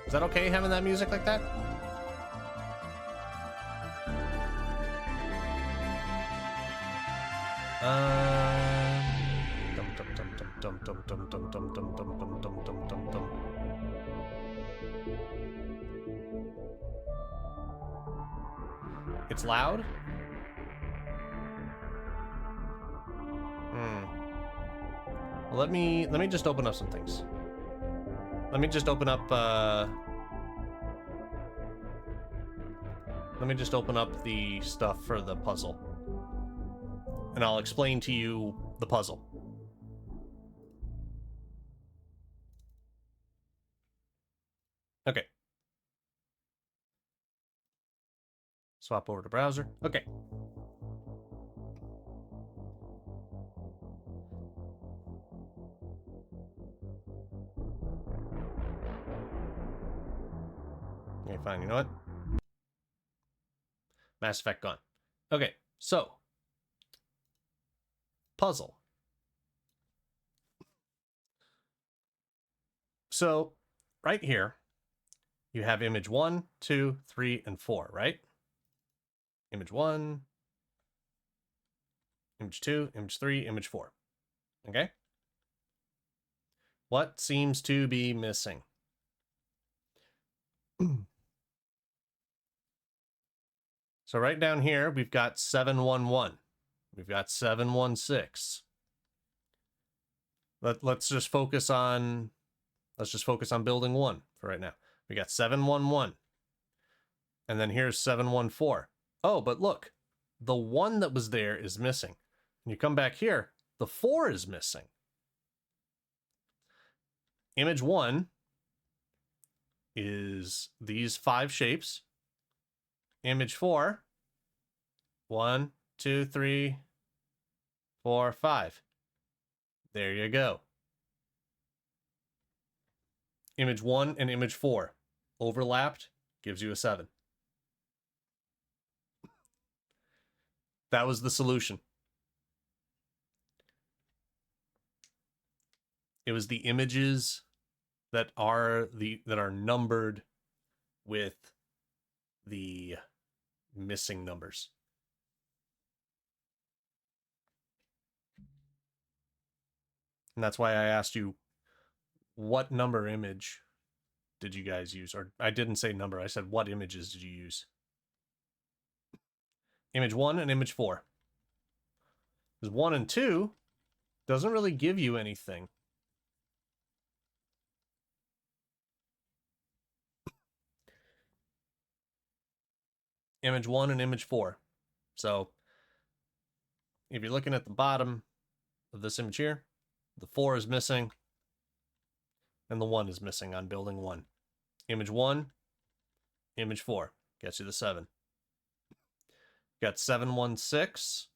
Is that okay, having that music like that? It's loud? Well, let me just open up some things. Let me just open up, let me just open up the stuff for the puzzle. And I'll explain to you the puzzle. Okay. Swap over to browser. Okay. Okay, fine. You know what? Mass Effect gone. Okay, so puzzle. So right here, you have image 1, 2, 3, and 4, right? Image 1, image 2, image 3, image 4. Okay? What seems to be missing? So right down here, we've got 711. We've got 716. Let's just focus on building 1 for right now. We got 711. And then here's 714. Oh, but look, the 1 that was there is missing. When you come back here, the 4 is missing. Image 1 is these 5 shapes. Image 4. 1, 2, 3, 4, 5. There you go. Image 1 and image 4. Overlapped gives you a 7. That was the solution. It was the images that are numbered with the missing numbers. And that's why I asked you, what number image did you guys use? Or I didn't say number, I said what images did you use? Image 1 and image 4. Because 1 and 2 doesn't really give you anything. Image 1 and image 4. So if you're looking at the bottom of this image here, the 4 is missing and the 1 is missing on building 1. Image 1, image 4 gets you the 7. Got 716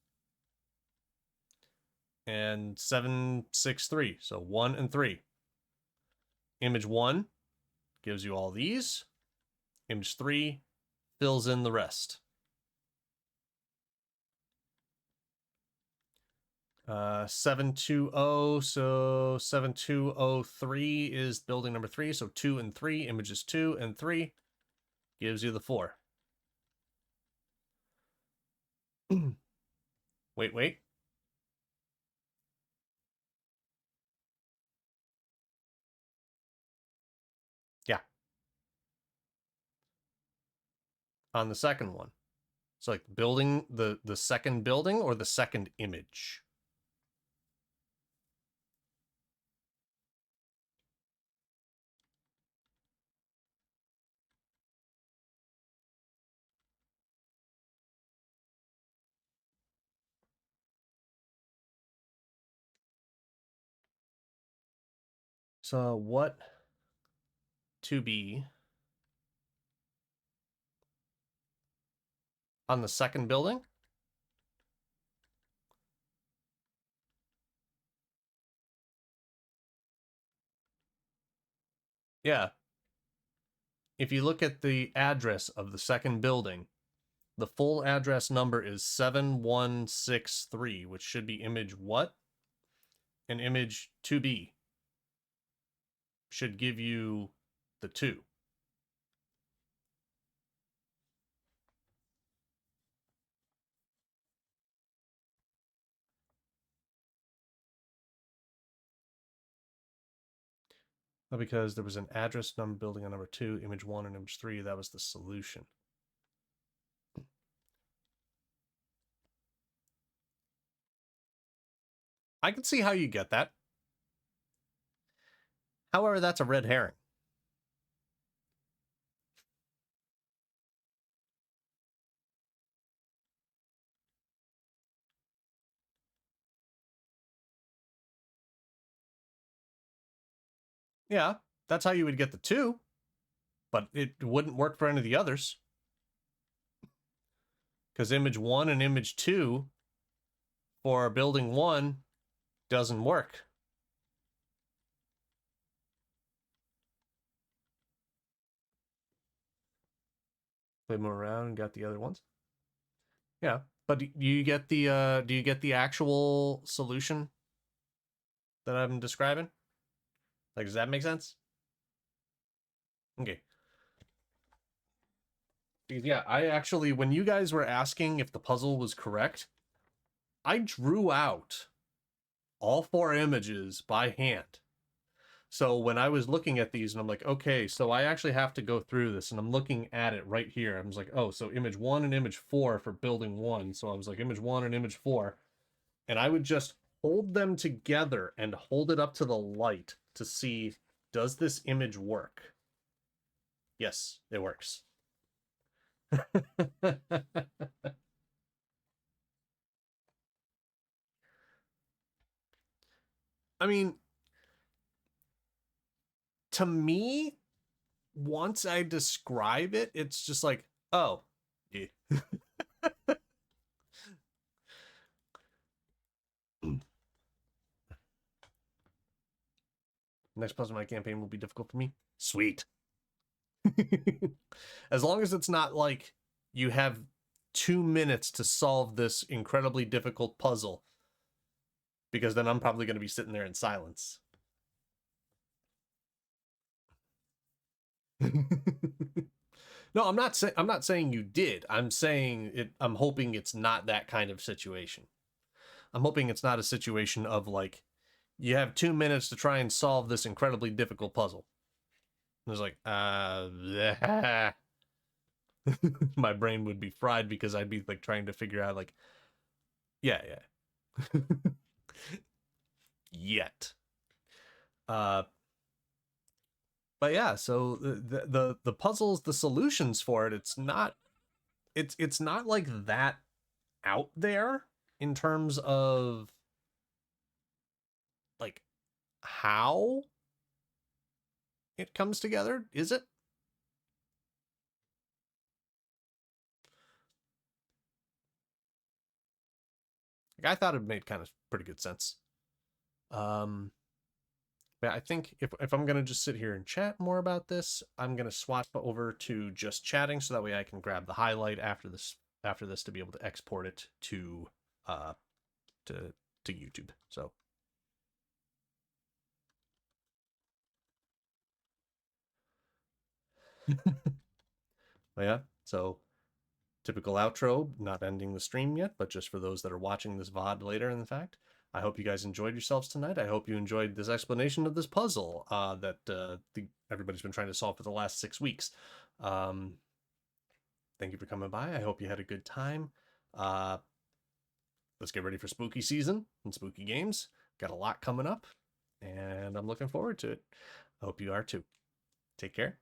and 763. So 1 and 3. Image 1 gives you all these. Image 3 fills in the rest. 720, so 7203 is building number 3, so 2 and 3, images 2 and 3 gives you the 4. Wait. Yeah. On the second one. So like building the second building or the second image? So what to be on the second building? Yeah. If you look at the address of the second building, the full address number is 7163, which should be image what? And image 2B should give you the 2. Because there was an address number building on number 2, image 1 and image 3. That was the solution. I can see how you get that. However, that's a red herring. Yeah, that's how you would get the 2, but it wouldn't work for any of the others. Because image 1 and image 2 for building 1 doesn't work. Play them around and got the other ones. Yeah, but do you get the actual solution that I'm describing? Like, does that make sense? Okay. Because, yeah, I actually, when you guys were asking if the puzzle was correct, I drew out all 4 images by hand. So when I was looking at these and I'm like, okay, so I actually have to go through this, and I'm looking at it right here. I was like, oh, so image 1 and image 4 for building 1. So I was like, image 1 and image 4. And I would just hold them together and hold it up to the light to see, does this image work? Yes, it works. I mean, to me, once I describe it, it's just like, oh, yeah. Next puzzle in my campaign will be difficult for me. Sweet. As long as it's not like you have 2 minutes to solve this incredibly difficult puzzle, because then I'm probably going to be sitting there in silence. No, I'm not saying you did. I'm saying it. I'm hoping it's not that kind of situation. I'm hoping it's not a situation of like, you have 2 minutes to try and solve this incredibly difficult puzzle. And it's like, my brain would be fried because I'd be like trying to figure out like, yeah. Yet. But yeah, so the puzzles, the solutions for it, it's not like that out there in terms of like how it comes together, is it? Like, I thought it made kind of pretty good sense. Yeah, I think if I'm gonna just sit here and chat more about this, I'm gonna swap over to just chatting so that way I can grab the highlight after this to be able to export it to YouTube. So yeah, so typical outro, not ending the stream yet, but just for those that are watching this VOD later, in fact, I hope you guys enjoyed yourselves tonight. I hope you enjoyed this explanation of this puzzle that everybody's been trying to solve for the last 6 weeks. Thank you for coming by. I hope you had a good time. Let's get ready for spooky season and spooky games. Got a lot coming up, and I'm looking forward to it. I hope you are too. Take care,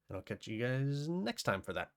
and I'll catch you guys next time for that.